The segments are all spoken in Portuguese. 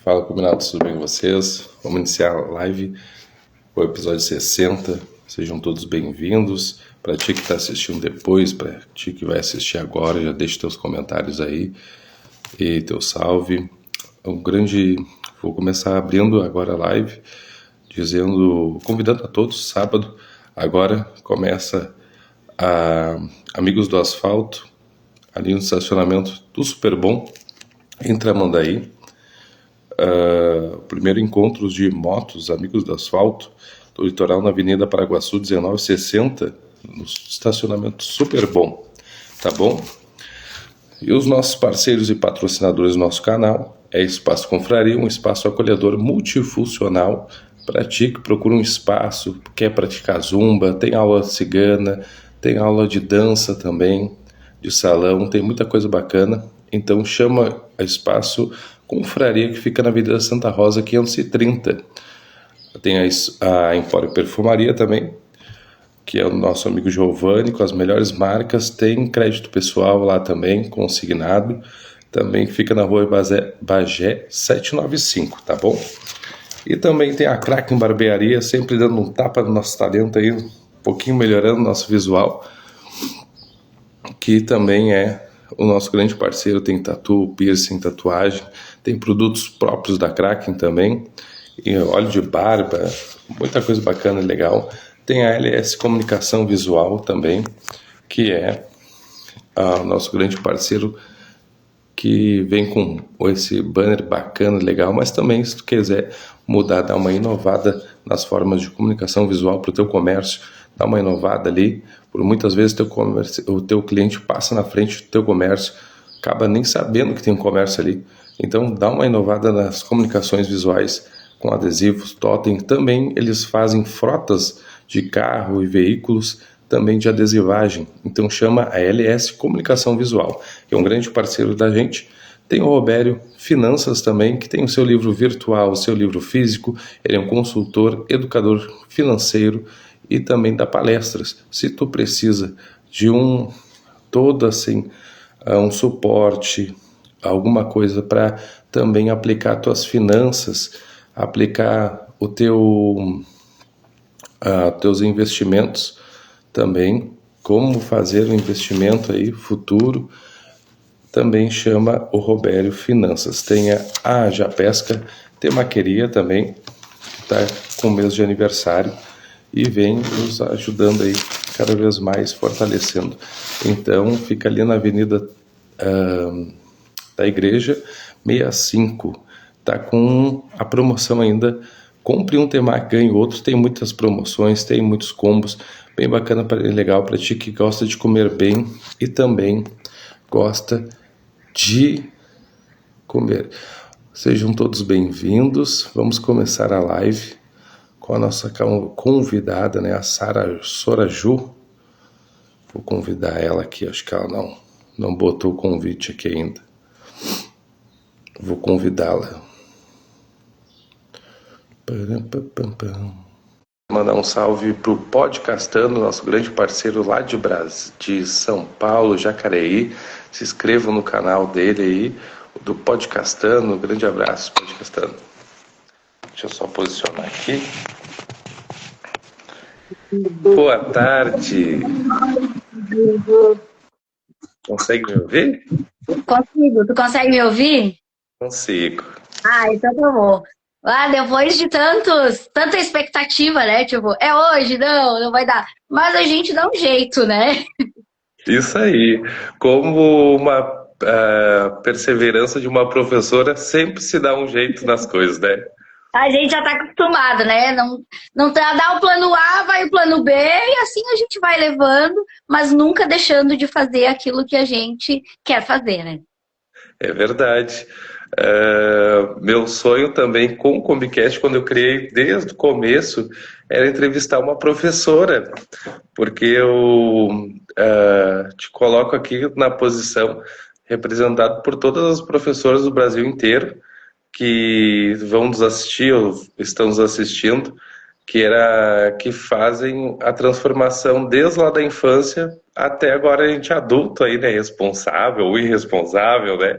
Fala, combinados, tudo bem com vocês? Vamos iniciar a live, o episódio 60. Sejam todos bem-vindos. Para ti que está assistindo depois, para ti que vai assistir agora, já deixa teus comentários aí e teu salve. Vou começar abrindo agora a live, convidando a todos, sábado, agora começa a Amigos do Asfalto, ali no estacionamento do Super Bom, em Tramandaí. Primeiro encontro de motos, Amigos do Asfalto, do litoral na Avenida Paraguaçu 1960, no estacionamento Super Bom, tá bom? E os nossos parceiros e patrocinadores do nosso canal é Espaço Confraria, um espaço acolhedor multifuncional para ti que procura um espaço, quer praticar zumba, tem aula cigana, tem aula de dança também, de salão, tem muita coisa bacana. Então chama a Espaço Confraria, que fica na Avenida Santa Rosa 530. Tem a Empório Perfumaria também, que é o nosso amigo Giovanni, com as melhores marcas. Tem crédito pessoal lá também, consignado. Também fica na rua Bagé 795, tá bom? E também tem a Kraken Barbearia, sempre dando um tapa no nosso talento aí, um pouquinho melhorando o nosso visual, que também é o nosso grande parceiro. Tem tatu, piercing, tatuagem, tem produtos próprios da Kraken também, e óleo de barba, muita coisa bacana e legal. Tem a LS Comunicação Visual também, que é o nosso grande parceiro, que vem com esse banner bacana, legal, mas também se tu quiser mudar, dar uma inovada nas formas de comunicação visual para o teu comércio, dá uma inovada ali, por muitas vezes o teu cliente passa na frente do teu comércio, acaba nem sabendo que tem um comércio ali. Então dá uma inovada nas comunicações visuais com adesivos, totem. Também eles fazem frotas de carro e veículos também de adesivagem. Então chama a LS Comunicação Visual, que é um grande parceiro da gente. Tem o Robério Finanças também, que tem o seu livro virtual, o seu livro físico. Ele é um consultor, educador financeiro e também dá palestras. Se tu precisa de um suporte, alguma coisa para também aplicar tuas finanças, aplicar teus investimentos também, como fazer o investimento aí futuro, também chama o Robério Finanças. Tem a Japesca Temaqueria também, que está com o mês de aniversário e vem nos ajudando aí cada vez mais, fortalecendo. Então fica ali na Avenida da Igreja 65, tá com a promoção ainda, compre um temaki, ganhe outro. Tem muitas promoções, tem muitos combos, bem bacana, legal para ti que gosta de comer bem e também gosta de comer. Sejam todos bem-vindos. Vamos começar a live com a nossa convidada, né, a Sara Soraju. Vou convidar ela aqui, acho que ela não botou o convite aqui ainda. Vou convidá-la. Mandar um salve pro Podcastando, nosso grande parceiro lá de São Paulo, Jacareí. Se inscrevam no canal dele aí, do Podcastando. Um grande abraço, Podcastando. Deixa eu só posicionar aqui. Boa tarde. Consegue me ouvir? Consigo. Tu consegue me ouvir? Consigo. Então tá bom. Depois de tanta expectativa, né? Tipo, é hoje? Não vai dar. Mas a gente dá um jeito, né? Isso aí. Como uma perseverança de uma professora, sempre se dá um jeito nas coisas, né? A gente já tá acostumado, né? Não dá o plano A, vai o plano B, e assim a gente vai levando, mas nunca deixando de fazer aquilo que a gente quer fazer, né? É verdade. Meu sonho também com o Combicast, quando eu criei desde o começo, era entrevistar uma professora, porque eu te coloco aqui na posição representado por todas as professoras do Brasil inteiro que vão nos assistir ou estão nos assistindo, que fazem a transformação desde lá da infância até agora a gente é adulto aí, né? Responsável ou irresponsável, né?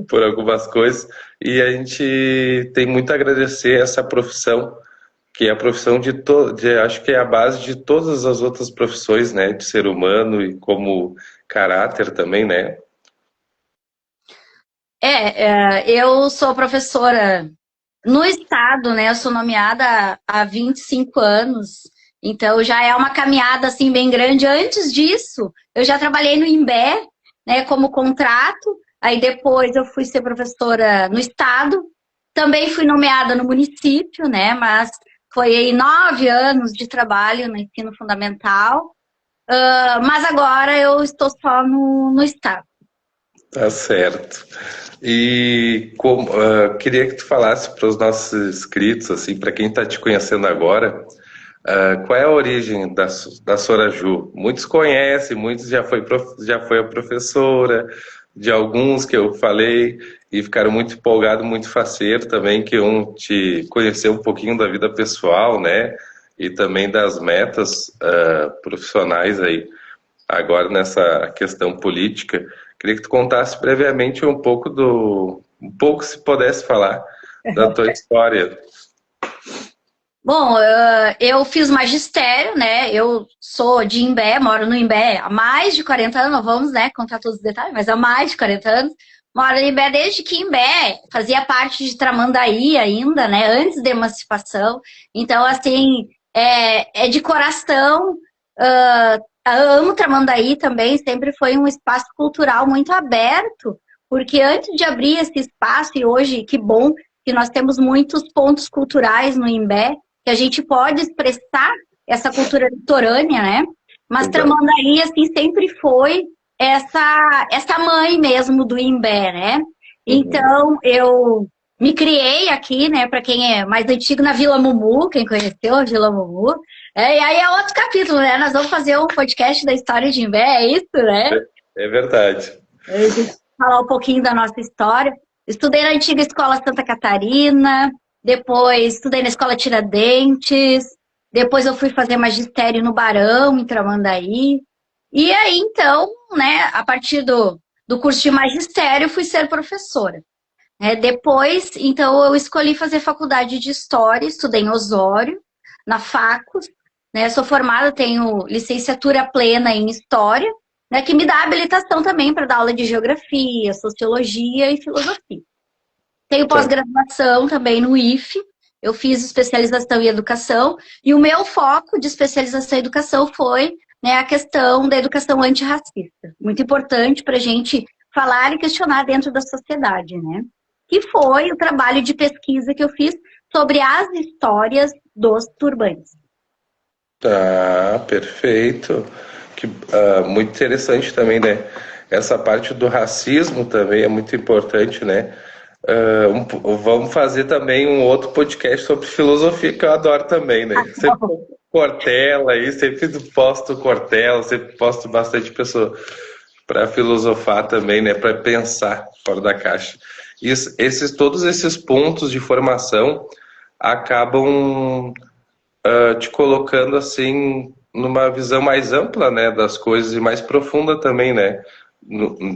Por algumas coisas. E a gente tem muito a agradecer essa profissão, que é a profissão acho que é a base de todas as outras profissões, né? De ser humano e como caráter também, né? Eu sou professora no estado, né? Eu sou nomeada há 25 anos, então já é uma caminhada assim bem grande. Antes disso, eu já trabalhei no INBE, né, como contrato. Aí depois eu fui ser professora no estado. Também fui nomeada no município, né? Mas foi aí 9 anos de trabalho no ensino fundamental. Mas agora eu estou só no estado. Tá certo. E queria que tu falasse para os nossos inscritos, assim, para quem está te conhecendo agora, qual é a origem da Soraju? Muitos conhecem, muitos já foi a professora, de alguns que eu falei e ficaram muito empolgados, muito faceiro também, que iam te conhecer um pouquinho da vida pessoal, né? E também das metas profissionais aí, agora nessa questão política. Queria que tu contasse brevemente um pouco se pudesse falar da tua história. Bom, eu fiz magistério, né? Eu sou de Imbé, moro no Imbé há mais de 40 anos, não vamos, né, contar todos os detalhes, mas há mais de 40 anos. Moro em Imbé desde que Imbé fazia parte de Tramandaí ainda, né? Antes da emancipação. Então, assim, é de coração. Eu amo Tramandaí também, sempre foi um espaço cultural muito aberto, porque antes de abrir esse espaço, e hoje, que bom que nós temos muitos pontos culturais no Imbé, que a gente pode expressar essa cultura litorânea, né? Mas Exato. Tramandaí, assim, sempre foi essa mãe mesmo do Imbé, né? Uhum. Então, eu me criei aqui, né? Para quem é mais antigo, na Vila Mumu, quem conheceu a Vila Mumu. E aí é outro capítulo, né? Nós vamos fazer um podcast da história de Imbé, é isso, né? É verdade. A gente falar um pouquinho da nossa história. Estudei na antiga Escola Santa Catarina, depois estudei na Escola Tiradentes, depois eu fui fazer magistério no Barão, em Tramandaí. E aí, então, né, a partir do curso de magistério, fui ser professora. Depois, então, eu escolhi fazer faculdade de História, estudei em Osório, na Facos, né, sou formada, tenho licenciatura plena em História, né, que me dá habilitação também para dar aula de Geografia, Sociologia e Filosofia. Tenho Tá. pós-graduação também no IFE, eu fiz especialização em Educação, e o meu foco de especialização em Educação foi, né, a questão da educação antirracista. Muito importante para a gente falar e questionar dentro da sociedade, né? Que foi o trabalho de pesquisa que eu fiz sobre as histórias dos turbantes. Tá, perfeito. Muito interessante também, né? Essa parte do racismo também é muito importante, né? Vamos fazer também um outro podcast sobre filosofia que eu adoro também, né? Sempre Cortella aí, sempre posto Cortella, sempre posto bastante pessoa para filosofar também, né? Para pensar fora da caixa. Todos esses pontos de formação acabam te colocando assim numa visão mais ampla, né, das coisas e mais profunda também, né,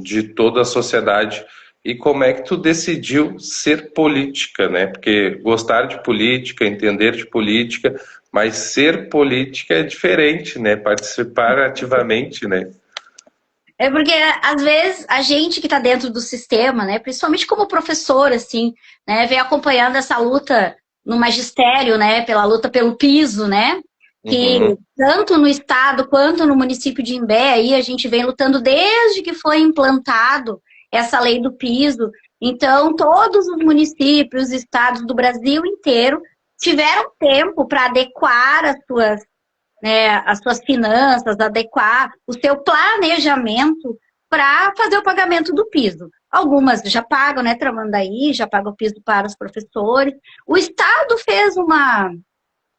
de toda a sociedade. E como é que tu decidiu ser política, né? Porque gostar de política, entender de política, mas ser política é diferente, né? Participar ativamente, né? É porque, às vezes, a gente que está dentro do sistema, né, principalmente como professor, assim, né, vem acompanhando essa luta no magistério, né, pela luta pelo piso, né, Uhum. que tanto no estado quanto no município de Imbé, aí a gente vem lutando desde que foi implantado essa lei do piso. Então, todos os municípios, estados do Brasil inteiro tiveram tempo para adequar as suas finanças, adequar o seu planejamento para fazer o pagamento do piso. Algumas já pagam, né, Tramandaí, já paga o piso para os professores. O Estado fez uma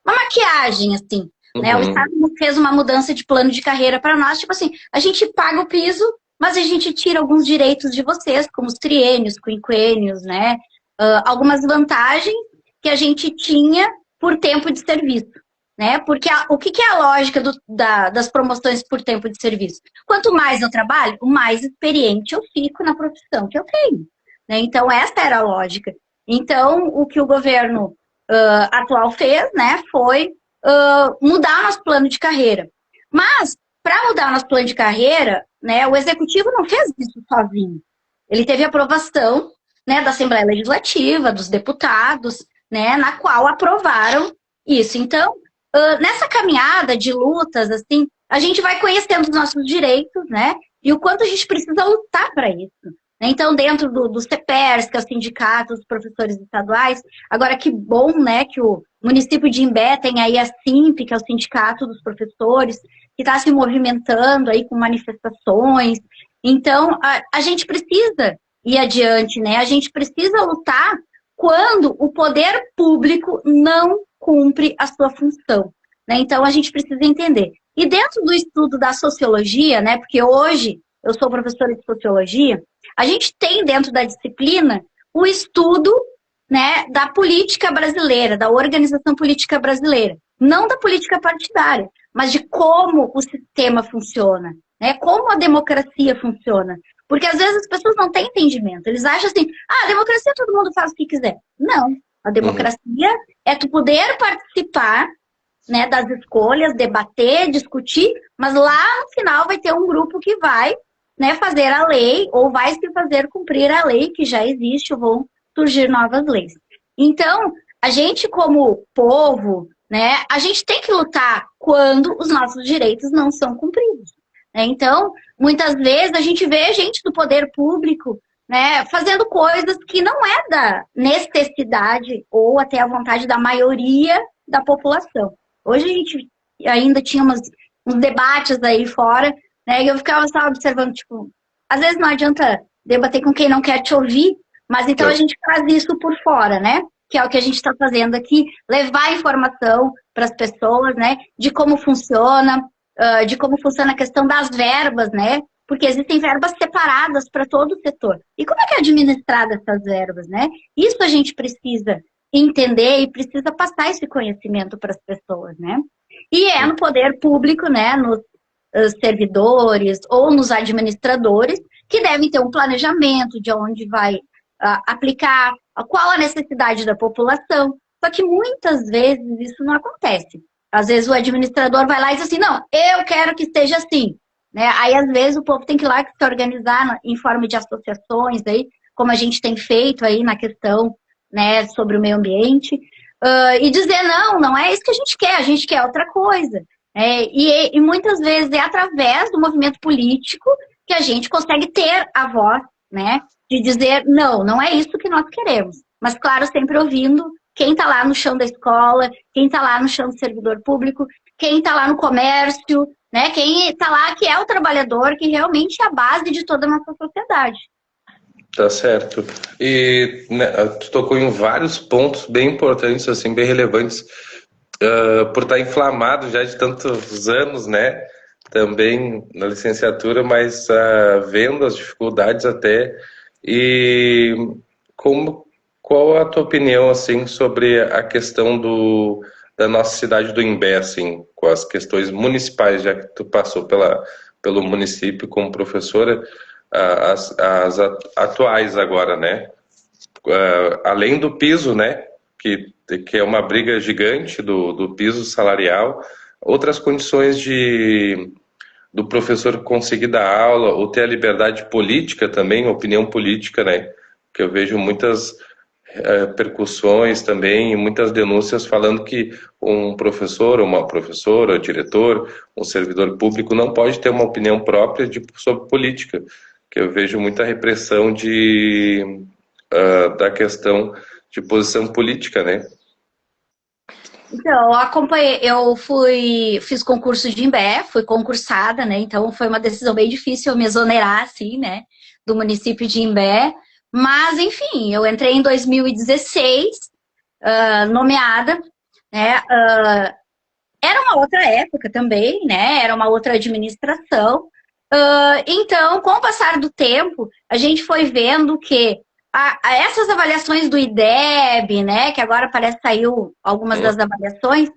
maquiagem, assim, né? O Uhum. Estado fez uma mudança de plano de carreira para nós, tipo assim, a gente paga o piso, mas a gente tira alguns direitos de vocês, como os triênios, quinquênios, né? Algumas vantagens que a gente tinha por tempo de serviço. né? Porque o que é a lógica das promoções por tempo de serviço? Quanto mais eu trabalho, mais experiente eu fico na profissão que eu tenho, né? Então, essa era a lógica. Então, o que o governo atual fez, né, foi mudar nosso plano de carreira. Mas, para mudar nosso plano de carreira, né, o executivo não fez isso sozinho. Ele teve aprovação, né, da Assembleia Legislativa, dos deputados, né, na qual aprovaram isso. Então, nessa caminhada de lutas, assim, a gente vai conhecendo os nossos direitos, né, e o quanto a gente precisa lutar para isso. Então, dentro do CEPERS, que é o Sindicato dos Professores Estaduais, agora que bom, né, que o município de Imbé tem aí a SIMP, que é o Sindicato dos Professores, que está se movimentando aí com manifestações. Então, a gente precisa ir adiante, né? A gente precisa lutar quando o poder público não cumpre a sua função, né? Então, a gente precisa entender. E dentro do estudo da sociologia, né, porque hoje eu sou professora de sociologia, a gente tem dentro da disciplina o estudo, né, da política brasileira, da organização política brasileira. Não da política partidária, mas de como o sistema funciona, né, como a democracia funciona. Porque às vezes as pessoas não têm entendimento. Eles acham assim, a democracia todo mundo faz o que quiser. Não. A democracia é tu poder participar, né, das escolhas, debater, discutir, mas lá no final vai ter um grupo que vai, né, fazer a lei, ou vai se fazer cumprir a lei que já existe, ou vão surgir novas leis. Então, a gente como povo, né, a gente tem que lutar quando os nossos direitos não são cumpridos, né? Então, muitas vezes a gente vê gente do poder público, né, fazendo coisas que não é da necessidade ou até a vontade da maioria da população. Hoje a gente ainda tinha uns debates aí fora, né, e eu ficava só observando, tipo, às vezes não adianta debater com quem não quer te ouvir, mas então a gente faz isso por fora, né? Que é o que a gente está fazendo aqui, levar informação para as pessoas, né? De como funciona a questão das verbas, né? Porque existem verbas separadas para todo o setor. E como é que é administrada essas verbas, né? Isso a gente precisa entender e precisa passar esse conhecimento para as pessoas, né? E é no poder público, né? Nos servidores ou nos administradores que devem ter um planejamento de onde vai aplicar, qual a necessidade da população. Só que muitas vezes isso não acontece. Às vezes o administrador vai lá e diz assim, não, eu quero que esteja assim, né? Aí às vezes o povo tem que ir lá se organizar em forma de associações, aí, como a gente tem feito aí na questão, né, sobre o meio ambiente, e dizer, não é isso que a gente quer outra coisa. E muitas vezes é através do movimento político que a gente consegue ter a voz, né, de dizer, não é isso que nós queremos. Mas, claro, sempre ouvindo quem está lá no chão da escola, quem está lá no chão do servidor público, quem está lá no comércio, né, quem está lá que é o trabalhador, que realmente é a base de toda a nossa sociedade. Tá certo. E né, tu tocou em vários pontos bem importantes, assim, bem relevantes, por estar inflamado já de tantos anos, né? Também na licenciatura, mas vendo as dificuldades até. E qual a tua opinião, assim, sobre a questão da nossa cidade do Imbé, assim, com as questões municipais, já que tu passou pelo município como professora, as atuais agora, né? Além do piso, né? Que é uma briga gigante do piso salarial, outras condições do professor conseguir dar aula ou ter a liberdade política também, opinião política, né? Que eu vejo muitas percussões também e muitas denúncias falando que um professor, uma professora, diretor, um servidor público não pode ter uma opinião própria sobre política, que eu vejo muita repressão da questão de posição política, né? Então, eu fiz concurso de Imbé, fui concursada, né? Então foi uma decisão bem difícil eu me exonerar, assim, né? Do município de Imbé. Mas, enfim, eu entrei em 2016, nomeada, né? Era uma outra época também, né? Era uma outra administração. Então, com o passar do tempo, a gente foi vendo que essas avaliações do IDEB, né, que agora parece que saiu algumas das avaliações,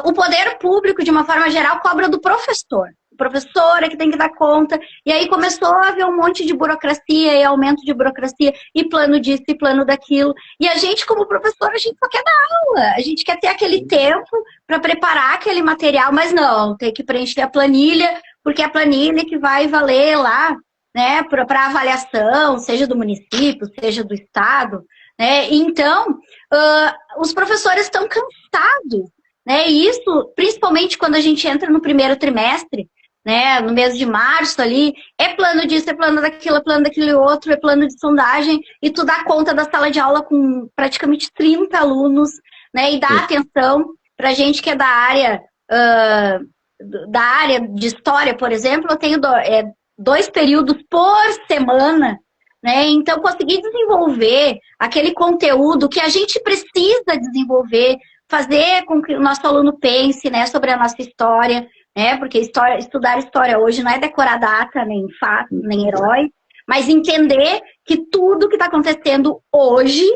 o poder público, de uma forma geral, cobra do professor. O professor é que tem que dar conta. E aí começou a haver um monte de burocracia e aumento de burocracia e plano disso e plano daquilo. E a gente, como professor, a gente só quer dar aula. A gente quer ter aquele tempo para preparar aquele material, mas não, tem que preencher a planilha, porque é a planilha que vai valer lá, né, para avaliação, seja do município, seja do estado, né? Então, os professores estão cansados, né? E isso, principalmente quando a gente entra no primeiro trimestre, né, no mês de março ali, é plano disso, é plano daquilo, é plano daquele outro, é plano de sondagem, e tu dá conta da sala de aula com praticamente 30 alunos, né, e dá atenção pra gente que é da área de história, por exemplo, eu tenho 2 períodos por semana, né? Então, conseguir desenvolver aquele conteúdo que a gente precisa desenvolver, fazer com que o nosso aluno pense, né, sobre a nossa história, né? Porque estudar história hoje não é decorar data, nem fato, nem herói, mas entender que tudo que está acontecendo hoje,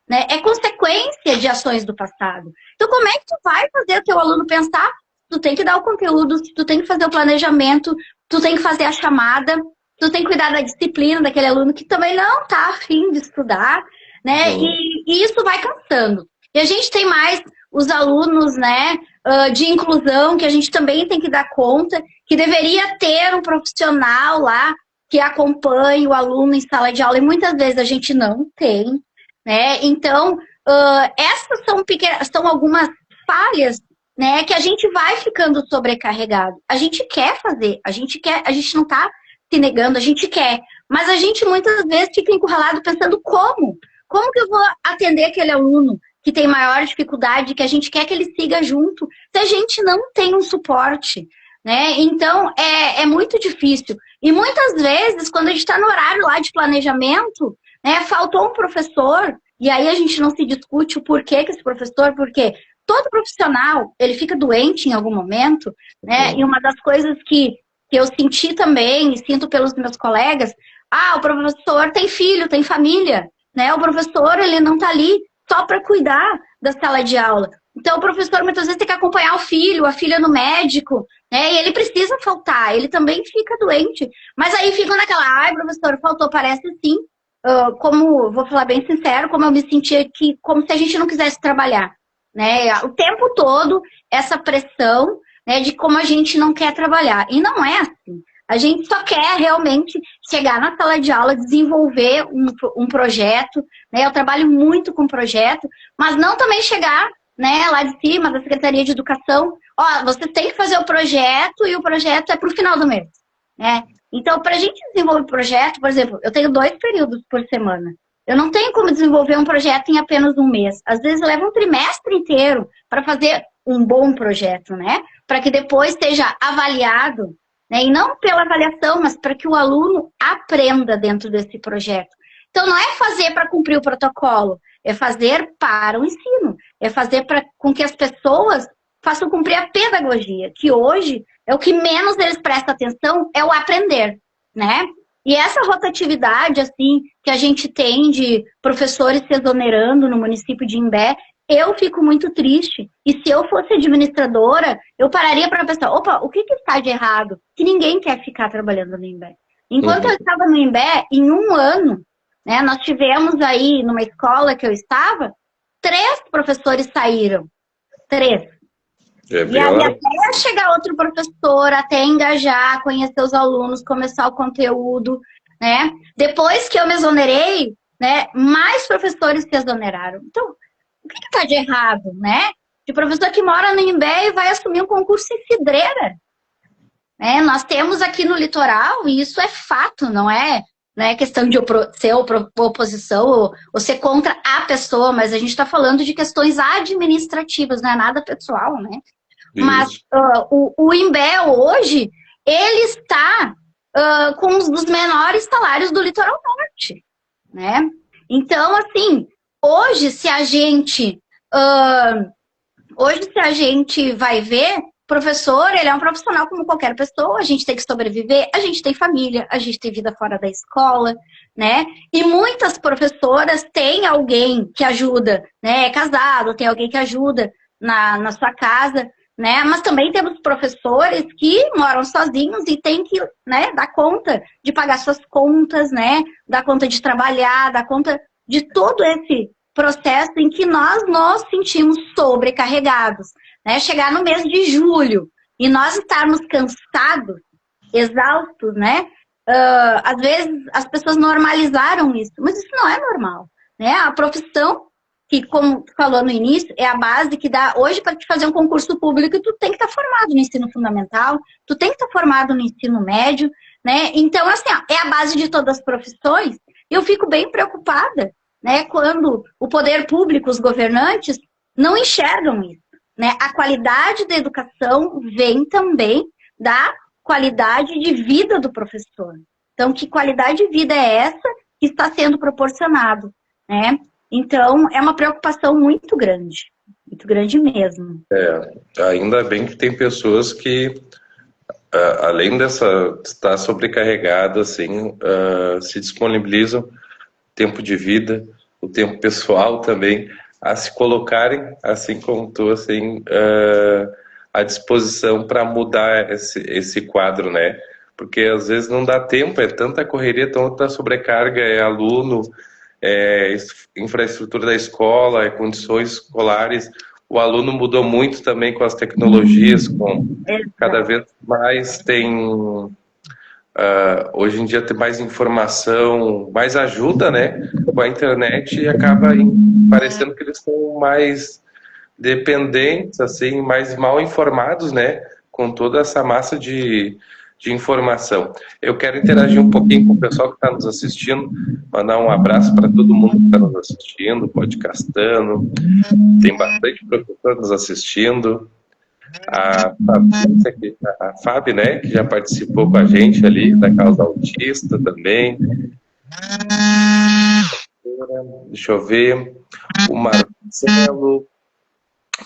né, é consequência de ações do passado. Então, como é que tu vai fazer o teu aluno pensar? Tu tem que dar o conteúdo, tu tem que fazer o planejamento, tu tem que fazer a chamada, tu tem que cuidar da disciplina daquele aluno que também não está afim de estudar, né? E isso vai cansando. E a gente tem mais os alunos, né, de inclusão, que a gente também tem que dar conta, que deveria ter um profissional lá que acompanhe o aluno em sala de aula, e muitas vezes a gente não tem, né? Então, essas são algumas falhas, né, que a gente vai ficando sobrecarregado. A gente quer fazer, a gente não está se negando, a gente quer, mas a gente muitas vezes fica encurralado pensando como que eu vou atender aquele aluno que tem maior dificuldade, que a gente quer que ele siga junto, se a gente não tem um suporte, né? Então, é muito difícil. E muitas vezes, quando a gente está no horário lá de planejamento, né, faltou um professor, e aí a gente não se discute o porquê que esse professor, porque todo profissional, ele fica doente em algum momento, né? E uma das coisas que eu senti também, e sinto pelos meus colegas, o professor tem filho, tem família, né? O professor, ele não está ali só para cuidar da sala de aula. Então, o professor muitas vezes tem que acompanhar o filho, a filha no médico, né? E ele precisa faltar, ele também fica doente. Mas aí ficam naquela, professor, faltou, parece sim. Vou falar bem sincero, como eu me senti aqui, como se a gente não quisesse trabalhar, né? O tempo todo, essa pressão, né, de como a gente não quer trabalhar. E não é assim. A gente só quer realmente chegar na sala de aula, desenvolver um projeto, né? Eu trabalho muito com projeto, mas não também chegar, né, lá de cima, da Secretaria de Educação, você tem que fazer o projeto e o projeto é para o final do mês, né? Então, para a gente desenvolver o projeto, por exemplo, eu tenho 2 períodos por semana. Eu não tenho como desenvolver um projeto em apenas um mês. Às vezes leva um trimestre inteiro para fazer um bom projeto, né? Para que depois seja avaliado, né? E não pela avaliação, mas para que o aluno aprenda dentro desse projeto. Então, não é fazer para cumprir o protocolo, é fazer para o ensino, é fazer com que as pessoas façam cumprir a pedagogia, que hoje é o que menos eles prestam atenção, é o aprender, né? E essa rotatividade, assim, que a gente tem de professores se exonerando no município de Imbé, eu fico muito triste. E se eu fosse administradora, eu pararia para pensar, o que está de errado? Que ninguém quer ficar trabalhando no Imbé. Enquanto eu estava no Imbé, em um ano, né, nós tivemos aí, numa escola que eu estava, 3 professores saíram. 3. E aí até chegar outro professor, até engajar, conhecer os alunos, começar o conteúdo, né? Depois que eu me exonerei, né, mais professores se exoneraram. Então, o que está de errado, né? De professor que mora no Imbé e vai assumir um concurso em Cidreira. Né? Nós temos aqui no litoral, e isso é fato, não é questão de ser oposição ou ser contra a pessoa, mas a gente está falando de questões administrativas, não é nada pessoal, né? Isso. Mas o Imbé hoje, ele está com um dos menores salários do litoral norte, né? Então, assim, hoje se a gente vai ver, professor, ele é um profissional como qualquer pessoa, a gente tem que sobreviver, a gente tem família, a gente tem vida fora da escola, né? E muitas professoras têm alguém que ajuda, né? É casado, tem alguém que ajuda na sua casa, né? Mas também temos professores que moram sozinhos e têm que, né, dar conta de pagar suas contas, né? Dar conta de trabalhar, dar conta de todo esse processo em que nós nos sentimos sobrecarregados, né? Chegar no mês de julho e nós estarmos cansados, exaustos, né? Às vezes as pessoas normalizaram isso, mas isso não é normal, né? A profissão, que como tu falou no início, é a base que dá hoje para te fazer um concurso público, tu tem que estar formado no ensino fundamental, tu tem que estar formado no ensino médio, né? Então, assim, ó, é a base de todas as profissões. E eu fico bem preocupada, né, quando o poder público, os governantes, não enxergam isso, né? A qualidade da educação vem também da qualidade de vida do professor. Então, que qualidade de vida é essa que está sendo proporcionado, né? Então, é uma preocupação muito grande mesmo. Ainda bem que tem pessoas que, além dessa estar sobrecarregada, assim, se disponibilizam tempo de vida, o tempo pessoal também, a se colocarem, assim como tu, assim, à disposição para mudar esse quadro, né? Porque às vezes não dá tempo, é tanta correria, tanta sobrecarga, é aluno, é infraestrutura da escola, é condições escolares. O aluno mudou muito também com as tecnologias, cada vez mais tem... hoje em dia tem mais informação, mais ajuda, né, com a internet, e acaba parecendo que eles estão mais dependentes, assim, mais mal informados, né, com toda essa massa de informação. Eu quero interagir um pouquinho com o pessoal que está nos assistindo, mandar um abraço para todo mundo que está nos assistindo, podcastando, tem bastante professor nos assistindo. A Fábio, né, que já participou com a gente ali, da causa autista também. Deixa eu ver. O Marcelo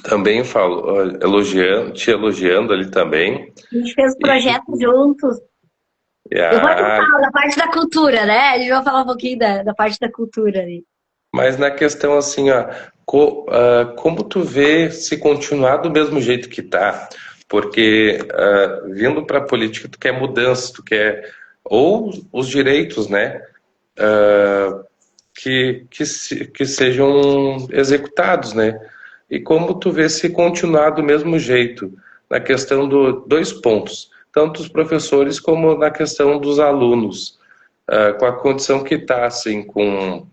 também falou, te elogiando ali também. A gente fez o projeto juntos. Eu vou falar da parte da cultura, né? A gente vai falar um pouquinho da parte da cultura ali. Mas na questão assim, ó, como tu vê se continuar do mesmo jeito que tá? Porque vindo para a política tu quer mudança, tu quer ou os direitos, né, que sejam executados, né? E como tu vê se continuar do mesmo jeito na questão dois pontos, tanto os professores como na questão dos alunos, com a condição que está assim, com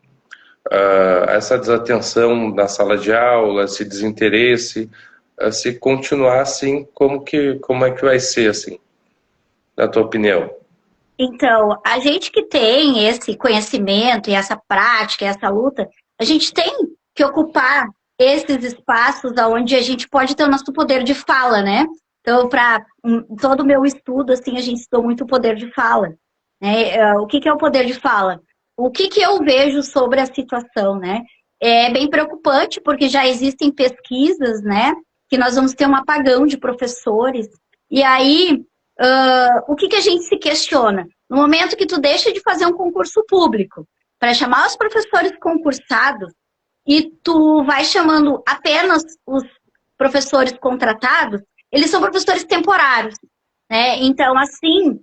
essa desatenção na sala de aula, esse desinteresse, se continuar assim, como é que vai ser, assim, na tua opinião? Então, a gente que tem esse conhecimento e essa prática, essa luta, a gente tem que ocupar esses espaços onde a gente pode ter o nosso poder de fala, né? Então, para todo o meu estudo, assim, a gente estudou muito o poder de fala, né? O que é o poder de fala? O que eu vejo sobre a situação, né? É bem preocupante, porque já existem pesquisas, né? Que nós vamos ter um apagão de professores. E aí, o que a gente se questiona? No momento que tu deixa de fazer um concurso público para chamar os professores concursados e tu vai chamando apenas os professores contratados, eles são professores temporários, né? Então, assim,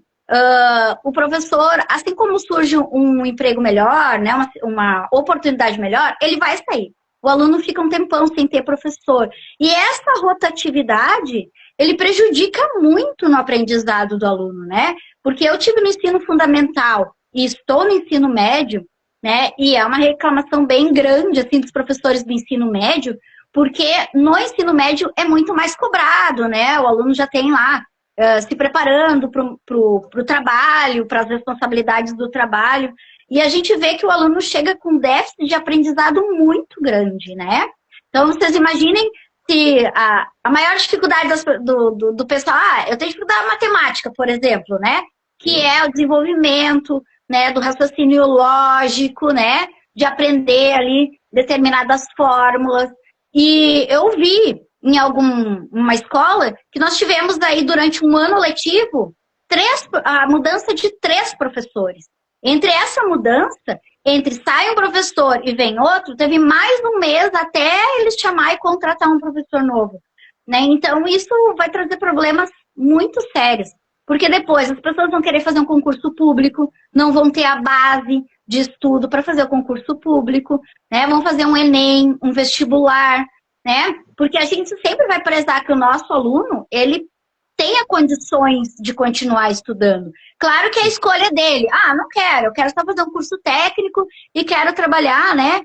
o professor, assim como surge um emprego melhor, né, uma oportunidade melhor, ele vai sair. O aluno fica um tempão sem ter professor. E essa rotatividade, ele prejudica muito no aprendizado do aluno, né? Porque eu tive no ensino fundamental e estou no ensino médio, né? E é uma reclamação bem grande, assim, dos professores do ensino médio, porque no ensino médio é muito mais cobrado, né? O aluno já tem lá se preparando para o trabalho, para as responsabilidades do trabalho. E a gente vê que o aluno chega com déficit de aprendizado muito grande, né? Então, vocês imaginem se a maior dificuldade do pessoal... eu tenho dificuldade na matemática, por exemplo, né? Que é o desenvolvimento, né, do raciocínio lógico, né? De aprender ali determinadas fórmulas. E eu vi em uma escola que nós tivemos aí durante um ano letivo a mudança de 3 professores. Entre essa mudança, entre sai um professor e vem outro, teve mais um mês até eles chamar e contratar um professor novo. né? Então, isso vai trazer problemas muito sérios. Porque depois as pessoas vão querer fazer um concurso público, não vão ter a base de estudo para fazer o concurso público, né? Vão fazer um Enem, um vestibular, né? Porque a gente sempre vai prezar que o nosso aluno, ele tenha condições de continuar estudando. Claro que a escolha é dele. Ah, não quero, eu quero só fazer um curso técnico e quero trabalhar, né?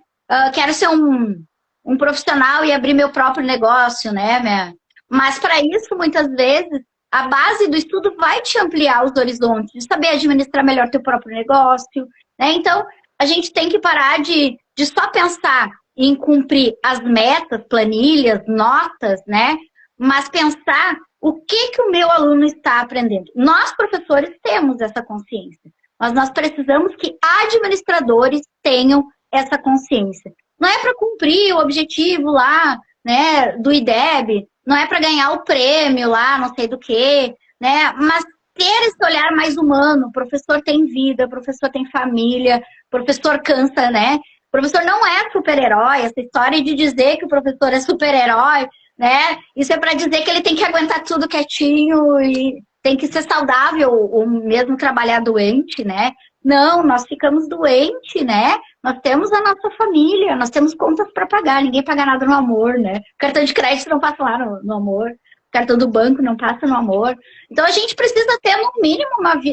Quero ser um profissional e abrir meu próprio negócio, né? Mas para isso, muitas vezes, a base do estudo vai te ampliar os horizontes, de saber administrar melhor teu próprio negócio, né? Então, a gente tem que parar de só pensar em cumprir as metas, planilhas, notas, né? Mas pensar o que o meu aluno está aprendendo. Nós, professores, temos essa consciência, mas nós precisamos que administradores tenham essa consciência. Não é para cumprir o objetivo lá, né, do IDEB, não é para ganhar o prêmio lá, não sei do que, né, mas ter esse olhar mais humano. O professor tem vida, o professor tem família, o professor cansa, né? O professor não é super-herói, essa história de dizer que o professor é super-herói, né? Isso é para dizer que ele tem que aguentar tudo quietinho e tem que ser saudável ou mesmo trabalhar doente, né? Não, nós ficamos doentes, né? Nós temos a nossa família, nós temos contas para pagar, ninguém paga nada no amor, né? O cartão de crédito não passa lá no amor, o cartão do banco não passa no amor. Então a gente precisa ter no mínimo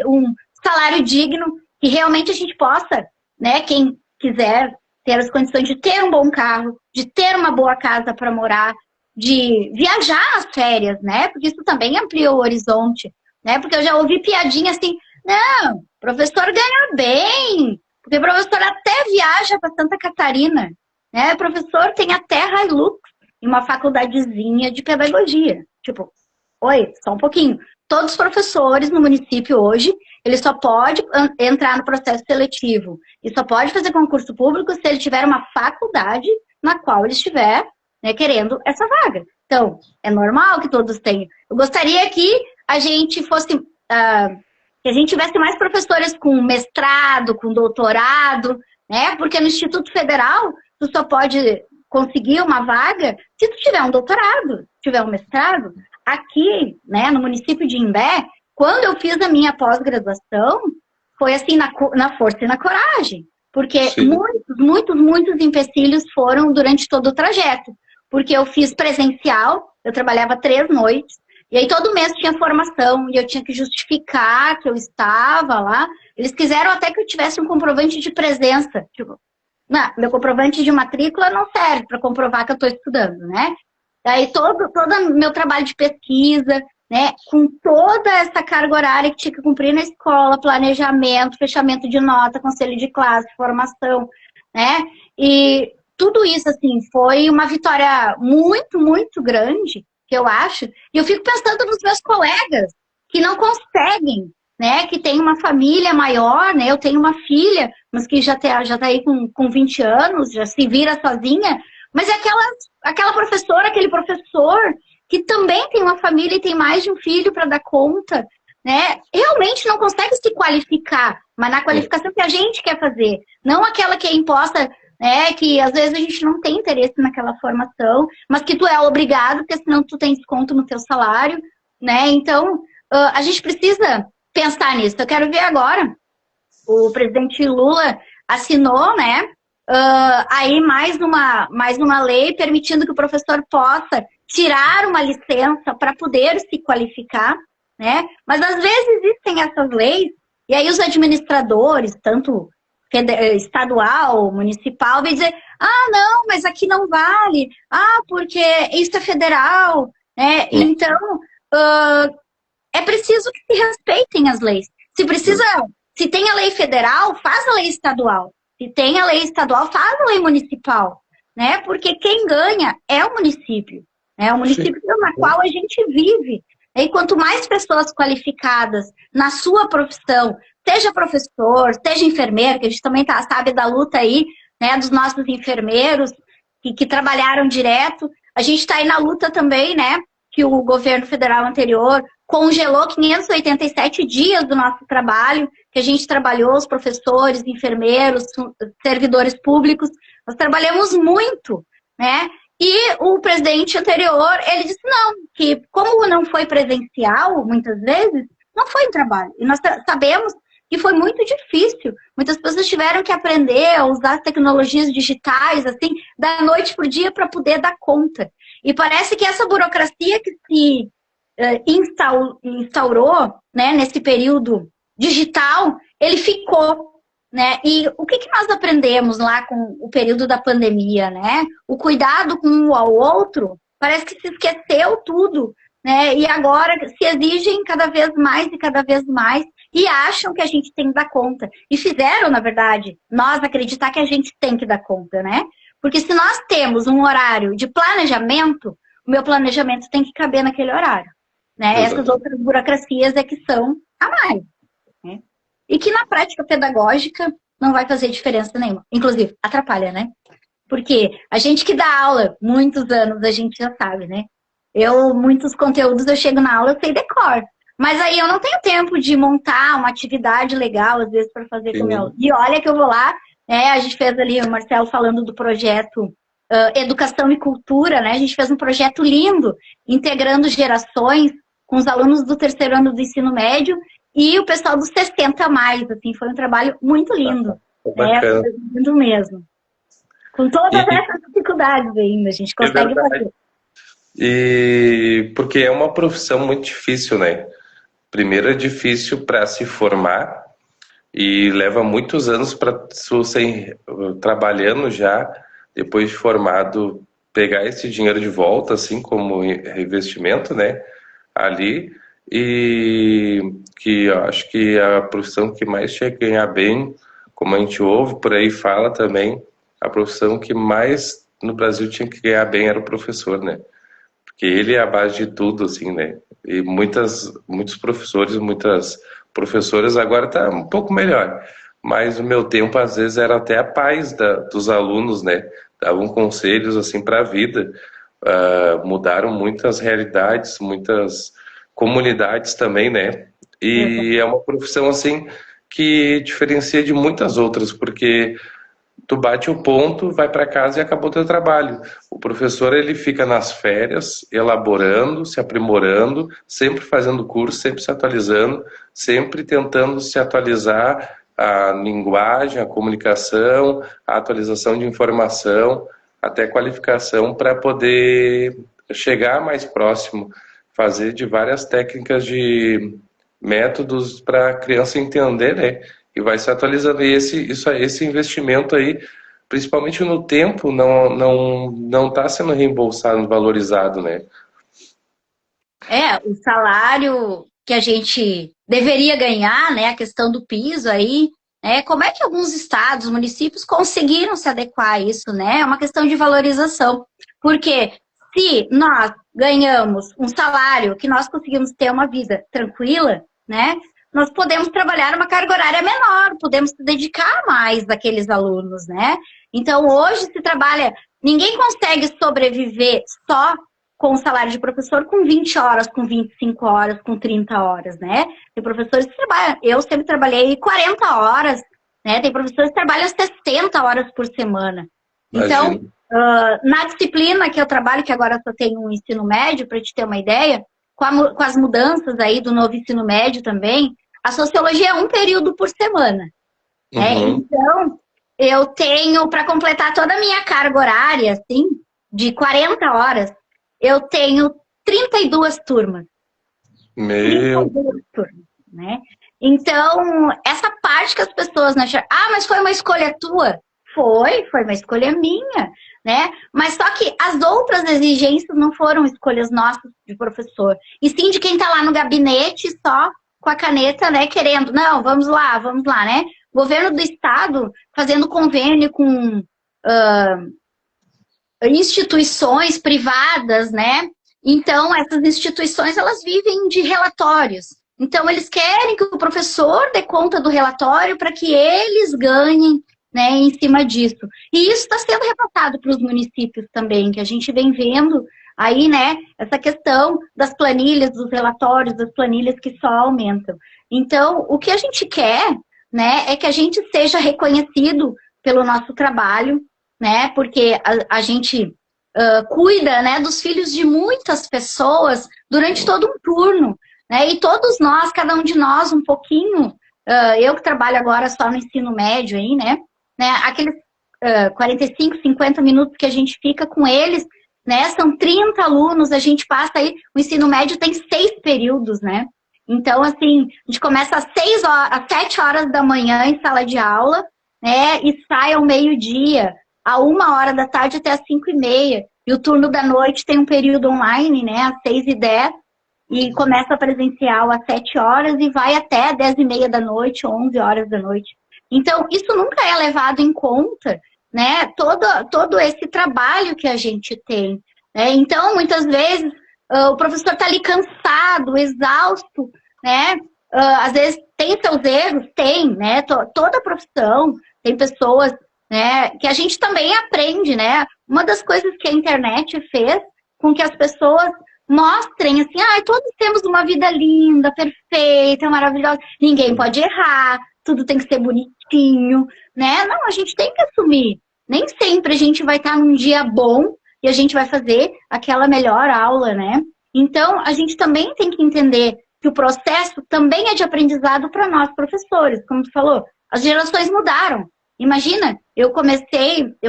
um salário digno que realmente a gente possa, né? Quem quiser ter as condições de ter um bom carro, de ter uma boa casa para morar, de viajar nas férias, né? Porque isso também amplia o horizonte, né? Porque eu já ouvi piadinha assim, não, o professor ganha bem, porque o professor até viaja para Santa Catarina, né? O professor tem até Hilux em uma faculdadezinha de pedagogia. Tipo, oi, só um pouquinho. Todos os professores no município hoje, ele só pode entrar no processo seletivo e só pode fazer concurso público se ele tiver uma faculdade na qual ele estiver, né, querendo essa vaga. Então, é normal que todos tenham. Eu gostaria que a gente fosse, que a gente tivesse mais professores com mestrado, com doutorado, né? Porque no Instituto Federal, tu só pode conseguir uma vaga se tu tiver um doutorado, tiver um mestrado. Aqui, né, no município de Imbé, quando eu fiz a minha pós-graduação, foi assim, na força e na coragem. Porque muitos empecilhos foram durante todo o trajeto. Porque eu fiz presencial, eu trabalhava 3 noites, e aí todo mês tinha formação, e eu tinha que justificar que eu estava lá. Eles quiseram até que eu tivesse um comprovante de presença. Tipo, não, meu comprovante de matrícula não serve para comprovar que eu estou estudando, né? Daí todo meu trabalho de pesquisa, né, com toda essa carga horária que tinha que cumprir na escola, planejamento, fechamento de nota, conselho de classe, formação, né? E tudo isso, assim, foi uma vitória muito, muito grande, que eu acho. E eu fico pensando nos meus colegas que não conseguem, né? Que tem uma família maior, né? Eu tenho uma filha, mas que já tá aí com 20 anos, já se vira sozinha. Mas é aquela professora, aquele professor que também tem uma família e tem mais de um filho para dar conta, né? Realmente não consegue se qualificar, mas na qualificação que a gente quer fazer, não aquela que é imposta, né? Que às vezes a gente não tem interesse naquela formação, mas que tu é obrigado, porque senão tu tem desconto no teu salário, né? Então, a gente precisa pensar nisso. Eu quero ver agora, o presidente Lula assinou, né? Aí mais uma lei permitindo que o professor possa tirar uma licença para poder se qualificar, né? Mas às vezes existem essas leis, e aí os administradores, tanto estadual, municipal, vão dizer, não, mas aqui não vale, porque isso é federal, né? Então, é preciso que se respeitem as leis. Se tem a lei federal, faz a lei estadual. Se tem a lei estadual, faz a lei municipal, né? Porque quem ganha é o município, né? O município na qual a gente vive. E quanto mais pessoas qualificadas na sua profissão, seja professor, seja enfermeiro, que a gente também sabe da luta aí, né, dos nossos enfermeiros que trabalharam direto. A gente está aí na luta também, né, que o governo federal anterior congelou 587 dias do nosso trabalho, que a gente trabalhou, os professores, enfermeiros, servidores públicos, nós trabalhamos muito, né? E o presidente anterior, ele disse não, que como não foi presencial, muitas vezes, não foi um trabalho. E nós sabemos que foi muito difícil. Muitas pessoas tiveram que aprender a usar as tecnologias digitais, assim, da noite para o dia para poder dar conta. E parece que essa burocracia que se instaurou, né, nesse período digital, ele ficou, né? E o que nós aprendemos lá com o período da pandemia, né? O cuidado com um ao outro, parece que se esqueceu tudo, né? E agora se exigem cada vez mais e cada vez mais e acham que a gente tem que dar conta. E fizeram, na verdade, nós acreditar que a gente tem que dar conta, né? Porque se nós temos um horário de planejamento, o meu planejamento tem que caber naquele horário, né? Essas outras burocracias é que são a mais, né? E que na prática pedagógica não vai fazer diferença nenhuma. Inclusive, atrapalha, né? Porque a gente que dá aula muitos anos, a gente já sabe, né? Muitos conteúdos, eu chego na aula, eu sei decor. Mas aí eu não tenho tempo de montar uma atividade legal, às vezes, para fazer com o meu aluno. E olha que eu vou lá, né? A gente fez ali, o Marcelo falando do projeto Educação e Cultura, né? A gente fez um projeto lindo, integrando gerações com os alunos do terceiro ano do ensino médio e o pessoal dos 60 a mais, assim, foi um trabalho muito lindo. Bacana. Lindo mesmo. Com todas essas dificuldades ainda, a gente consegue fazer. E porque é uma profissão muito difícil, né? Primeiro é difícil para se formar e leva muitos anos para você trabalhando já, depois de formado, pegar esse dinheiro de volta, assim, como revestimento, né? Ali. E que eu acho que a profissão que mais tinha que ganhar bem, como a gente ouve, por aí fala também, a profissão que mais no Brasil tinha que ganhar bem era o professor, né? Porque ele é a base de tudo, assim, né? E muitos professores, muitas professoras agora tá um pouco melhor. Mas no meu tempo, às vezes, era até a paz dos alunos, né? Davam conselhos, assim, para a vida. Mudaram muitas realidades, muitas comunidades também, né? E é uma profissão, assim, que diferencia de muitas outras, porque tu bate o ponto, vai para casa e acabou teu trabalho. O professor, ele fica nas férias, elaborando, se aprimorando, sempre fazendo curso, sempre se atualizando, sempre tentando se atualizar a linguagem, a comunicação, a atualização de informação, até qualificação para poder chegar mais próximo, fazer de várias técnicas de métodos para a criança entender, né? E vai se atualizando. E esse investimento aí, principalmente no tempo, não está sendo reembolsado, valorizado, né? O salário que a gente deveria ganhar, né? A questão do piso aí, né? Como é que alguns estados, municípios conseguiram se adequar a isso, né? É uma questão de valorização. Porque se nós ganhamos um salário que nós conseguimos ter uma vida tranquila, né? Nós podemos trabalhar uma carga horária menor, podemos se dedicar mais àqueles alunos, né? Então, hoje se trabalha... Ninguém consegue sobreviver só com o salário de professor com 20 horas, com 25 horas, com 30 horas, né? Tem professores que trabalham... Eu sempre trabalhei 40 horas, né? Tem professores que trabalham 60 horas por semana. Então, na disciplina que eu trabalho, que agora só tenho um ensino médio, para te ter uma ideia, com as mudanças aí do novo ensino médio também, a sociologia é um período por semana. Então, eu tenho, para completar toda a minha carga horária, assim, de 40 horas, eu tenho 32 turmas. 32 turmas, né? Então, essa parte que as pessoas não acham, mas foi uma escolha tua? Foi uma escolha minha, né? Mas só que as outras exigências não foram escolhas nossas de professor. E sim de quem está lá no gabinete só com a caneta, né? Querendo, não, vamos lá, né? Governo do estado fazendo convênio com instituições privadas, né? Então, essas instituições, elas vivem de relatórios. Então, eles querem que o professor dê conta do relatório para que eles ganhem, né, em cima disso. E isso está sendo repassado para os municípios também, que a gente vem vendo aí, né, essa questão das planilhas, dos relatórios, das planilhas que só aumentam. Então, o que a gente quer, né, é que a gente seja reconhecido pelo nosso trabalho, né, porque a gente cuida, né, dos filhos de muitas pessoas durante todo um turno, né? E todos nós, cada um de nós, um pouquinho, eu que trabalho agora só no ensino médio aí, né? Aqueles 45, 50 minutos que a gente fica com eles, né? São 30 alunos, a gente passa aí, o ensino médio tem 6 períodos, né? Então, assim, a gente começa às 7 horas da manhã em sala de aula, né? E sai ao meio-dia, a 1 hora da tarde até às 5h30. E o turno da noite tem um período online, né? Às 6h10. E começa presencial às 7 horas e vai até 10h30 da noite, 11 horas da noite. Então, isso nunca é levado em conta, né? Todo esse trabalho que a gente tem, né? Então, muitas vezes, o professor está ali cansado, exausto, né? Às vezes tem seus erros, tem, né? Toda profissão tem pessoas, né? Que a gente também aprende, né? Uma das coisas que a internet fez com que as pessoas mostrem assim, todos temos uma vida linda, perfeita, maravilhosa, ninguém pode errar, tudo tem que ser bonitinho, né? Não, a gente tem que assumir. Nem sempre a gente vai estar num dia bom e a gente vai fazer aquela melhor aula, né? Então, a gente também tem que entender que o processo também é de aprendizado para nós, professores. Como tu falou, as gerações mudaram. Imagina, eu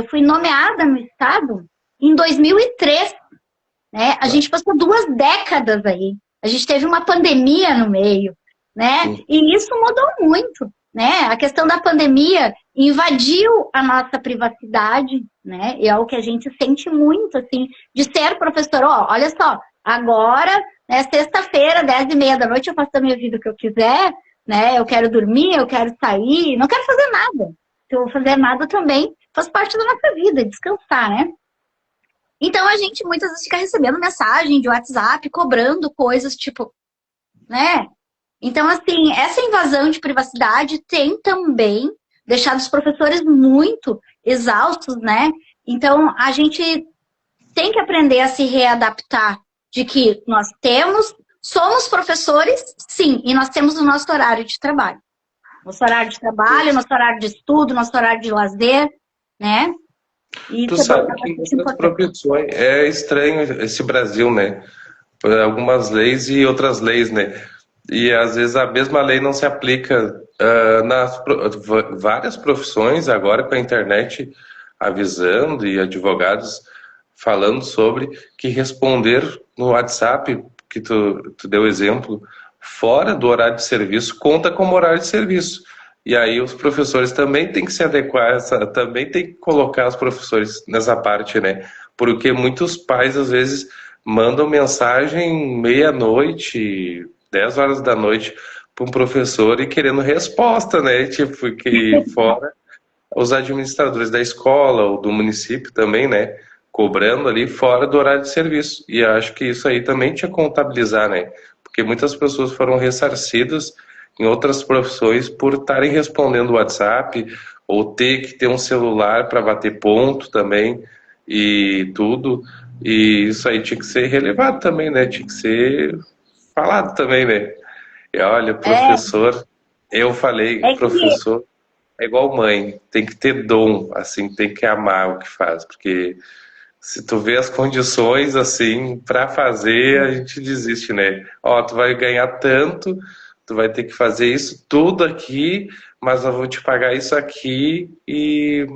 fui nomeada no estado em 2003, né? A gente passou 2 décadas aí. A gente teve uma pandemia no meio, né? E isso mudou muito, né? A questão da pandemia invadiu a nossa privacidade, né? E é o que a gente sente muito, assim, de ser professor. Olha só, agora, né, sexta-feira, 10h30 da noite, eu faço a minha vida o que eu quiser, né? Eu quero dormir, eu quero sair, não quero fazer nada. Se eu vou fazer nada também, faz parte da nossa vida, descansar, né? Então, a gente muitas vezes fica recebendo mensagem de WhatsApp, cobrando coisas, tipo, né? Então, assim, essa invasão de privacidade tem também deixado os professores muito exaustos, né? Então, a gente tem que aprender a se readaptar de que somos professores, sim, e nós temos o nosso horário de trabalho. Nosso horário de trabalho, nosso horário de estudo, nosso horário de lazer, né? Tu sabe que em outras profissões é estranho esse Brasil, né? Algumas leis e outras leis, né? E às vezes a mesma lei não se aplica nas várias profissões agora com a internet avisando e advogados falando sobre que responder no WhatsApp, que tu deu exemplo, fora do horário de serviço, conta como horário de serviço. E aí os professores também têm que se adequar, também tem que colocar os professores nessa parte, né? Porque muitos pais, às vezes, mandam mensagem meia-noite, 10 horas da noite, para um professor e querendo resposta, né? Tipo, que fora os administradores da escola ou do município também, né? Cobrando ali fora do horário de serviço. E acho que isso aí também tinha que contabilizar, né? Porque muitas pessoas foram ressarcidas em outras profissões por estarem respondendo o WhatsApp ou ter que ter um celular para bater ponto também e tudo. E isso aí tinha que ser relevado também, né? Tinha que ser falado também, né? E olha, professor, eu falei, professor é igual mãe, tem que ter dom, assim, tem que amar o que faz, porque se tu vê as condições, assim, para fazer, a gente desiste, né? Tu vai ganhar tanto, tu vai ter que fazer isso tudo aqui, mas eu vou te pagar isso aqui e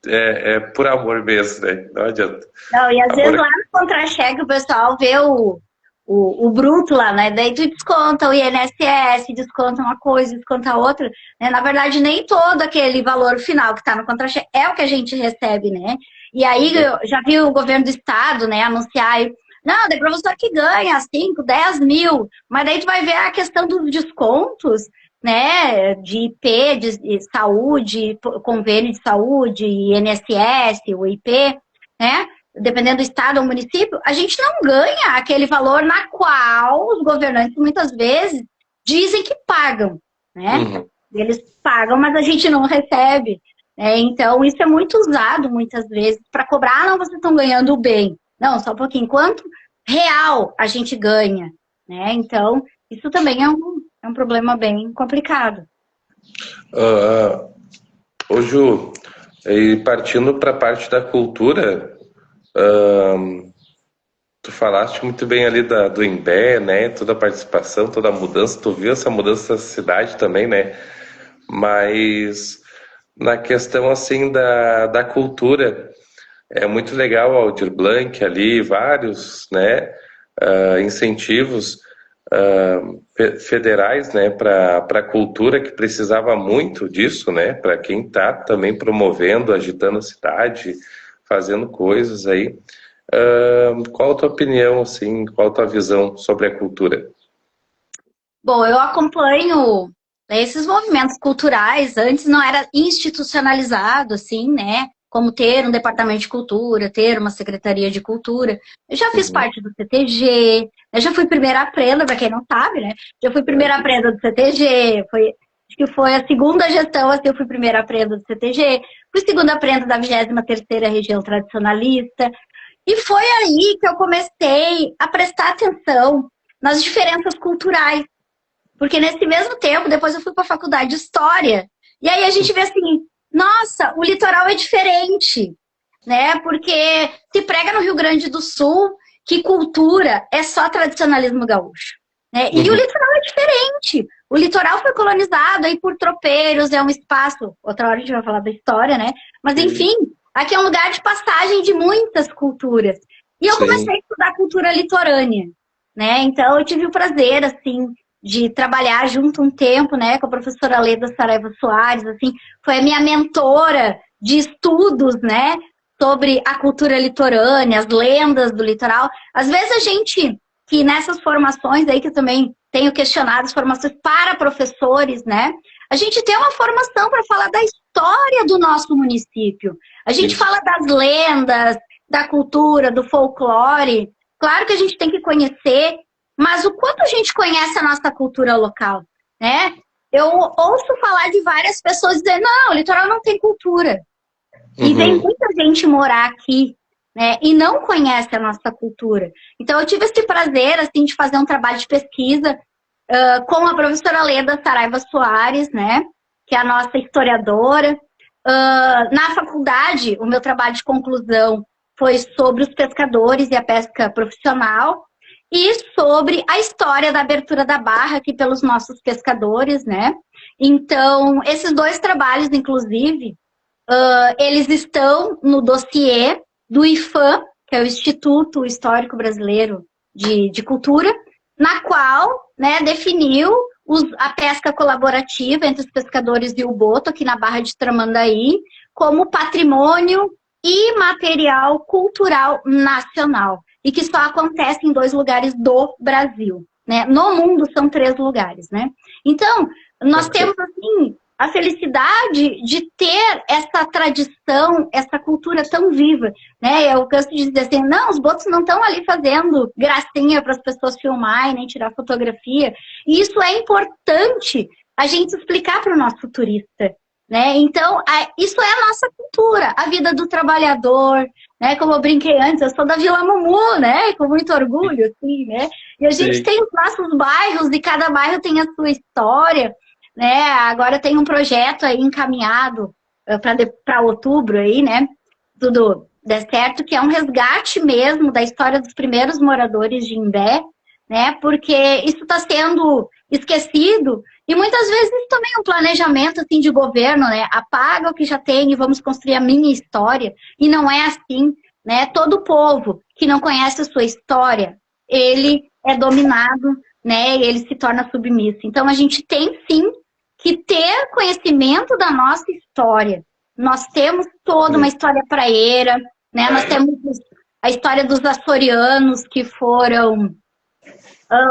é por amor mesmo, né? Não adianta. Não, e às vezes lá no contra-cheque o pessoal vê o bruto lá, né? Daí tu desconta o INSS, desconta uma coisa, desconta outra, né? Na verdade, nem todo aquele valor final que está no contra-cheque é o que a gente recebe, né? E aí, eu já vi o governo do estado, né, anunciar, não, tem professor que ganha 5, 10 mil, mas daí tu vai ver a questão dos descontos, né, de IP, de saúde, convênio de saúde, INSS, o IP, né? Dependendo do estado ou município, a gente não ganha aquele valor na qual os governantes muitas vezes dizem que pagam, né? Eles pagam, mas a gente não recebe. Então, isso é muito usado muitas vezes para cobrar, não, vocês estão ganhando bem. Não, só um pouquinho. Quanto real a gente ganha, né? Então, isso também é um problema bem complicado. Ô Ju, e partindo para a parte da cultura, Tu falaste muito bem ali do Imbé, né? Toda a participação, toda a mudança. Tu viu essa mudança da cidade também, né? Mas na questão assim da cultura, é muito legal o Aldir Blanc ali, vários, né, incentivos federais, né, para a cultura que precisava muito disso, né, para quem está também promovendo, agitando a cidade, fazendo coisas aí. Qual a tua opinião, assim, qual a tua visão sobre a cultura? Bom, eu acompanho, né, esses movimentos culturais. Antes não era institucionalizado, assim, né? Como ter um departamento de cultura, ter uma secretaria de cultura. Eu já fiz Uhum. parte do CTG, eu já fui primeira prenda, para quem não sabe, né? Já fui primeira prenda do CTG, acho que foi a segunda gestão, assim, eu fui primeira prenda do CTG, fui segunda prenda da 23ª Região Tradicionalista, e foi aí que eu comecei a prestar atenção nas diferenças culturais. Porque nesse mesmo tempo, depois eu fui para a faculdade de História. E aí a gente vê assim, nossa, o litoral é diferente, né? Porque se prega no Rio Grande do Sul que cultura é só tradicionalismo gaúcho, né? E o Uhum. litoral é diferente. O litoral foi colonizado aí por tropeiros, é um espaço, outra hora a gente vai falar da história, né? Mas Sim, enfim, aqui é um lugar de passagem de muitas culturas. E eu sim. comecei a estudar cultura litorânea, né? Então eu tive o prazer, assim, de trabalhar junto um tempo, né, com a professora Leda Saraiva Soares, assim, foi a minha mentora de estudos, né, sobre a cultura litorânea, as lendas do litoral. Às vezes a gente, que nessas formações aí, que eu também tenho questionado, as formações para professores, né, a gente tem uma formação para falar da história do nosso município. A gente Isso. fala das lendas, da cultura, do folclore. Claro que a gente tem que conhecer, mas o quanto a gente conhece a nossa cultura local, né? Eu ouço falar de várias pessoas dizendo, não, o litoral não tem cultura. E vem Uhum. muita gente morar aqui, né? E não conhece a nossa cultura. Então eu tive esse prazer, assim, de fazer um trabalho de pesquisa com a professora Leda Saraiva Soares, né? Que é a nossa historiadora. Na faculdade, o meu trabalho de conclusão foi sobre os pescadores e a pesca profissional e sobre a história da abertura da barra aqui pelos nossos pescadores, né? Então, esses dois trabalhos, inclusive, eles estão no dossiê do IFAM, que é o Instituto Histórico Brasileiro de Cultura, na qual, né, definiu a pesca colaborativa entre os pescadores e o boto, aqui na Barra de Tramandaí, como patrimônio imaterial cultural nacional, e que só acontece em 2 lugares do Brasil. Né? No mundo são 3 lugares. Né? Então, nós Bacana. temos, assim, a felicidade de ter essa tradição, essa cultura tão viva, né? Eu canso de dizer assim, não, os botos não estão ali fazendo gracinha para as pessoas filmar e nem tirar fotografia. E isso é importante a gente explicar para o nosso turista, né? Então, isso é a nossa cultura, a vida do trabalhador, né? Como eu brinquei antes, eu sou da Vila Mumu, né? Com muito orgulho, assim, né? E a gente Sim. tem os nossos bairros e cada bairro tem a sua história, né? Agora tem um projeto aí encaminhado para outubro aí, né? Tudo der certo, que é um resgate mesmo da história dos primeiros moradores de Imbé, né? Porque isso está sendo esquecido e muitas vezes isso também é um planejamento assim de governo, né? Apaga o que já tem e vamos construir a minha história. E não é assim, né? Todo povo que não conhece a sua história, ele é dominado, né? E ele se torna submisso. Então a gente tem sim que ter conhecimento da nossa história. Nós temos toda uma Sim. história praeira, né? Nós temos a história dos açorianos que foram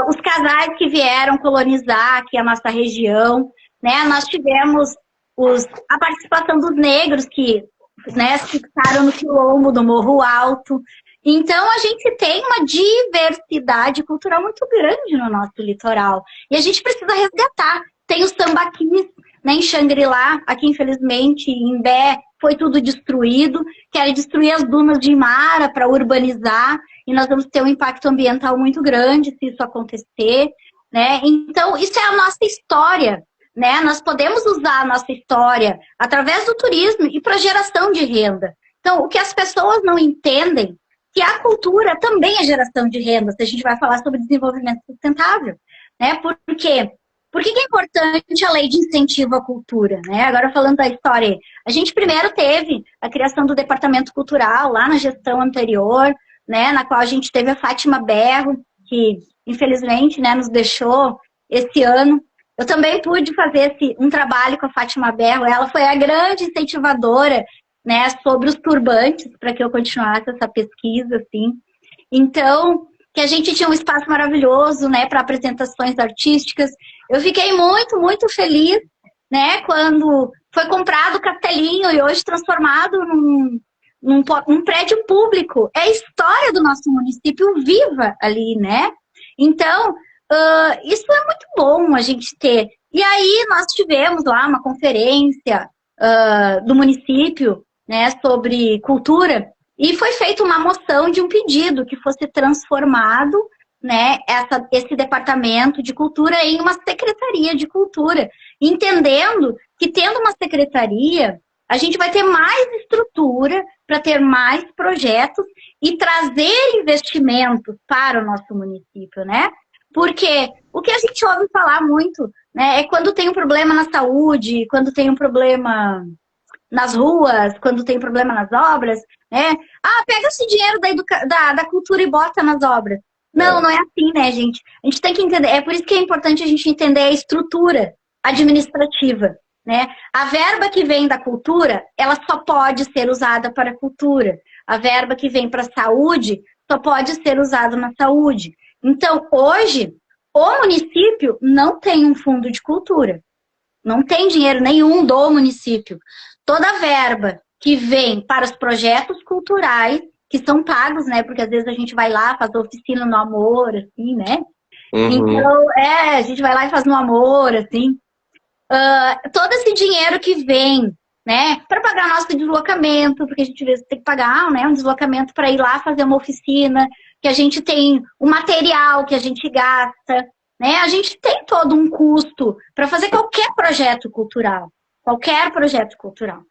os casais que vieram colonizar aqui a nossa região, né? Nós tivemos a participação dos negros que, né, se fixaram no quilombo do Morro Alto. Então, a gente tem uma diversidade cultural muito grande no nosso litoral. E a gente precisa resgatar. Tem os sambaquis, né, em Xangri-Lá, aqui, infelizmente, em Imbé, foi tudo destruído. Querem destruir as dunas de Imara para urbanizar. E nós vamos ter um impacto ambiental muito grande se isso acontecer. Né? Então, isso é a nossa história. Né? Nós podemos usar a nossa história através do turismo e para geração de renda. Então, o que as pessoas não entendem, que a cultura também é geração de renda, se a gente vai falar sobre desenvolvimento sustentável, né? Por quê? Por que é importante a lei de incentivo à cultura, né? Agora falando da história, a gente primeiro teve a criação do departamento cultural lá na gestão anterior, né? Na qual a gente teve a Fátima Berro, que infelizmente, né, nos deixou esse ano. Eu também pude fazer um trabalho com a Fátima Berro, ela foi a grande incentivadora, né, sobre os turbantes, para que eu continuasse essa pesquisa, assim. Então, que a gente tinha um espaço maravilhoso, né, para apresentações artísticas. Eu fiquei muito, muito feliz, né, quando foi comprado o Castelinho e hoje transformado num prédio público. É a história do nosso município viva ali, né? Então, isso é muito bom a gente ter. E aí nós tivemos lá uma conferência do município, né, sobre cultura, e foi feita uma moção de um pedido que fosse transformado, né, esse departamento de cultura em uma secretaria de cultura, entendendo que tendo uma secretaria, a gente vai ter mais estrutura para ter mais projetos e trazer investimentos para o nosso município, né? Porque o que a gente ouve falar muito, né, é quando tem um problema na saúde, quando tem um problema nas ruas, quando tem problema nas obras, né? Ah, pega esse dinheiro da cultura e bota nas obras. Não, não é assim, né, gente? A gente tem que entender, é por isso que é importante a gente entender a estrutura administrativa, né? A verba que vem da cultura, ela só pode ser usada para a cultura. A verba que vem para a saúde só pode ser usada na saúde. Então, hoje, o município não tem um fundo de cultura. Não tem dinheiro nenhum do município. Toda a verba que vem para os projetos culturais, que são pagos, né? Porque às vezes a gente vai lá, faz oficina no amor, assim, né? Uhum. Então, a gente vai lá e faz no amor, assim. Todo esse dinheiro que vem, né? Para pagar nosso deslocamento, porque a gente às vezes tem que pagar, né, um deslocamento para ir lá fazer uma oficina, que a gente tem o material que a gente gasta, né? A gente tem todo um custo para fazer qualquer projeto cultural. Qualquer projeto cultural.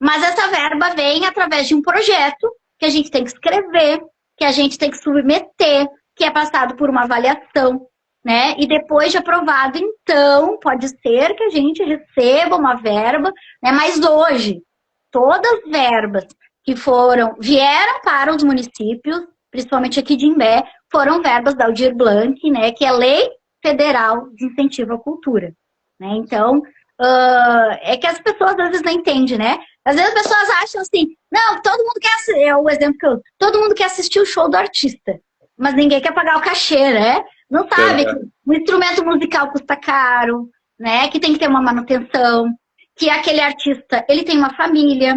Mas essa verba vem através de um projeto que a gente tem que escrever, que a gente tem que submeter, que é passado por uma avaliação, né? E depois de aprovado, então, pode ser que a gente receba uma verba, né? Mas hoje, todas as verbas que vieram para os municípios, principalmente aqui de Imbé, foram verbas da Aldir Blanc, né? Que é Lei Federal de Incentivo à Cultura, né? Então, é que as pessoas às vezes não entendem, né? Às vezes as pessoas acham assim, não, todo mundo quer assistir, é o exemplo que todo mundo quer assistir o show do artista, mas ninguém quer pagar o cachê, né? Não sabe que o instrumento musical custa caro, né? Que tem que ter uma manutenção, que aquele artista, ele tem uma família,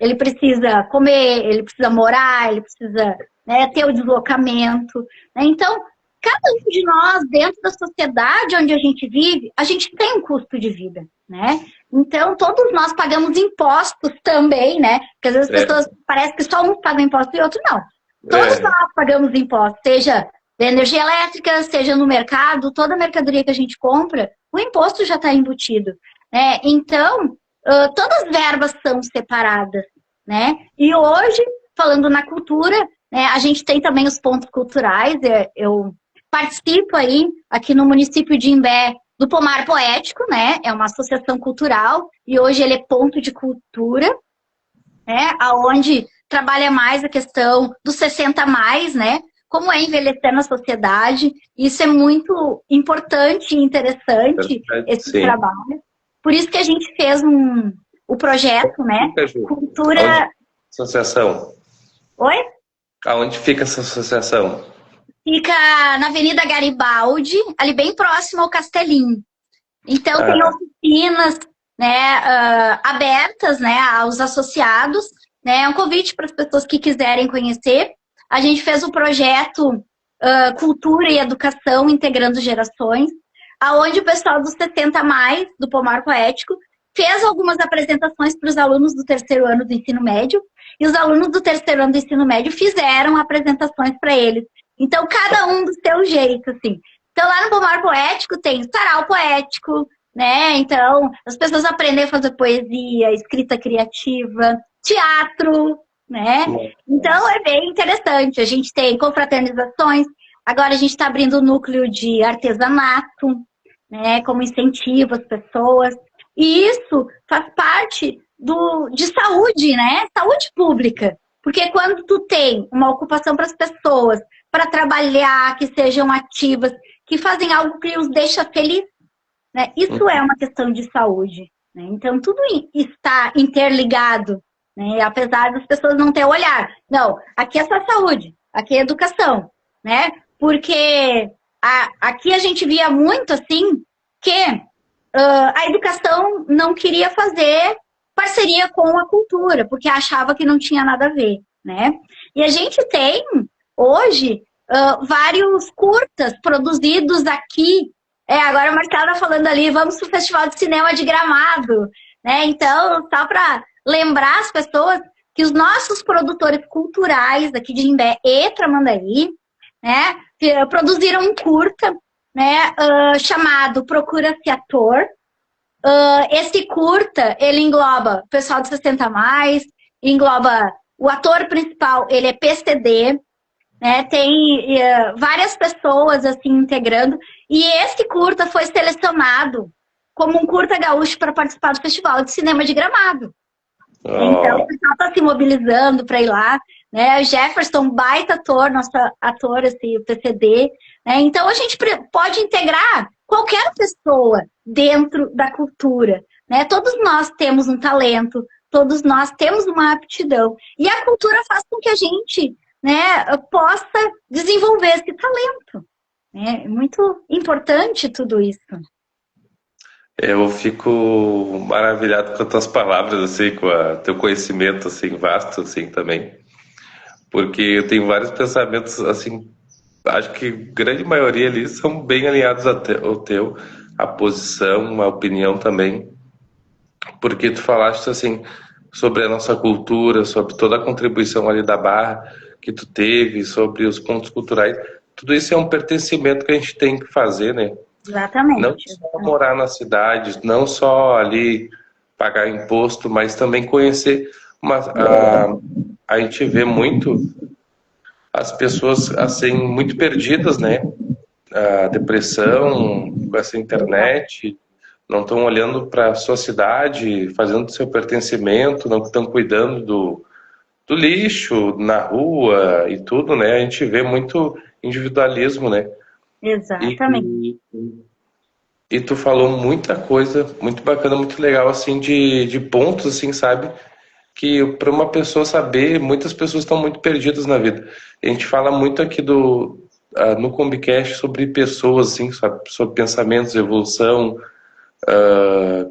ele precisa comer, ele precisa morar, ele precisa, né, ter o deslocamento, né? Então, cada um de nós, dentro da sociedade onde a gente vive, a gente tem um custo de vida, né? Então, todos nós pagamos impostos também, né? Porque às vezes as pessoas parecem que só uns pagam imposto e outro não. Todos nós pagamos impostos, seja da energia elétrica, seja no mercado, toda mercadoria que a gente compra, o imposto já está embutido, né? Então, todas as verbas são separadas, né? E hoje, falando na cultura, né, a gente tem também os pontos culturais, eu participo aí, aqui no município de Imbé, do Pomar Poético, né? É uma associação cultural e hoje ele é ponto de cultura, né? Aonde trabalha mais a questão dos 60 mais, né? Como é envelhecer na sociedade. Isso é muito importante e interessante, esse trabalho. Por isso que a gente fez o projeto, né? Cultura... Associação. Oi? Aonde fica essa associação? Fica na Avenida Garibaldi, ali bem próximo ao Castelinho. Então, tem oficinas, né, abertas, né, aos associados. Né, é um convite para as pessoas que quiserem conhecer. A gente fez o projeto Cultura e Educação Integrando Gerações, aonde o pessoal dos 60 mais, do Pomar Poético, fez algumas apresentações para os alunos do terceiro ano do ensino médio, e os alunos do terceiro ano do ensino médio fizeram apresentações para eles. Então, cada um do seu jeito, assim. Então, lá no Pomar Poético tem sarau poético, né? Então, as pessoas aprendem a fazer poesia, escrita criativa, teatro, né? Então é bem interessante. A gente tem confraternizações, agora a gente está abrindo o núcleo de artesanato, né? Como incentivo às pessoas. E isso faz parte de saúde, né? Saúde pública. Porque quando tu tem uma ocupação para as pessoas, para trabalhar, que sejam ativas, que fazem algo que os deixa feliz, né? Isso é uma questão de saúde, né? Então, tudo está interligado, né? Apesar das pessoas não ter olhar. Não, aqui é só saúde, aqui é educação, né? Porque aqui a gente via muito, assim, que a educação não queria fazer parceria com a cultura, porque achava que não tinha nada a ver, né? E a gente tem, hoje, vários curtas produzidos aqui. Agora a Marcela falando ali, vamos para o Festival de Cinema de Gramado, né? Então, só para lembrar as pessoas que os nossos produtores culturais aqui de Imbé e Tramandaí, né, produziram um curta, né, chamado Procura-se Ator. Esse curta, ele engloba o pessoal de 60 a mais, engloba o ator principal, ele é PCD, né, tem várias pessoas assim integrando, e esse curta foi selecionado como um curta gaúcho para participar do Festival de Cinema de Gramado. Então o pessoal está se mobilizando para ir lá, né? O Jefferson, baita ator, nosso ator, assim, o PCD, né? Então a gente pode integrar qualquer pessoa dentro da cultura, né? Todos nós temos um talento, todos nós temos uma aptidão, e a cultura faz com que a gente, né, possa desenvolver esse talento. É muito importante tudo isso. Eu fico maravilhado com as tuas palavras, assim, com o teu conhecimento, assim, vasto, assim, também. Porque eu tenho vários pensamentos, assim, acho que a grande maioria ali são bem alinhados ao teu, a posição, a opinião também. Porque tu falaste, assim, sobre a nossa cultura, sobre toda a contribuição ali da Barra que tu teve, sobre os pontos culturais. Tudo isso é um pertencimento que a gente tem que fazer, né? Exatamente. Não só morar na cidade, não só ali pagar imposto, mas também conhecer. A gente vê muito as pessoas assim muito perdidas, né? A depressão, com essa internet, não estão olhando para a sua cidade, fazendo seu pertencimento, não estão cuidando do lixo na rua e tudo, né? A gente vê muito individualismo, né? Exatamente. E tu falou muita coisa, muito bacana, muito legal, assim, de pontos, assim, sabe? Que para uma pessoa saber, muitas pessoas estão muito perdidas na vida. A gente fala muito aqui no Combicast sobre pessoas, assim, sobre pensamentos, evolução,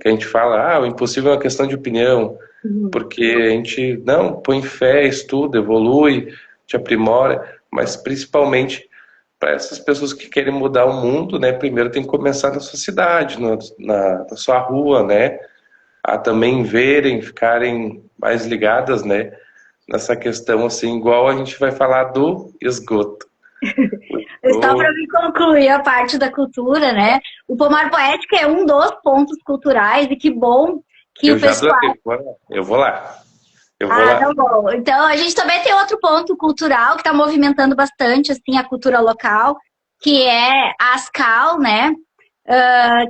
que a gente fala, o impossível é uma questão de opinião, porque a gente, não, põe fé, estuda, evolui, te aprimora, mas principalmente para essas pessoas que querem mudar o mundo, né, primeiro tem que começar na sua cidade, na sua rua, né, a também verem, ficarem mais ligadas, né, nessa questão, assim, igual a gente vai falar do esgoto. Só para me concluir a parte da cultura, né, o Pomar Poético é um dos pontos culturais, e que bom que o pessoal... Eu vou lá. Tá bom. Então, a gente também tem outro ponto cultural que está movimentando bastante, assim, a cultura local, que é a Ascal, né?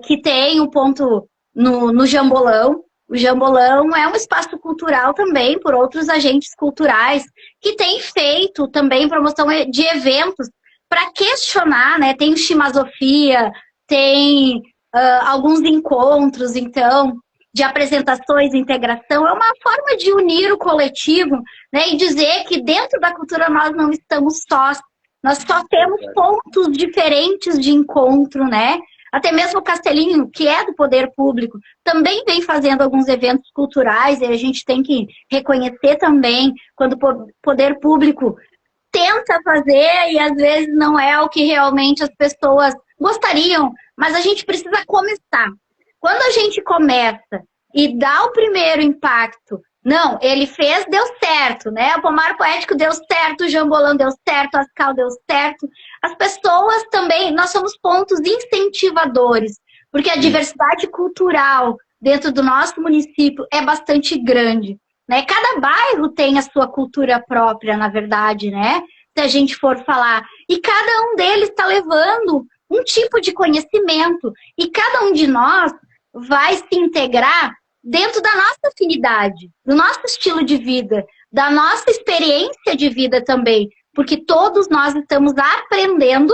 Que tem um ponto no Jambolão. O Jambolão é um espaço cultural também por outros agentes culturais que tem feito também promoção de eventos para questionar, né? Tem Shimazofia, tem alguns encontros, então, de apresentações, integração, é uma forma de unir o coletivo, né, e dizer que dentro da cultura nós não estamos sós, nós só temos pontos diferentes de encontro, né? Até mesmo o Castelinho, que é do poder público, também vem fazendo alguns eventos culturais, e a gente tem que reconhecer também quando o poder público tenta fazer e às vezes não é o que realmente as pessoas gostariam, mas a gente precisa começar. Quando a gente começa e dá o primeiro impacto, não, ele fez, deu certo, né? O Pomar Poético deu certo, o Jambolão deu certo, a Ascal deu certo. As pessoas também, nós somos pontos incentivadores, porque a diversidade cultural dentro do nosso município é bastante grande. né? Cada bairro tem a sua cultura própria, na verdade, né? Se a gente for falar. E cada um deles está levando um tipo de conhecimento. E cada um de nós vai se integrar dentro da nossa afinidade, do nosso estilo de vida, da nossa experiência de vida também. Porque todos nós estamos aprendendo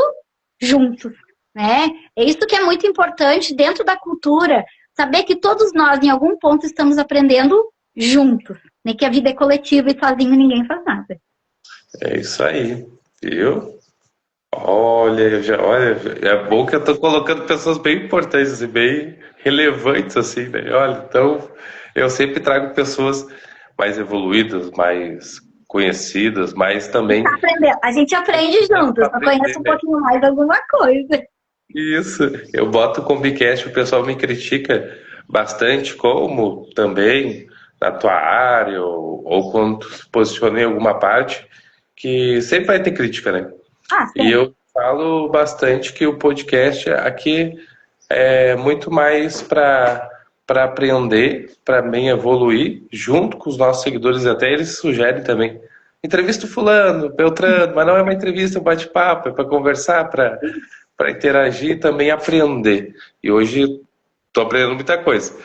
juntos, né? É isso que é muito importante dentro da cultura, saber que todos nós, em algum ponto, estamos aprendendo juntos, né? Que a vida é coletiva e sozinho ninguém faz nada. É isso aí, viu? Olha, é bom que eu tô colocando pessoas bem importantes e bem relevantes, assim, né? Olha, então, eu sempre trago pessoas mais evoluídas, mais conhecidas, mas também... A gente aprende juntos, eu conheço um pouquinho mais alguma coisa. Isso, eu boto com o Bicast, o pessoal me critica bastante, como também na tua área, ou quando tu se posiciona em alguma parte, que sempre vai ter crítica, né? E eu falo bastante que o podcast aqui é muito mais para aprender, para mim evoluir, junto com os nossos seguidores, até eles sugerem também. Entrevista o fulano, Beltrano, mas não é uma entrevista, é um bate-papo, é para conversar, para interagir e também aprender. E hoje estou aprendendo muita coisa.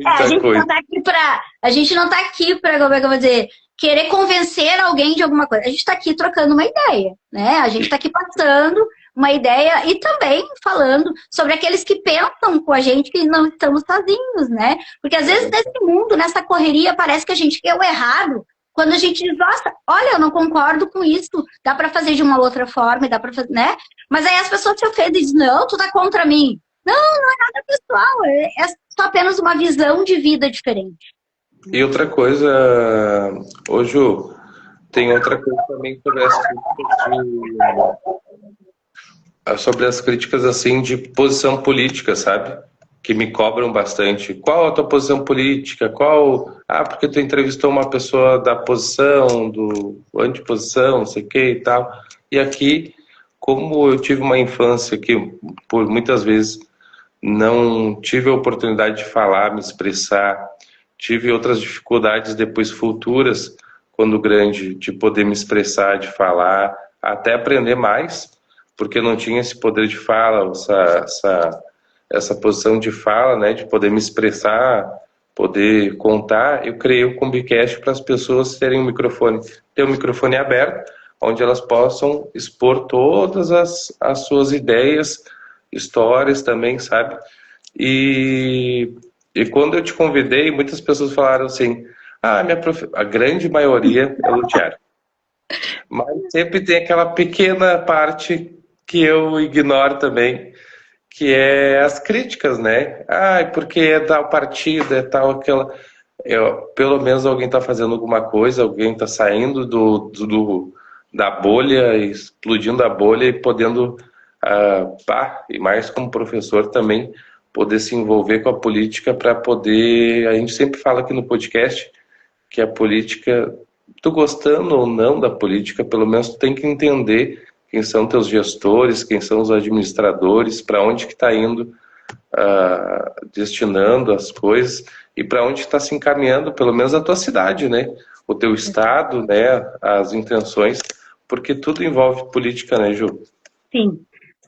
A gente não está aqui para, como é que eu vou dizer, querer convencer alguém de alguma coisa. A gente está aqui trocando uma ideia, né? A gente está aqui passando uma ideia e também falando sobre aqueles que pensam com a gente que não estamos sozinhos, né? Porque às vezes nesse mundo, nessa correria, parece que a gente quer o errado. Quando a gente diz, nossa, olha, eu não concordo com isso, dá para fazer de uma outra forma, dá para fazer, né? Mas aí as pessoas se ofendem e dizem, não, tu tá contra mim. Não, não é nada pessoal, é só apenas uma visão de vida diferente. E outra coisa, ô Ju, tem outra coisa também sobre as críticas assim de posição política, sabe? Que me cobram bastante. Qual a tua posição política? Porque tu entrevistou uma pessoa da posição, do antiposição, não sei o que e tal. E aqui, como eu tive uma infância que por muitas vezes não tive a oportunidade de falar, me expressar, tive outras dificuldades depois futuras, quando grande, de poder me expressar, de falar, até aprender mais, porque eu não tinha esse poder de fala, essa posição de fala, né, de poder me expressar, poder contar. Eu criei o Combicast para as pessoas terem um microfone, ter um microfone aberto, onde elas possam expor todas as suas ideias, histórias também, sabe? E quando eu te convidei, muitas pessoas falaram assim, a grande maioria elogiaram. Mas sempre tem aquela pequena parte que eu ignoro também, que é as críticas, né? Porque é tal partido, é tal aquela... pelo menos alguém está fazendo alguma coisa, alguém está saindo da bolha, explodindo a bolha e podendo, e mais como professor também, poder se envolver com a política para poder... A gente sempre fala aqui no podcast que a política, tu gostando ou não da política, pelo menos tu tem que entender quem são teus gestores, quem são os administradores, para onde que está indo, destinando as coisas e para onde está se encaminhando, pelo menos a tua cidade, né? O teu estado, né? As intenções, porque tudo envolve política, né, Ju? Sim.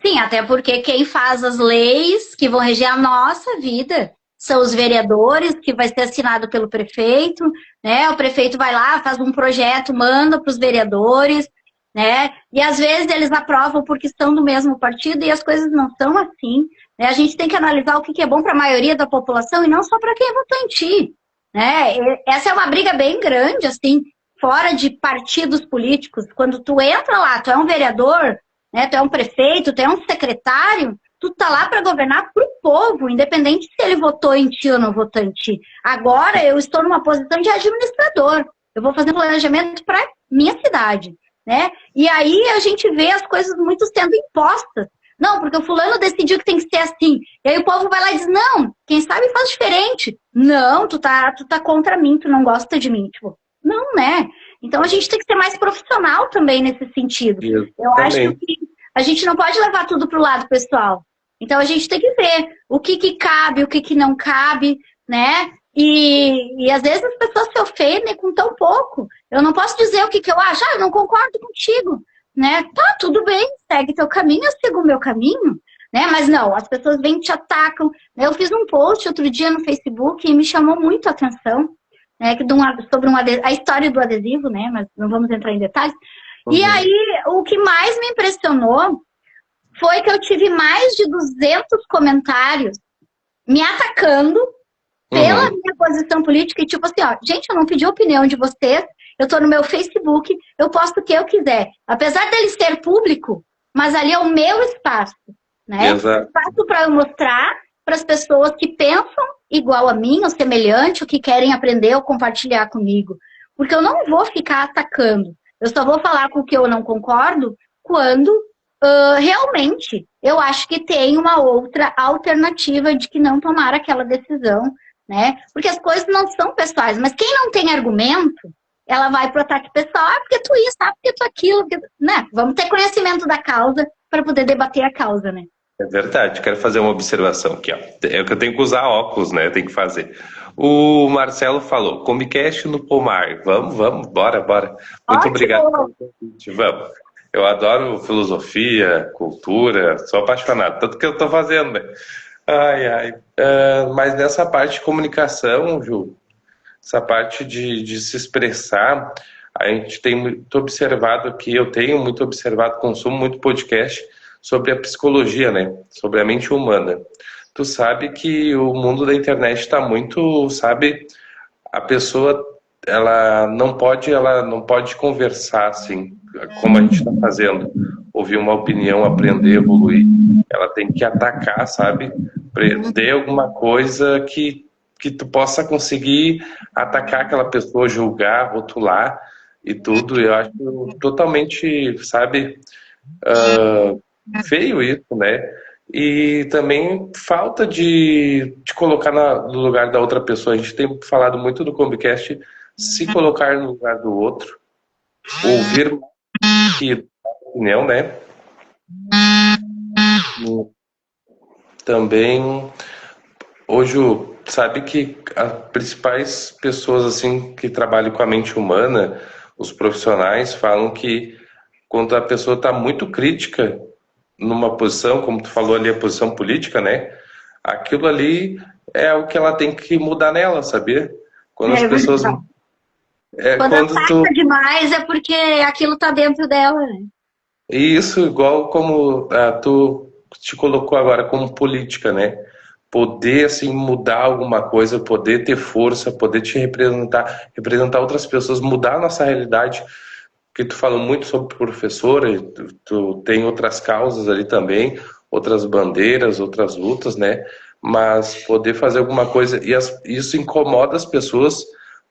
Sim, até porque quem faz as leis que vão reger a nossa vida são os vereadores, que vai ser assinado pelo prefeito, né? O prefeito vai lá, faz um projeto, manda para os vereadores, né? E às vezes eles aprovam porque são do mesmo partido e as coisas não são assim, né? A gente tem que analisar o que é bom para a maioria da população e não só para quem votou em ti, né? Essa é uma briga bem grande, assim, fora de partidos políticos. Quando tu entra lá, tu é um vereador, né? Tu é um prefeito, tu é um secretário, tu tá lá para governar pro povo, independente se ele votou em ti ou não votou em ti. Agora eu estou numa posição de administrador. Eu vou fazer um planejamento para minha cidade, né? E aí a gente vê as coisas muito sendo impostas. Não, porque o fulano decidiu que tem que ser assim. E aí o povo vai lá e diz, não, quem sabe faz diferente. Não, tu tá contra mim, tu não gosta de mim. Tipo, não, né? Então a gente tem que ser mais profissional também nesse sentido. Eu acho que a gente não pode levar tudo pro lado pessoal. Então a gente tem que ver o que cabe, o que não cabe, né? E às vezes as pessoas se ofendem com tão pouco. Eu não posso dizer o que eu acho, eu não concordo contigo, né? Tá, tudo bem, segue teu caminho, eu sigo o meu caminho, né? Mas não, as pessoas vêm e te atacam. Eu fiz um post outro dia no Facebook e me chamou muito a atenção, né? Sobre a história do adesivo, né? Mas não vamos entrar em detalhes. E aí, o que mais me impressionou foi que eu tive mais de 200 comentários me atacando pela minha posição política e tipo assim, ó, gente, eu não pedi a opinião de vocês, eu tô no meu Facebook, eu posto o que eu quiser. Apesar dele ser público, mas ali é o meu espaço, né? Exato. Espaço para eu mostrar para as pessoas que pensam igual a mim, ou semelhante, ou que querem aprender ou compartilhar comigo. Porque eu não vou ficar atacando. Eu só vou falar com o que eu não concordo quando realmente eu acho que tem uma outra alternativa de que não tomar aquela decisão, né? Porque as coisas não são pessoais, mas quem não tem argumento, ela vai pro ataque pessoal, porque tu isso, porque tu aquilo, porque... né? Vamos ter conhecimento da causa para poder debater a causa, né? É verdade, quero fazer uma observação aqui, ó. É que eu tenho que usar óculos, né? Tem que fazer. O Marcelo falou, Comicast no Pomar. Vamos, bora. Muito Ótimo. obrigado pelo convite, vamos. Eu adoro filosofia, cultura, sou apaixonado, tanto que eu tô fazendo, né? Mas nessa parte de comunicação, Ju, essa parte de se expressar, a gente tem muito observado aqui, eu tenho muito observado, consumo muito podcast sobre a psicologia, né? Sobre a mente humana. Tu sabe que o mundo da internet está muito, sabe, a pessoa ela não pode conversar assim, como a gente está fazendo, ouvir uma opinião, aprender, evoluir. Ela tem que atacar, sabe? Prender alguma coisa que tu possa conseguir atacar aquela pessoa, julgar, rotular e tudo. Eu acho totalmente, sabe, feio isso, né? E também falta de colocar no lugar da outra pessoa. A gente tem falado muito do Combicast, se colocar no lugar do outro, ouvir que opinião, né? Também hoje sabe que as principais pessoas assim que trabalham com a mente humana, os profissionais falam que quando a pessoa está muito crítica numa posição, como tu falou ali, a posição política, né? Aquilo ali é o que ela tem que mudar nela, sabia? Quando as pessoas... Quando ataca demais é porque aquilo tá dentro dela, né? Isso, igual como tu te colocou agora como política, né? Poder, assim, mudar alguma coisa, poder ter força, poder te representar outras pessoas, mudar a nossa realidade, que tu falou muito sobre professora, tu tem outras causas ali também, outras bandeiras, outras lutas, né? Mas poder fazer alguma coisa, e isso incomoda as pessoas,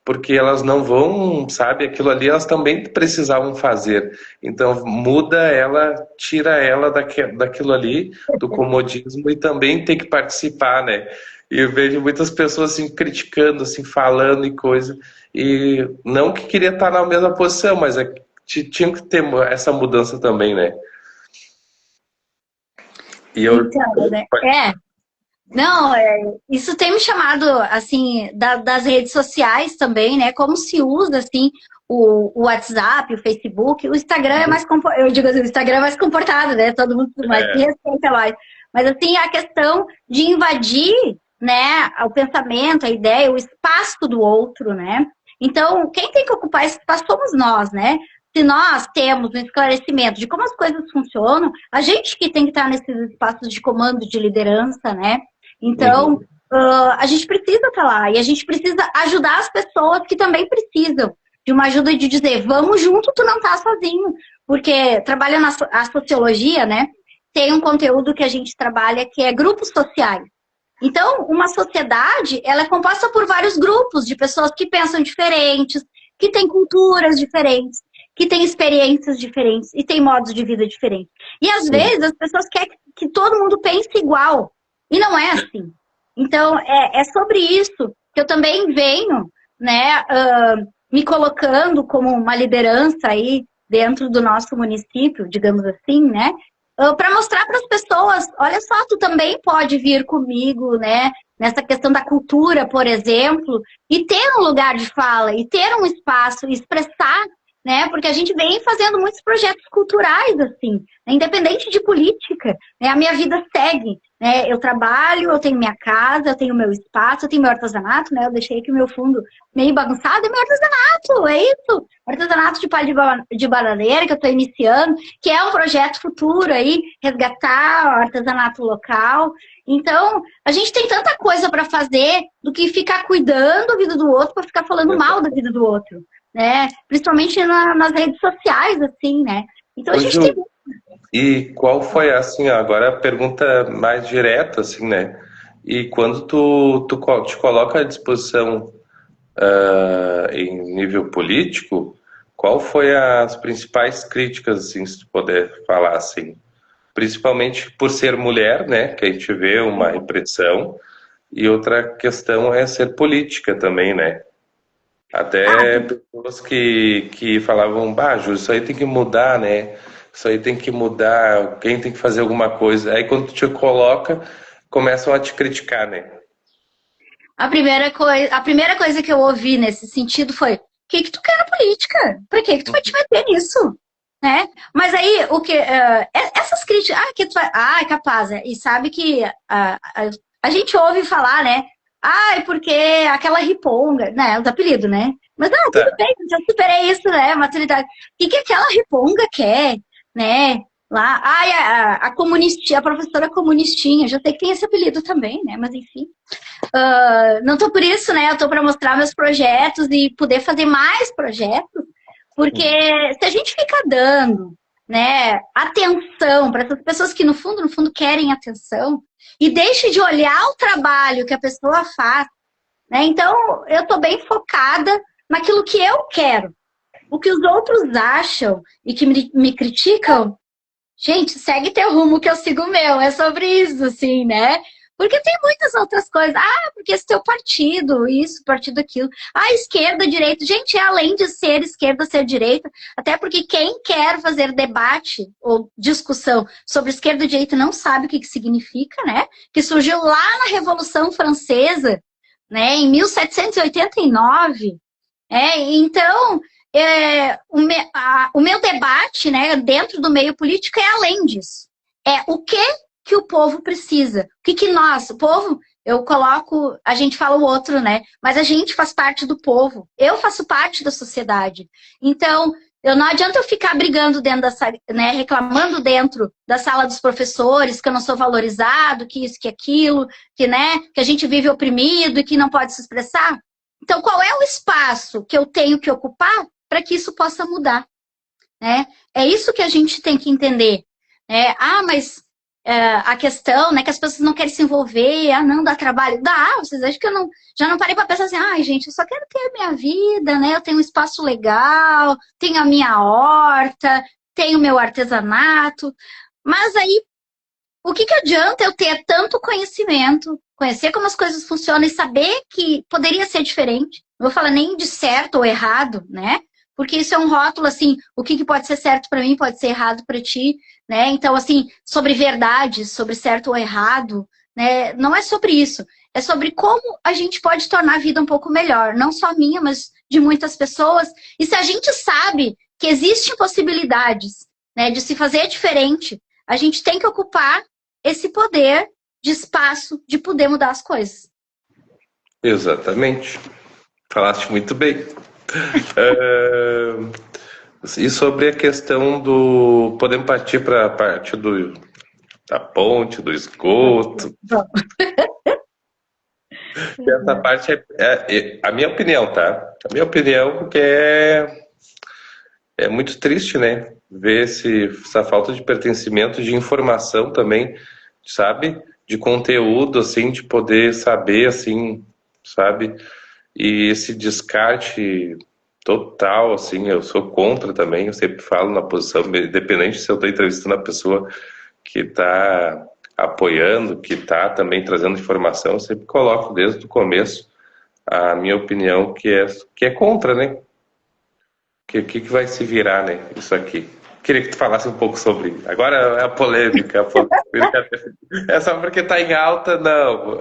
porque elas não vão, sabe, aquilo ali elas também precisavam fazer. Então muda ela, tira ela daquilo ali, do comodismo, e também tem que participar, né? E eu vejo muitas pessoas assim criticando, assim, falando e coisa, e não que queria estar na mesma posição, mas tinha que ter essa mudança também, né? E eu... Então, né? Não, isso tem me chamado, assim, das redes sociais também, né? Como se usa, assim, o WhatsApp, o Facebook. O Instagram é mais, eu digo assim, o Instagram é mais comportado, né? Todo mundo mais se respeita mais. Mas, assim, a questão de invadir, né, o pensamento, a ideia, o espaço do outro, né? Então, quem tem que ocupar esse espaço somos nós, né? Se nós temos um esclarecimento de como as coisas funcionam, a gente que tem que estar nesses espaços de comando, de liderança, né? Então, a gente precisa estar lá e a gente precisa ajudar as pessoas que também precisam de uma ajuda de dizer, vamos junto, tu não tá sozinho. Porque trabalhando a sociologia, né, tem um conteúdo que a gente trabalha que é grupos sociais. Então, uma sociedade, ela é composta por vários grupos de pessoas que pensam diferentes, que têm culturas diferentes, que têm experiências diferentes e têm modos de vida diferentes. E às vezes as pessoas querem que todo mundo pense igual. E não é assim. Então, é sobre isso que eu também venho, né, me colocando como uma liderança aí dentro do nosso município, digamos assim, né, para mostrar para as pessoas, olha só, tu também pode vir comigo, né, nessa questão da cultura, por exemplo, e ter um lugar de fala, e ter um espaço, e expressar, né? Porque a gente vem fazendo muitos projetos culturais, assim, né? Independente de política, né? A minha vida segue, né? Eu trabalho, eu tenho minha casa, eu tenho meu espaço, eu tenho meu artesanato, né? Eu deixei aqui o meu fundo meio bagunçado, é meu artesanato, é isso! Artesanato de palha de bananeira, que eu estou iniciando, que é um projeto futuro aí, resgatar o artesanato local. Então, a gente tem tanta coisa para fazer do que ficar cuidando da vida do outro para ficar falando mal da vida do outro, né? Principalmente nas redes sociais, assim, né? Então, a Ô, gente Ju, tem... e qual foi, assim, agora a pergunta mais direta, assim, né? E quando te coloca à disposição em nível político, qual foi as principais críticas, assim, se tu puder falar, assim? Principalmente por ser mulher, né? Que a gente vê uma repressão. E outra questão é ser política também, né? Ah, Até pessoas que falavam, bah, Ju, isso aí tem que mudar, né? Isso aí tem que mudar, alguém tem que fazer alguma coisa. Aí quando tu te coloca, começam a te criticar, né? a primeira coisa que eu ouvi nesse sentido foi: o que que tu quer na política? Pra que tu vai te meter nisso? Né? Mas aí, essas críticas, é capaz, né? E sabe que a gente ouve falar, né? Porque aquela riponga, né? Os apelidos, né? Mas, tudo Tá, bem, já superei isso, né? Maturidade. O que aquela riponga quer, né? Lá, a comunistinha, a professora comunistinha, já sei que tem esse apelido também, né? Mas enfim. Não tô por isso, né? Eu tô para mostrar meus projetos e poder fazer mais projetos, porque se a gente fica dando, né, atenção para essas pessoas que no fundo querem atenção e deixe de olhar o trabalho que a pessoa faz, né? Então eu tô bem focada naquilo que eu quero. O que os outros acham e que me criticam, gente, segue teu rumo que eu sigo o meu. É sobre isso, assim, né? Porque tem muitas outras coisas. Porque esse teu partido, isso, partido aquilo. Esquerda, direita. Gente, é além de ser esquerda, ser direita. Até porque quem quer fazer debate ou discussão sobre esquerda e direita não sabe o que significa, né? Que surgiu lá na Revolução Francesa, né? Em 1789. Então, o meu debate, né, dentro do meio político é além disso. É o que o povo precisa. O que nós, o povo, eu coloco, a gente fala o outro, né? Mas a gente faz parte do povo. Eu faço parte da sociedade. Então, não adianta eu ficar brigando dentro né, reclamando dentro da sala dos professores que eu não sou valorizado, que isso, que aquilo, né, que a gente vive oprimido e que não pode se expressar. Então, qual é o espaço que eu tenho que ocupar para que isso possa mudar? Né? É isso que a gente tem que entender. Mas a questão, né, que as pessoas não querem se envolver, não dá trabalho. Dá, vocês acham que já não parei para pensar assim, gente, eu só quero ter a minha vida, né? Eu tenho um espaço legal, tenho a minha horta, tenho o meu artesanato. Mas aí, o que adianta eu ter tanto conhecimento, conhecer como as coisas funcionam e saber que poderia ser diferente? Não vou falar nem de certo ou errado, né? Porque isso é um rótulo, assim, o que pode ser certo para mim pode ser errado para ti, né? Então, assim, sobre verdade, sobre certo ou errado, né? Não é sobre isso. É sobre como a gente pode tornar a vida um pouco melhor. Não só minha, mas de muitas pessoas. E se a gente sabe que existem possibilidades, né, de se fazer diferente, a gente tem que ocupar esse poder de espaço de poder mudar as coisas. exatamente. Falaste muito bem. E sobre a questão do... Podemos partir para a parte da ponte, do esgoto. Vamos. Essa parte é a minha opinião, tá? A minha opinião, porque é muito triste, né? Ver essa falta de pertencimento, de informação também, sabe? De conteúdo, assim, de poder saber, assim, sabe? E esse descarte total, assim, eu sou contra também, eu sempre falo na posição, independente se eu estou entrevistando a pessoa que está apoiando, que está também trazendo informação, eu sempre coloco desde o começo a minha opinião que é contra, né? Que vai se virar, né? Isso aqui. Queria que tu falasse um pouco sobre. Agora é a polêmica. A polêmica. É só porque está em alta, não.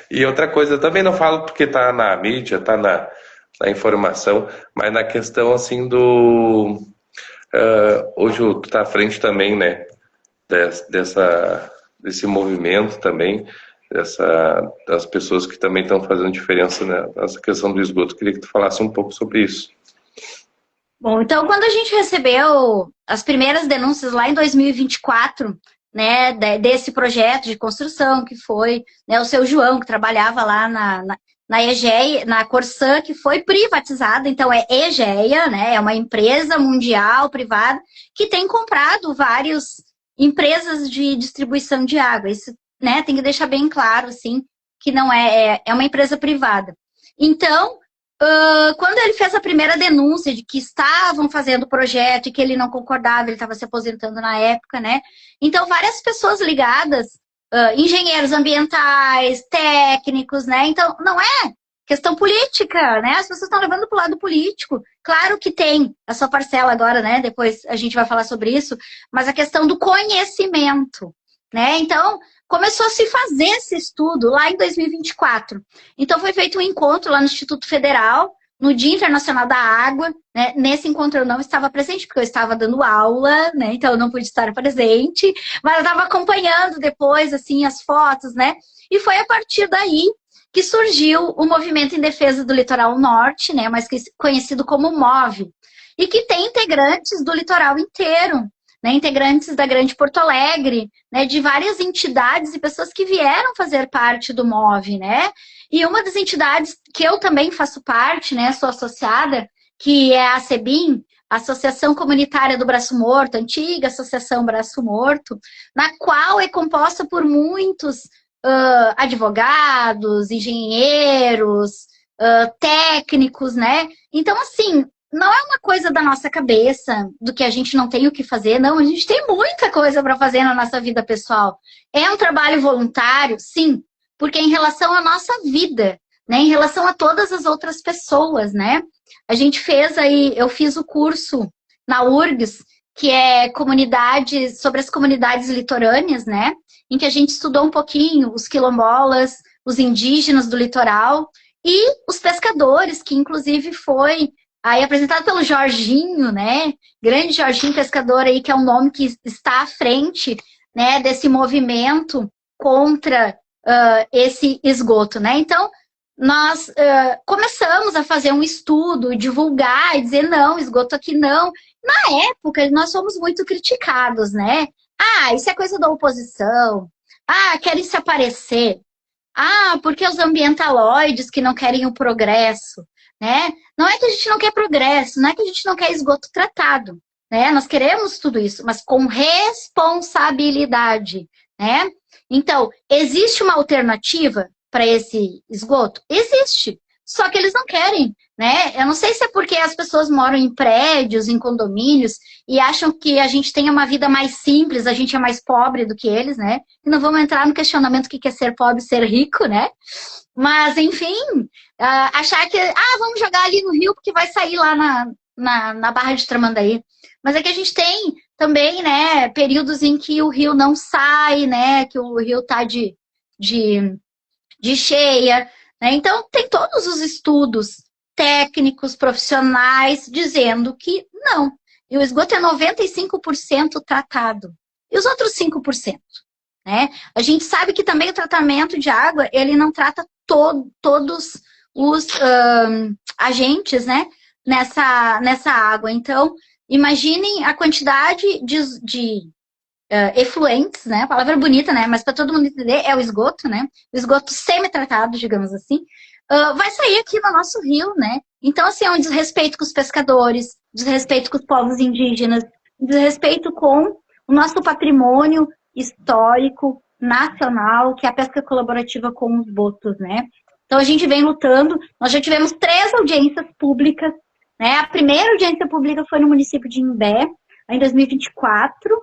E outra coisa, eu também não falo porque está na mídia, está na informação, mas na questão assim do. Hoje tu está à frente também, né? Desse movimento também, das pessoas que também estão fazendo diferença, né, nessa questão do esgoto. Queria que tu falasse um pouco sobre isso. Bom, então quando a gente recebeu as primeiras denúncias lá em 2024, né, desse projeto de construção que foi, né, o seu João, que trabalhava lá na EGEA, na Corsã, que foi privatizada, então é EGEA, né, é uma empresa mundial privada que tem comprado várias empresas de distribuição de água. Isso, né, tem que deixar bem claro, assim, que não é uma empresa privada. Então, quando ele fez a primeira denúncia de que estavam fazendo o projeto e que ele não concordava, ele estava se aposentando na época, né? Então, várias pessoas ligadas, engenheiros ambientais, técnicos, né? Então, não é questão política, né? As pessoas estão levando para o lado político. Claro que tem a sua parcela agora, né? Depois a gente vai falar sobre isso, mas a questão do conhecimento, né? Então, começou a se fazer esse estudo lá em 2024. Então, foi feito um encontro lá no Instituto Federal, no Dia Internacional da Água, né? Nesse encontro eu não estava presente, porque eu estava dando aula, né? Então eu não pude estar presente, mas eu estava acompanhando depois, assim, as fotos, né? E foi a partir daí que surgiu o Movimento em Defesa do Litoral Norte, né? Mais conhecido como MOVE, e que tem integrantes do litoral inteiro, né, integrantes da Grande Porto Alegre, né, de várias entidades e pessoas que vieram fazer parte do MOVE, né? E uma das entidades que eu também faço parte, né, sou associada, que é a ACEBIM, Associação Comunitária do Braço Morto, antiga Associação Braço Morto, na qual é composta por muitos advogados, engenheiros, técnicos, né? Então, assim, não é uma coisa da nossa cabeça, do que a gente não tem o que fazer, não, a gente tem muita coisa para fazer na nossa vida pessoal. É um trabalho voluntário, sim, porque em relação à nossa vida, né, em relação a todas as outras pessoas, né? A gente fez aí, eu fiz o curso na URGS, que é sobre as comunidades litorâneas, né? Em que a gente estudou um pouquinho os quilombolas, os indígenas do litoral e os pescadores, que inclusive foi aí apresentado pelo Jorginho, né? Grande Jorginho Pescador aí, que é um nome que está à frente, né, desse movimento contra esse esgoto, né? Então, nós começamos a fazer um estudo, divulgar e dizer, não, esgoto aqui não. Na época, nós fomos muito criticados, né? Ah, isso é coisa da oposição. Ah, querem se aparecer. Ah, porque os ambientaloides que não querem o progresso, né? Não é que a gente não quer progresso, não é que a gente não quer esgoto tratado, né? Nós queremos tudo isso, mas com responsabilidade, né? Então, existe uma alternativa para esse esgoto? Existe, só que eles não querem, né? Eu não sei se é porque as pessoas moram em prédios, em condomínios, e acham que a gente tem uma vida mais simples, a gente é mais pobre do que eles, né? E não vamos entrar no questionamento do que é ser pobre e ser rico, né? Mas, enfim, achar que, vamos jogar ali no rio porque vai sair lá na Barra de Tramandaí. Mas é que a gente tem também, né, períodos em que o rio não sai, né, que o rio tá de cheia, né? Então, tem todos os estudos técnicos, profissionais, dizendo que não. E o esgoto é 95% tratado. E os outros 5%? Né? A gente sabe que também o tratamento de água, ele não trata todos os agentes, né, nessa água. Então, imaginem a quantidade de efluentes, né? A palavra bonita, né? Mas para todo mundo entender, é o esgoto, né? O esgoto semi-tratado, digamos assim, vai sair aqui no nosso rio, né? Então, assim, é um desrespeito com os pescadores, desrespeito com os povos indígenas, desrespeito com o nosso patrimônio histórico, nacional, que é a pesca colaborativa com os botos, né? Então, a gente vem lutando, nós já tivemos 3 audiências públicas, né? A primeira audiência pública foi no município de Imbé, em 2024,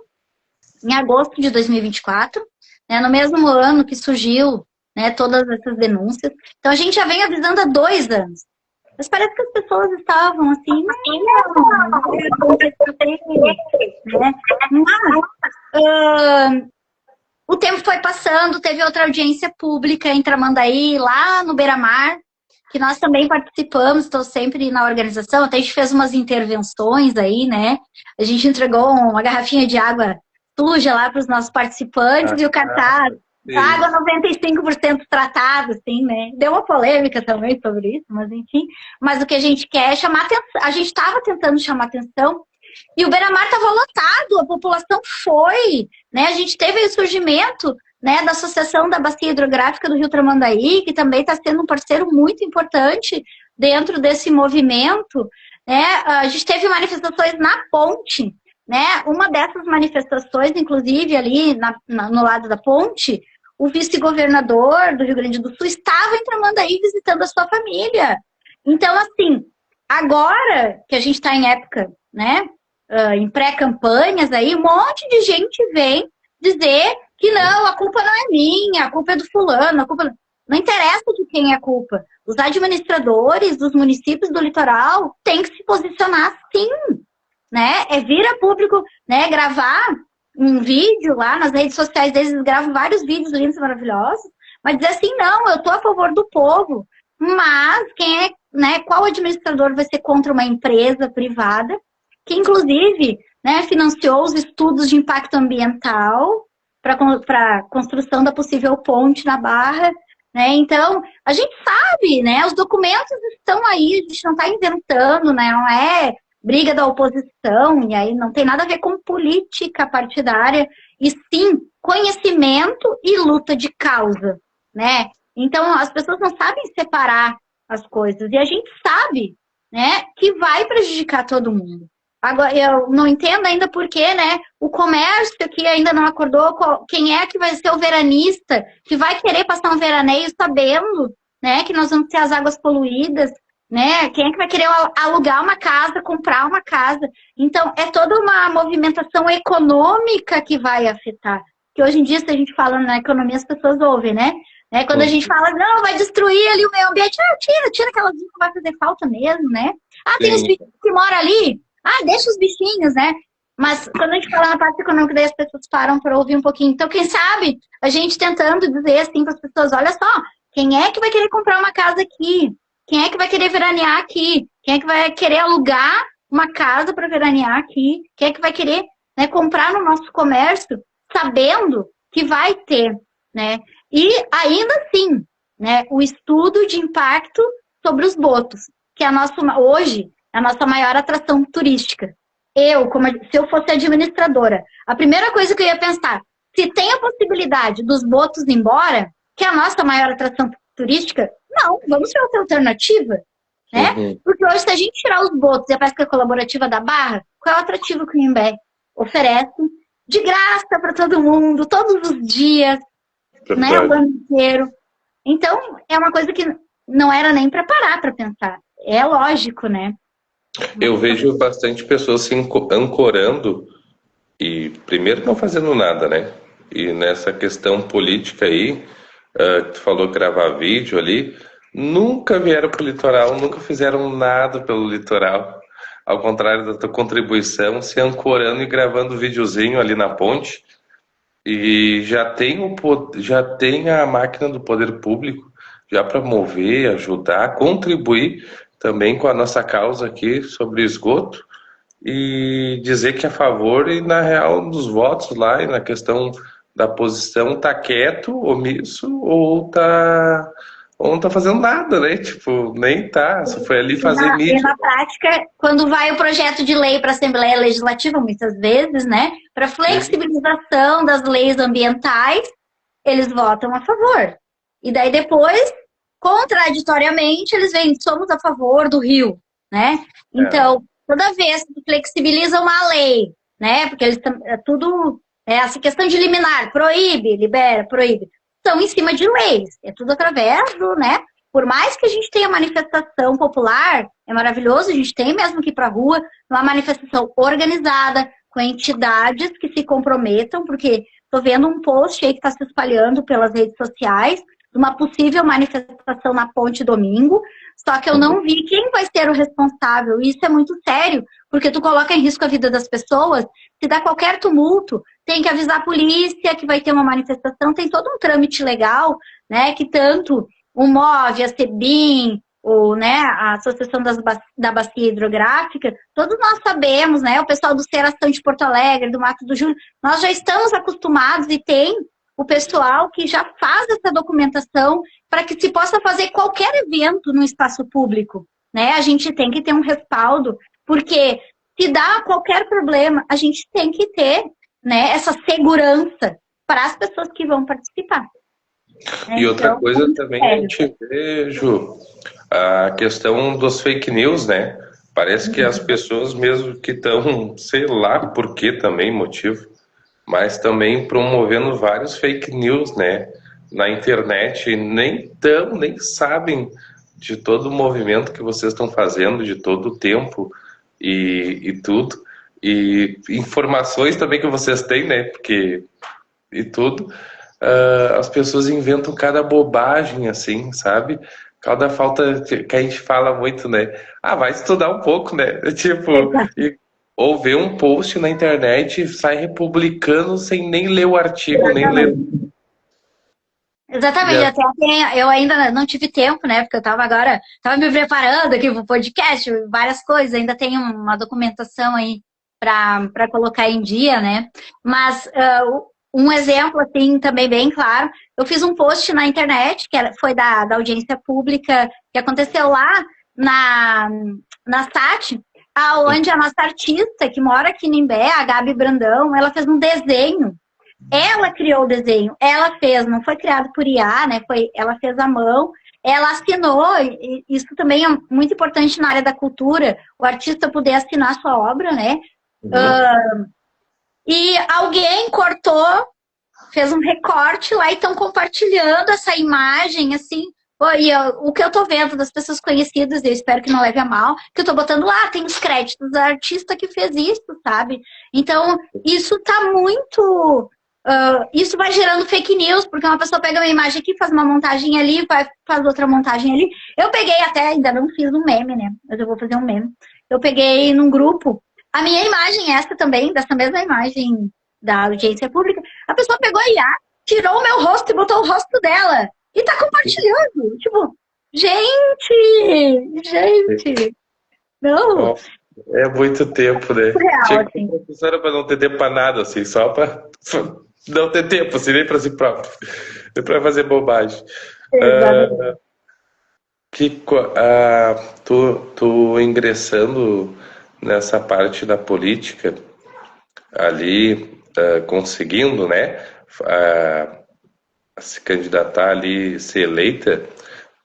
em agosto de 2024, né? No mesmo ano que surgiu, né, todas essas denúncias. Então, a gente já vem avisando há 2 anos. Mas parece que as pessoas estavam assim, né? Mas, o tempo foi passando, teve outra audiência pública em Tramandaí, lá no Beira-Mar, que nós também participamos, estou sempre na organização, até a gente fez umas intervenções aí, né? A gente entregou uma garrafinha de água suja lá para os nossos participantes e o cartaz, água 95% tratada, assim, né? Deu uma polêmica também sobre isso, mas enfim. Mas o que a gente quer é chamar atenção, a gente estava tentando chamar atenção, e o Beira-Mar estava lotado, a população foi, né? A gente teve o surgimento, né, da Associação da Bacia Hidrográfica do Rio Tramandaí, que também está sendo um parceiro muito importante dentro desse movimento, né? A gente teve manifestações na ponte, né? Uma dessas manifestações, inclusive ali no lado da ponte, o vice-governador do Rio Grande do Sul estava em Tramandaí visitando a sua família. Então, assim, agora que a gente está em época, né, em pré-campanhas aí, um monte de gente vem dizer que não, a culpa não é minha, a culpa é do fulano, a culpa não interessa de quem é a culpa. Os administradores dos municípios do litoral têm que se posicionar sim, né? É vir a público, né, gravar um vídeo lá nas redes sociais deles, eles gravam vários vídeos lindos e maravilhosos, mas dizer assim, não, eu tô a favor do povo, mas quem é, né, qual administrador vai ser contra uma empresa privada que, inclusive, né, financiou os estudos de impacto ambiental para a construção da possível ponte na Barra, né? Então, a gente sabe, né, os documentos estão aí, a gente não está inventando, né, não é briga da oposição, e aí não tem nada a ver com política partidária, e sim conhecimento e luta de causa, né? Então, as pessoas não sabem separar as coisas, e a gente sabe, né, que vai prejudicar todo mundo. Agora, eu não entendo ainda por que, né, o comércio que ainda não acordou, quem é que vai ser o veranista, que vai querer passar um veraneio sabendo, né, que nós vamos ter as águas poluídas, né, quem é que vai querer alugar uma casa, comprar uma casa. Então, é toda uma movimentação econômica que vai afetar. Que hoje em dia, se a gente fala na economia, as pessoas ouvem, né? Quando a gente fala, não, vai destruir ali o meio ambiente, tira aquela coisa que vai fazer falta mesmo, né? Tem os bichinhos que moram ali, deixa os bichinhos, né? Mas quando a gente fala na parte econômica, daí as pessoas param para ouvir um pouquinho. Então, quem sabe, a gente tentando dizer assim para as pessoas, olha só, quem é que vai querer comprar uma casa aqui? Quem é que vai querer veranear aqui? Quem é que vai querer alugar uma casa para veranear aqui? Quem é que vai querer, né, comprar no nosso comércio, sabendo que vai ter, né? E ainda assim, né, o estudo de impacto sobre os botos, que é hoje é a nossa maior atração turística. Se eu fosse administradora, a primeira coisa que eu ia pensar, se tem a possibilidade dos botos ir embora, que é a nossa maior atração turística, não, vamos ver outra alternativa, né? Porque hoje, se a gente tirar os botos e a pesca colaborativa da Barra, qual é o atrativo que o Imbé oferece? De graça para todo mundo, todos os dias, né, o ano inteiro. Então, é uma coisa que não era nem para parar para pensar. É lógico, né? Eu vejo bastante pessoas se ancorando e, primeiro, não fazendo nada, né? E nessa questão política aí, tu falou gravar vídeo ali, nunca vieram para o litoral, nunca fizeram nada pelo litoral. Ao contrário da tua contribuição, se ancorando e gravando videozinho ali na ponte. E já tem a máquina do poder público já para mover, ajudar, contribuir também com a nossa causa aqui sobre esgoto e dizer que é a favor e na real dos votos lá e na questão da posição tá quieto, omisso ou não tá fazendo nada, né? Tipo, nem tá, só foi ali fazer mídia. E na prática, quando vai o projeto de lei para a Assembleia Legislativa, muitas vezes, né, para flexibilização das leis ambientais, eles votam a favor. E daí depois, contraditoriamente, eles vêm, somos a favor do rio, né? Então, toda vez que flexibiliza uma lei, né, porque eles tudo, essa questão de liminar, proíbe, libera, proíbe, são em cima de leis, é tudo através do, né, por mais que a gente tenha manifestação popular, é maravilhoso, a gente tem mesmo que ir para a rua, uma manifestação organizada, com entidades que se comprometam, porque estou vendo um post aí que está se espalhando pelas redes sociais, de uma possível manifestação na Ponte domingo, só que eu não vi quem vai ser o responsável. Isso é muito sério, porque tu coloca em risco a vida das pessoas. Se dá qualquer tumulto, tem que avisar a polícia que vai ter uma manifestação, tem todo um trâmite legal, né, que tanto o MOVE, a SEBIM, né, a Associação da Bacia Hidrográfica, todos nós sabemos, né, o pessoal do Seração de Porto Alegre, do Mato do Júlio, nós já estamos acostumados e tem o pessoal que já faz essa documentação para que se possa fazer qualquer evento no espaço público, né, a gente tem que ter um respaldo, porque se dá qualquer problema, a gente tem que ter, né, essa segurança para as pessoas que vão participar. E outra coisa também a gente vê, Ju, a questão dos fake news, né? Parece que as pessoas mesmo que estão, sei lá por que também, motivo, mas também promovendo vários fake news, né? Na internet, nem sabem de todo o movimento que vocês estão fazendo, de todo o tempo e tudo. E informações também que vocês têm, né? Porque e tudo. As pessoas inventam cada bobagem, assim, sabe? Cada falta que a gente fala muito, né? Vai estudar um pouco, né? Tipo, ou ver um post na internet e sai republicando sem nem ler o artigo, nem ler. Exatamente, eu ainda não tive tempo, né? Porque eu tava me preparando aqui pro podcast, várias coisas, ainda tem uma documentação aí para colocar em dia, né? Mas um exemplo, assim, também bem claro, eu fiz um post na internet, foi da audiência pública, que aconteceu lá na SAT, onde a nossa artista, que mora aqui em Imbé, a Gabi Brandão, ela fez um desenho. Ela criou o desenho, ela fez, não foi criado por IA, né? Ela fez à mão, ela assinou, e isso também é muito importante na área da cultura, o artista poder assinar sua obra, né? E alguém cortou, fez um recorte lá e estão compartilhando essa imagem, assim. O que eu tô vendo das pessoas conhecidas, eu espero que não leve a mal, que eu tô botando lá, tem os créditos da artista que fez isso, sabe? Então, isso tá muito... isso vai gerando fake news, porque uma pessoa pega uma imagem aqui, faz uma montagem ali, faz outra montagem ali. Eu peguei até, ainda não fiz um meme, né? Mas eu vou fazer um meme. Eu peguei num grupo a minha imagem, essa também, dessa mesma imagem da audiência pública, a pessoa pegou a IA, tirou o meu rosto e botou o rosto dela. E tá compartilhando. Tipo, gente. Não. É muito tempo, né? Real, Tinha que assim. ser professora pra não ter tempo pra nada, assim, só pra não ter tempo, assim, nem pra si próprio. Nem pra fazer bobagem. Tu ingressando nessa parte da política, ali, conseguindo, né, se candidatar ali, ser eleita,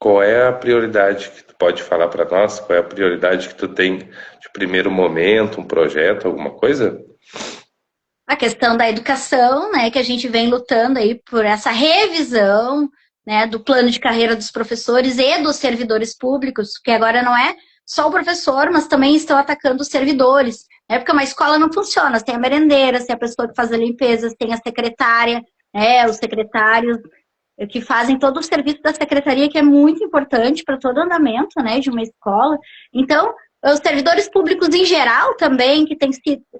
qual é a prioridade que tu pode falar para nós? Qual é a prioridade que tu tem de primeiro momento, um projeto, alguma coisa? A questão da educação, né, que a gente vem lutando aí por essa revisão, né, do plano de carreira dos professores e dos servidores públicos, que agora não é só o professor, mas também estão atacando os servidores, né, porque uma escola não funciona, tem a merendeira, tem a pessoa que faz a limpeza, tem a secretária, né, os secretários que fazem todo o serviço da secretaria, que é muito importante para todo o andamento, né, de uma escola. Então, os servidores públicos em geral também, que têm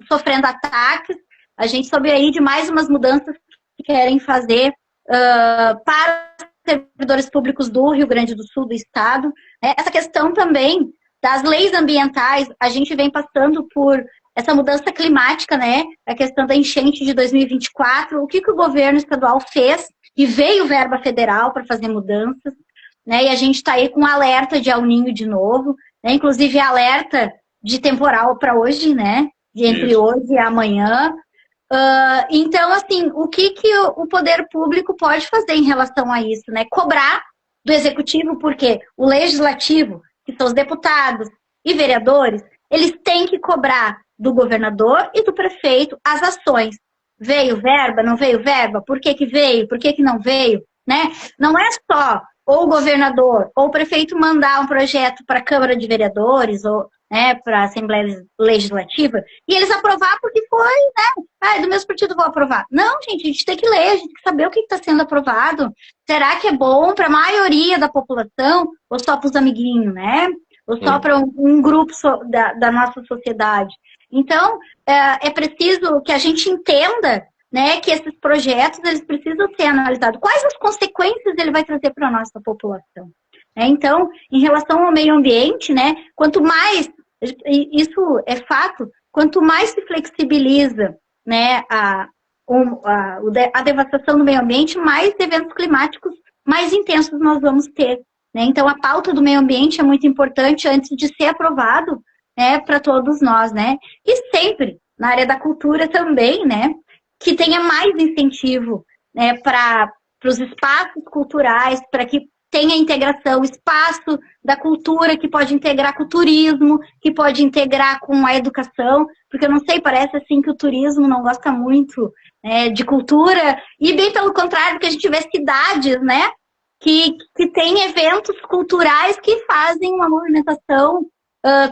sofrendo ataques, a gente soube aí de mais umas mudanças que querem fazer para os servidores públicos do Rio Grande do Sul, do estado. Essa questão também das leis ambientais, a gente vem passando por essa mudança climática, né? A questão da enchente de 2024, o que o governo estadual fez, e veio verba federal para fazer mudanças, né? E a gente está aí com um alerta de El Niño de novo, né? Inclusive alerta de temporal para hoje, né? De entre hoje e amanhã. Então, assim, o que o poder público pode fazer em relação a isso, né? Cobrar do executivo, porque o legislativo, que são os deputados e vereadores, eles têm que cobrar do governador e do prefeito as ações. Veio verba, não veio verba? Por que veio? Por que não veio? Né? Não é só ou o governador ou o prefeito mandar um projeto para a Câmara de Vereadores ou né, para a Assembleia Legislativa, e eles aprovar porque foi, né, do meu partido vou aprovar. Não, gente, a gente tem que ler, a gente tem que saber o que está sendo aprovado. Será que é bom para a maioria da população ou só para os amiguinhos, né? Ou só para um grupo da nossa sociedade? Então, é preciso que a gente entenda, né, que esses projetos eles precisam ser analisados. Quais as consequências ele vai trazer para a nossa população? Então, em relação ao meio ambiente, né, quanto mais, isso é fato, quanto mais se flexibiliza, né, a devastação do meio ambiente, mais eventos climáticos mais intensos nós vamos ter. Né? Então, a pauta do meio ambiente é muito importante antes de ser aprovado, né, para todos nós. Né? E sempre, na área da cultura também, né, que tenha mais incentivo, né, para os espaços culturais, para que tenha integração, espaço da cultura que pode integrar com o turismo, que pode integrar com a educação, porque eu não sei, parece assim que o turismo não gosta muito, né, de cultura, e bem pelo contrário, porque a gente vê cidades, né, que tem eventos culturais que fazem uma movimentação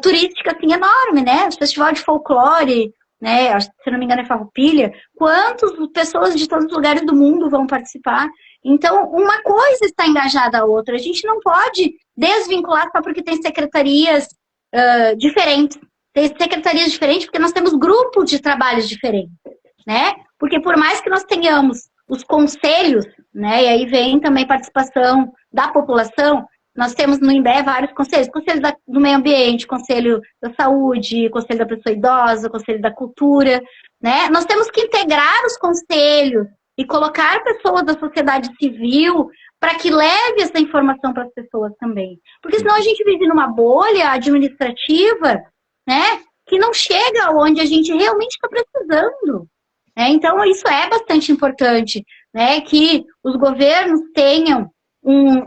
turística assim enorme, né, o Festival de Folclore, né, se não me engano é Farroupilha, quantas pessoas de todos os lugares do mundo vão participar. Então, uma coisa está engajada à outra. A gente não pode desvincular só porque tem secretarias diferentes. Tem secretarias diferentes porque nós temos grupos de trabalhos diferentes, né? Porque por mais que nós tenhamos os conselhos, né, e aí vem também participação da população, nós temos no INBE vários conselhos, conselho do meio ambiente, conselho da saúde, conselho da pessoa idosa, conselho da cultura, né? Nós temos que integrar os conselhos e colocar pessoas da sociedade civil para que leve essa informação para as pessoas também. Porque senão a gente vive numa bolha administrativa, né, que não chega onde a gente realmente está precisando. Né? Então, isso é bastante importante, né, que os governos tenham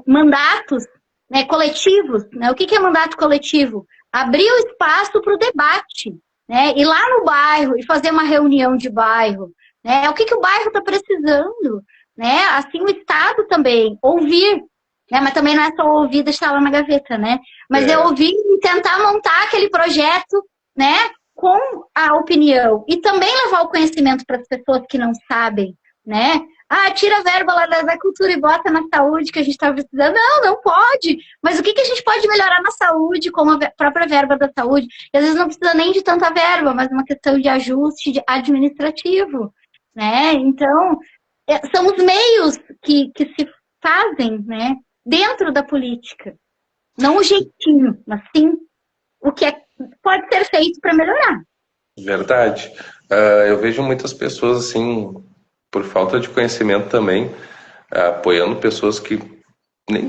mandatos, né, coletivos. Né? O que é mandato coletivo? Abrir o espaço para o debate, né? Ir lá no bairro e fazer uma reunião de bairro. Né? O que o bairro está precisando? Né? Assim, o Estado também, ouvir. Né? Mas também não é só ouvir e deixar lá na gaveta, né? Mas é ouvir e tentar montar aquele projeto, né, com a opinião. E também levar o conhecimento para as pessoas que não sabem, né? Tira a verba lá da cultura e bota na saúde que a gente está precisando. Não pode. Mas o que a gente pode melhorar na saúde com a própria verba da saúde? E às vezes não precisa nem de tanta verba, mas uma questão de ajuste administrativo. Né? Então, são os meios que se fazem, né, dentro da política. Não o jeitinho, mas sim o que pode ser feito para melhorar. Verdade. Eu vejo muitas pessoas, assim, por falta de conhecimento também, apoiando pessoas que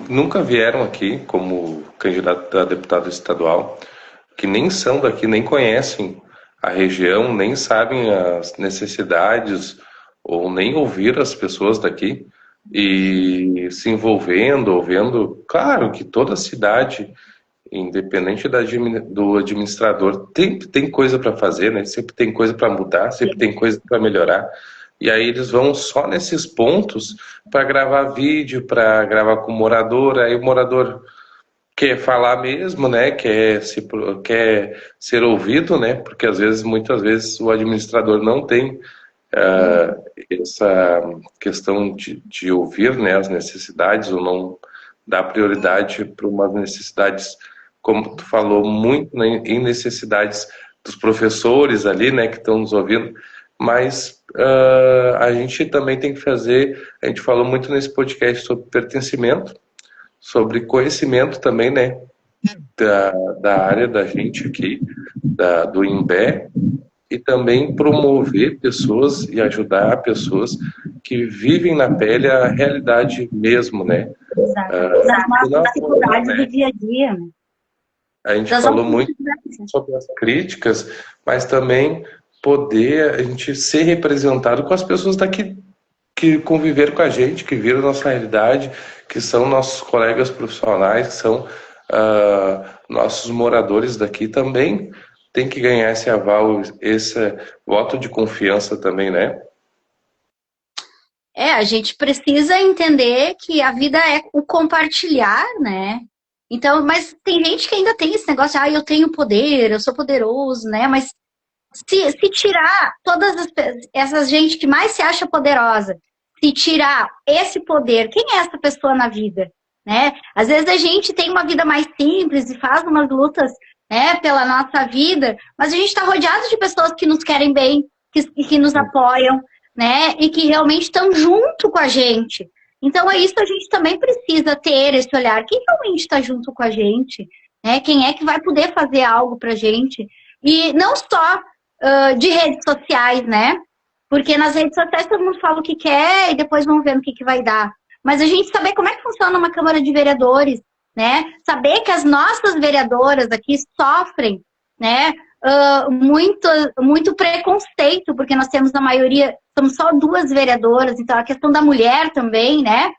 nunca vieram aqui como candidato a deputado estadual, que nem são daqui, nem conhecem a região, nem sabem as necessidades ou nem ouvir as pessoas daqui e se envolvendo, ouvindo. Claro que toda cidade, independente do administrador, tem coisa para fazer, né? Sempre tem coisa para mudar, sempre tem coisa para melhorar. E aí eles vão só nesses pontos para gravar vídeo, para gravar com o morador, aí o morador quer falar mesmo, né? Quer ser ouvido, né? Porque muitas vezes o administrador não tem essa questão de ouvir, né, as necessidades, ou não dá prioridade para umas necessidades, como tu falou, muito, né, em necessidades dos professores ali, né, que estão nos ouvindo, mas a gente também tem que fazer, a gente falou muito nesse podcast sobre pertencimento, sobre conhecimento também, né, da área da gente aqui, do INBE, e também promover pessoas e ajudar pessoas que vivem na pele a realidade mesmo, né? Exato. As dificuldades do dia a dia. Né? A gente falou muito sobre as críticas, mas também poder a gente ser representado com as pessoas daqui que conviveram com a gente, que viram a nossa realidade, que são nossos colegas profissionais, que são nossos moradores daqui também. Tem que ganhar esse aval, esse voto de confiança também, né? A gente precisa entender que a vida é o compartilhar, né? Então, mas tem gente que ainda tem esse negócio, eu tenho poder, eu sou poderoso, né? Mas se tirar essa gente que mais se acha poderosa, se tirar esse poder, quem é essa pessoa na vida? Né? Às vezes a gente tem uma vida mais simples e faz umas lutas, né, pela nossa vida, mas a gente está rodeado de pessoas que nos querem bem, que nos apoiam, né, e que realmente estão junto com a gente. Então é isso, a gente também precisa ter esse olhar, quem realmente está junto com a gente, né, quem é que vai poder fazer algo para a gente, e não só de redes sociais, né? Porque nas redes sociais todo mundo fala o que quer e depois vamos ver no que vai dar. Mas a gente saber como é que funciona uma Câmara de Vereadores, né? Saber que as nossas vereadoras aqui sofrem, né? Muito preconceito, porque nós temos a maioria, somos só 2 vereadoras, então a questão da mulher também, né?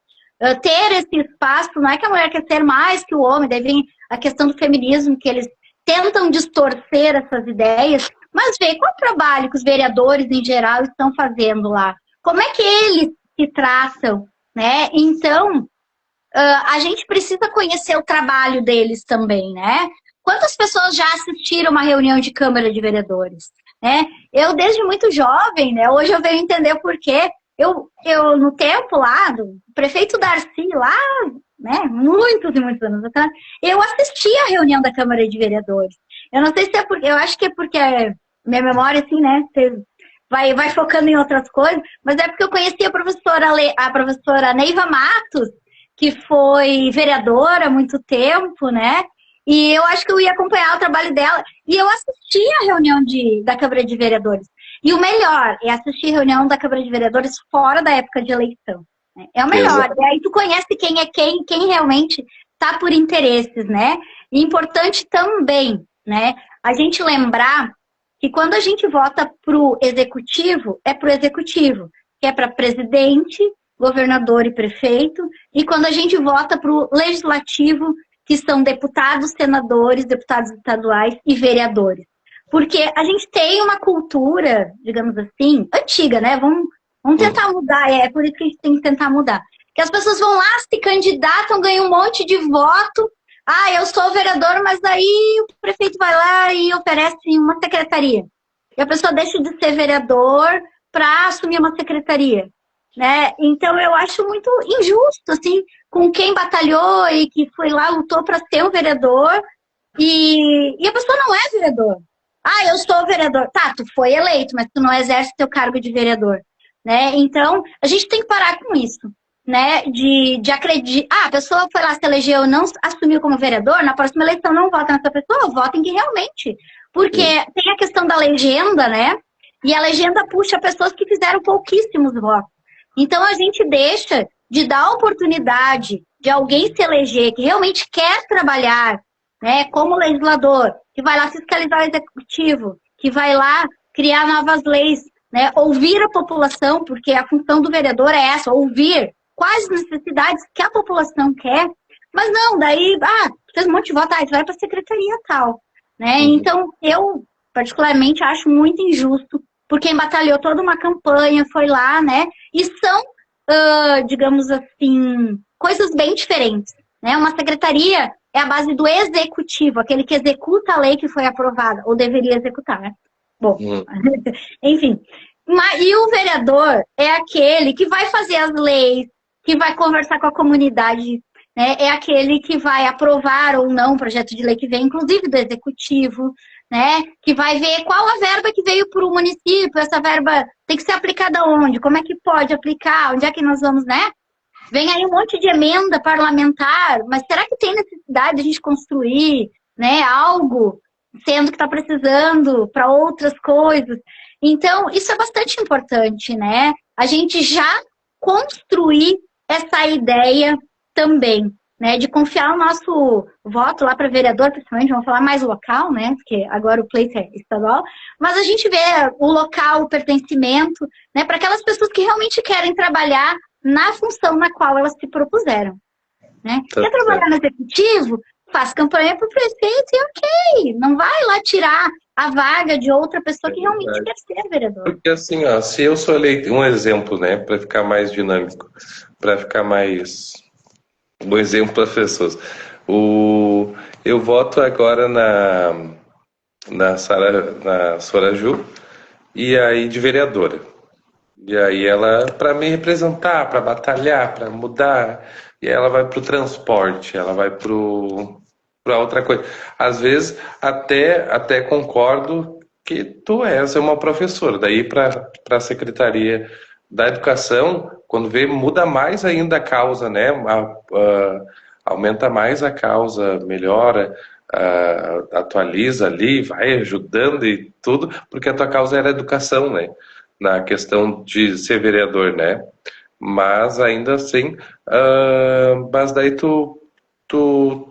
Ter esse espaço, não é que a mulher quer ser mais que o homem, daí vem a questão do feminismo, que eles tentam distorcer essas ideias, mas vê qual o trabalho que os vereadores em geral estão fazendo lá. Como é que eles se tratam, né? Então, a gente precisa conhecer o trabalho deles também, né? Quantas pessoas já assistiram uma reunião de Câmara de Vereadores? Né? Eu, desde muito jovem, né? Hoje eu venho entender o porquê. Eu, no tempo lá, do prefeito Darcy, lá, né? Muitos e muitos anos atrás, eu assisti a reunião da Câmara de Vereadores. Eu não sei se é porque, eu acho que é porque minha memória, assim, né? Vai focando em outras coisas, mas é porque eu conheci a professora Neiva Matos, que foi vereadora há muito tempo, né? E eu acho que eu ia acompanhar o trabalho dela. E eu assisti a reunião da Câmara de Vereadores. E o melhor é assistir a reunião da Câmara de Vereadores fora da época de eleição. Né? É o melhor. Exato. E aí tu conhece quem é quem realmente está por interesses, né? E importante também, né? A gente lembrar que quando a gente vota para o executivo, é para o executivo, que é para presidente, governador e prefeito, e quando a gente vota para o legislativo, que são deputados, senadores, deputados estaduais e vereadores. Porque a gente tem uma cultura, digamos assim, antiga, né? Vamos tentar mudar, é por isso que a gente tem que tentar mudar. Que as pessoas vão lá, se candidatam, ganham um monte de voto. Eu sou vereador, mas aí o prefeito vai lá e oferece uma secretaria. E a pessoa deixa de ser vereador para assumir uma secretaria. Né? Então eu acho muito injusto, assim, com quem batalhou e que foi lá, lutou para ser um vereador e a pessoa não é vereador. Eu sou vereador. Tá, tu foi eleito, mas tu não exerce teu cargo de vereador. Né? Então, a gente tem que parar com isso. Né? De acreditar. A pessoa foi lá, se elegeu, não assumiu como vereador, na próxima eleição não vota nessa pessoa, vota em quem realmente. Porque tem a questão da legenda, né? E a legenda puxa pessoas que fizeram pouquíssimos votos. Então, a gente deixa de dar a oportunidade de alguém se eleger, que realmente quer trabalhar, né, como legislador, que vai lá fiscalizar o executivo, que vai lá criar novas leis, né, ouvir a população, porque a função do vereador é essa, ouvir quais necessidades que a população quer, mas não, daí, fez um monte de voto, isso vai para a secretaria tal. Né? Então, eu particularmente acho muito injusto por quem batalhou toda uma campanha, foi lá, né? E são, digamos assim, coisas bem diferentes. Né? Uma secretaria é a base do executivo, aquele que executa a lei que foi aprovada, ou deveria executar, né? Bom, enfim. E o vereador é aquele que vai fazer as leis, que vai conversar com a comunidade, né? É aquele que vai aprovar ou não o projeto de lei que vem, inclusive do executivo, né? Que vai ver qual a verba que veio para o município, essa verba tem que ser aplicada onde, como é que pode aplicar, onde é que nós vamos, né? Vem aí um monte de emenda parlamentar, mas será que tem necessidade de a gente construir, né, algo, sendo que está precisando para outras coisas? Então, isso é bastante importante, né? A gente já construir essa ideia também, né, de confiar o nosso voto lá para vereador, principalmente, vamos falar mais local, né, porque agora o pleito é estadual, mas a gente vê o local, o pertencimento, né, para aquelas pessoas que realmente querem trabalhar na função na qual elas se propuseram. Né? Quer trabalhar no executivo? Faz campanha para o prefeito e ok, não vai lá tirar a vaga de outra pessoa que realmente quer ser vereador. Porque assim, se eu sou eleito, um exemplo, né, para ficar mais dinâmico, para ficar mais... Um exemplo para as pessoas. Eu voto agora na Soraju, e aí de vereadora. E aí ela, para me representar, para batalhar, para mudar, e aí ela vai pro transporte, ela vai para outra coisa. Às vezes até concordo que tu és uma professora, daí para a Secretaria da Educação, quando vê, muda mais ainda a causa, né? Aumenta mais a causa, melhora, atualiza ali, vai ajudando e tudo, porque a tua causa era educação, né? Na questão de ser vereador, né? Mas ainda assim, mas daí tu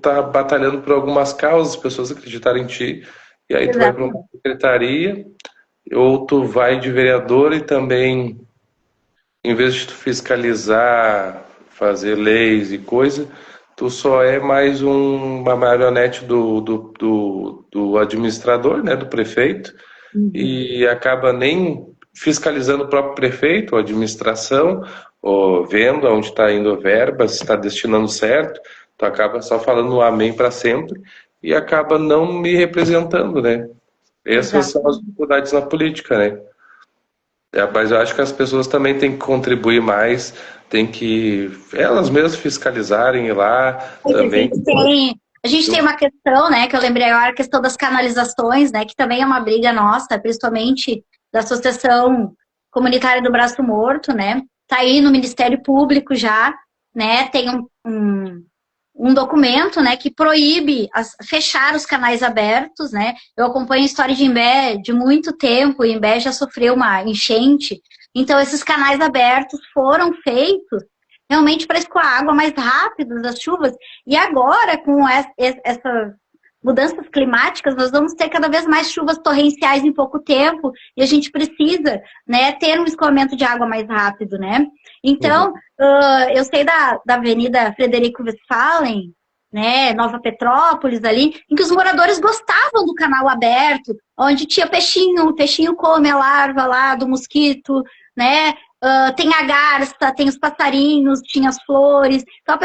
tá batalhando por algumas causas, as pessoas acreditarem em ti, e aí tu vai para uma Exatamente. secretaria, ou tu vai de vereador e também, em vez de tu fiscalizar, fazer leis e coisa, tu só é mais uma marionete do administrador, né, do prefeito, Uhum. e acaba nem fiscalizando o próprio prefeito, a administração, ou vendo onde está indo a verba, se está destinando certo, tu acaba só falando um amém para sempre e acaba não me representando, né? Essas são as Exatamente. dificuldades na política, né? Mas eu acho que as pessoas também têm que contribuir mais, têm que elas mesmas fiscalizarem lá também. A gente tem uma questão, né, que eu lembrei agora, a questão das canalizações, né, que também é uma briga nossa, principalmente da Associação Comunitária do Braço Morto, né, tá aí no Ministério Público já, né, tem um documento, né, que proíbe fechar os canais abertos, né. Eu acompanho a história de Imbé de muito tempo, e Imbé já sofreu uma enchente, então esses canais abertos foram feitos realmente para escoar água mais rápido das chuvas, e agora, com essas mudanças climáticas, nós vamos ter cada vez mais chuvas torrenciais em pouco tempo, e a gente precisa, né, ter um escoamento de água mais rápido, né? Uhum. Então, eu sei da Avenida Frederico Westphalen, né, Nova Petrópolis ali, em que os moradores gostavam do canal aberto, onde tinha peixinho, o peixinho come a larva lá do mosquito, né? Tem a garça, tem os passarinhos, tinha as flores. Então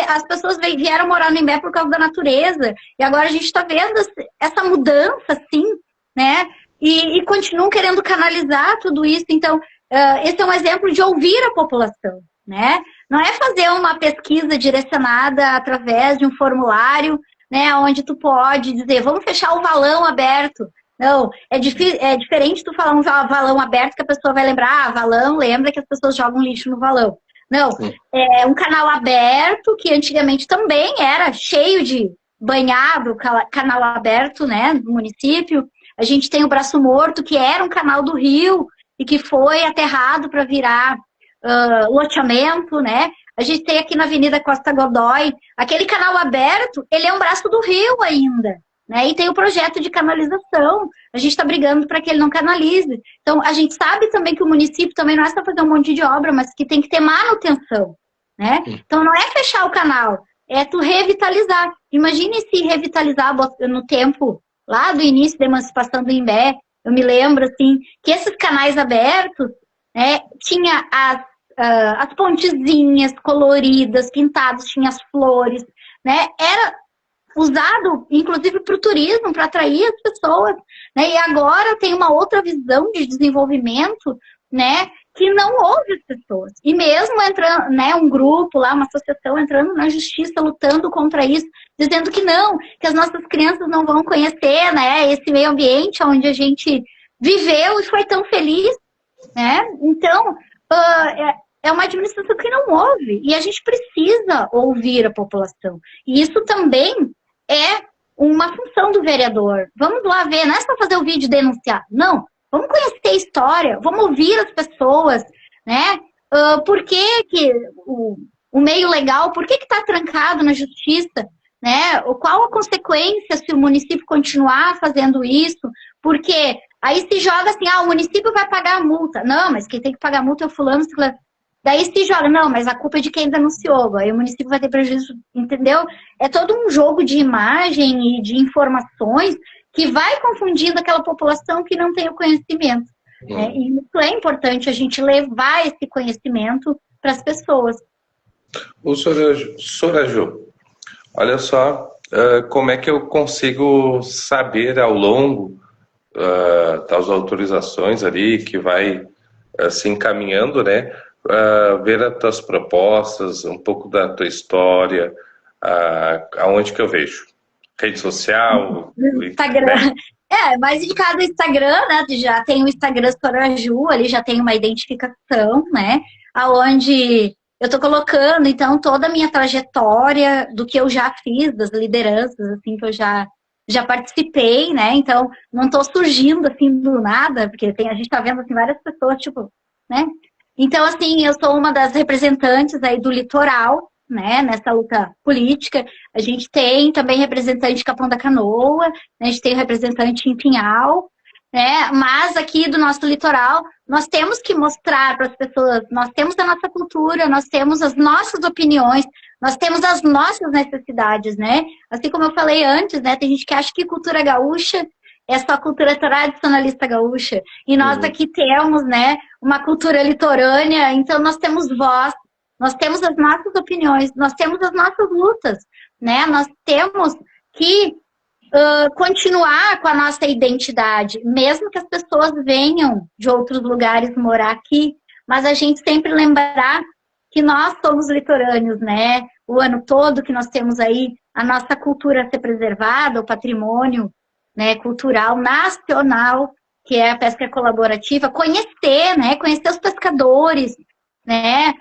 as pessoas vieram morar no Imbé por causa da natureza. E agora a gente está vendo essa mudança, assim, né? E continuam querendo canalizar tudo isso. Então, esse é um exemplo de ouvir a população, né? Não é fazer uma pesquisa direcionada através de um formulário, né? Onde tu pode dizer, vamos fechar o valão aberto. Não, é diferente tu falar um valão aberto que a pessoa vai lembrar, valão, lembra que as pessoas jogam lixo no valão. Não, é um canal aberto que antigamente também era cheio de banhado, canal aberto, né, no município. A gente tem o Braço Morto, que era um canal do rio e que foi aterrado para virar loteamento, né? A gente tem aqui na Avenida Costa Godoy, aquele canal aberto, ele é um braço do rio ainda, né? E tem o projeto de canalização. A gente está brigando para que ele não canalize. Então, a gente sabe também que o município também não é só fazer um monte de obra, mas que tem que ter manutenção, né? Então, não é fechar o canal, é tu revitalizar. Imagine se revitalizar no tempo, lá do início da emancipação do Imbé, eu me lembro, assim, que esses canais abertos, né, tinha as pontezinhas coloridas, pintadas, tinha as flores, né? Era usado, inclusive, para o turismo, para atrair as pessoas, né? E agora tem uma outra visão de desenvolvimento, né? Que não ouve as pessoas. E mesmo entrando, né, um grupo lá, uma associação entrando na justiça, lutando contra isso, dizendo que não, que as nossas crianças não vão conhecer, né, esse meio ambiente onde a gente viveu e foi tão feliz, né? Então, é uma administração que não ouve, e a gente precisa ouvir a população. E isso também é uma função do vereador. Vamos lá ver, não é só fazer o vídeo e denunciar. Não, vamos conhecer a história, vamos ouvir as pessoas, né? Por que o meio legal, por que está trancado na justiça? Né? Qual a consequência se o município continuar fazendo isso? Porque aí se joga assim, o município vai pagar a multa. Não, mas quem tem que pagar a multa é o fulano. Daí se joga, não, mas a culpa é de quem denunciou, aí o município vai ter prejuízo, entendeu? É todo um jogo de imagem e de informações que vai confundindo aquela população que não tem o conhecimento. Né? E isso é importante, a gente levar esse conhecimento para as pessoas. O Soraju, Olha só, como é que eu consigo saber ao longo das autorizações ali que vai se encaminhando, né? Ver as tuas propostas, um pouco da tua história, aonde que eu vejo? Rede social, internet? Instagram. É, mais indicado o Instagram, né? Já tem o Instagram Soraju, ali já tem uma identificação, né? Aonde eu tô colocando, então, toda a minha trajetória do que eu já fiz, das lideranças, assim, que eu já participei, né? Então, não tô surgindo, assim, do nada, porque a gente tá vendo, assim, várias pessoas, tipo, né? Então, assim, eu sou uma das representantes aí do litoral, né? Nessa luta política. A gente tem também representante de Capão da Canoa, né? A gente tem representante em Pinhal, né? Mas aqui do nosso litoral, nós temos que mostrar para as pessoas, nós temos a nossa cultura, nós temos as nossas opiniões, nós temos as nossas necessidades, né? Assim como eu falei antes, né? Tem gente que acha que cultura gaúcha é só cultura tradicionalista gaúcha. E nós Uhum. aqui temos, né, uma cultura litorânea, então nós temos voz, nós temos as nossas opiniões, nós temos as nossas lutas, né? Nós temos que continuar com a nossa identidade, mesmo que as pessoas venham de outros lugares morar aqui, mas a gente sempre lembrar que nós somos litorâneos, né? O ano todo que nós temos aí a nossa cultura a ser preservada, o patrimônio, né, cultural nacional, que é a pesca colaborativa, conhecer, né? Conhecer os pescadores, né?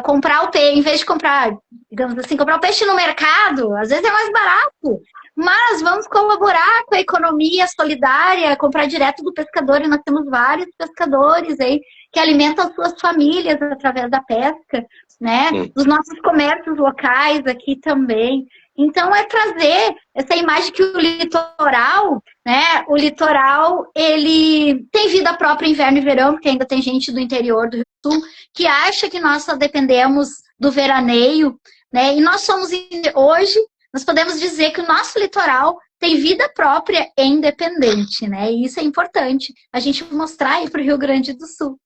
Comprar o peixe, em vez de comprar, digamos assim, comprar o peixe no mercado, às vezes é mais barato. Mas vamos colaborar com a economia solidária, comprar direto do pescador, e nós temos vários pescadores aí que alimentam suas famílias através da pesca, né? Hum. Dos nossos comércios locais aqui também. Então é trazer essa imagem que o litoral, né? O litoral, ele tem vida própria inverno e verão, porque ainda tem gente do interior do Rio Sul que acha que nós só dependemos do veraneio, né? E nós somos hoje, nós podemos dizer que o nosso litoral tem vida própria e independente, né? E isso é importante a gente mostrar aí para o Rio Grande do Sul.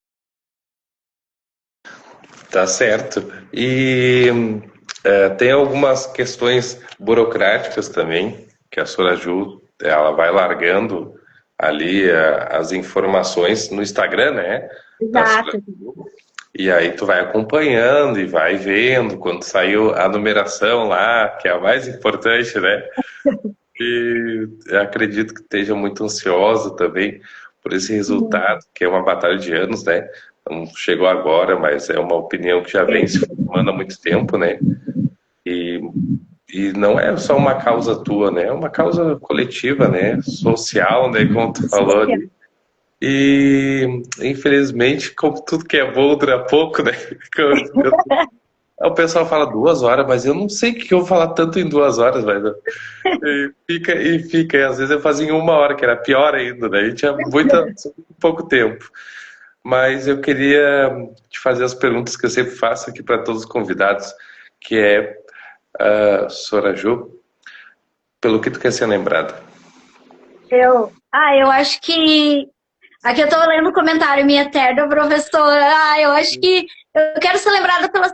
Tá certo. E tem algumas questões burocráticas também, que a Soraju ela vai largando ali as informações no Instagram, né? Da Exato. Soraju. E aí tu vai acompanhando e vai vendo quando saiu a numeração lá, que é a mais importante, né? E eu acredito que esteja muito ansiosa também por esse resultado, que é uma batalha de anos, né? Não chegou agora, mas é uma opinião que já vem se formando há muito tempo, né? E, e não é só uma causa tua, né? É uma causa coletiva, né? Social, né? Como tu falou ali. E infelizmente, como tudo que é bom dura pouco, né? O pessoal fala 2 horas, mas eu não sei o que eu vou falar tanto em 2 horas, mas e às vezes eu fazia em 1 hora, que era pior ainda, né? A gente tinha pouco tempo. Mas eu queria te fazer as perguntas que eu sempre faço aqui para todos os convidados, que é, Soraju, pelo que tu quer ser lembrada? Eu acho que. Aqui eu estou lendo o comentário, minha eterna professora. Eu acho que eu quero ser lembrada pelas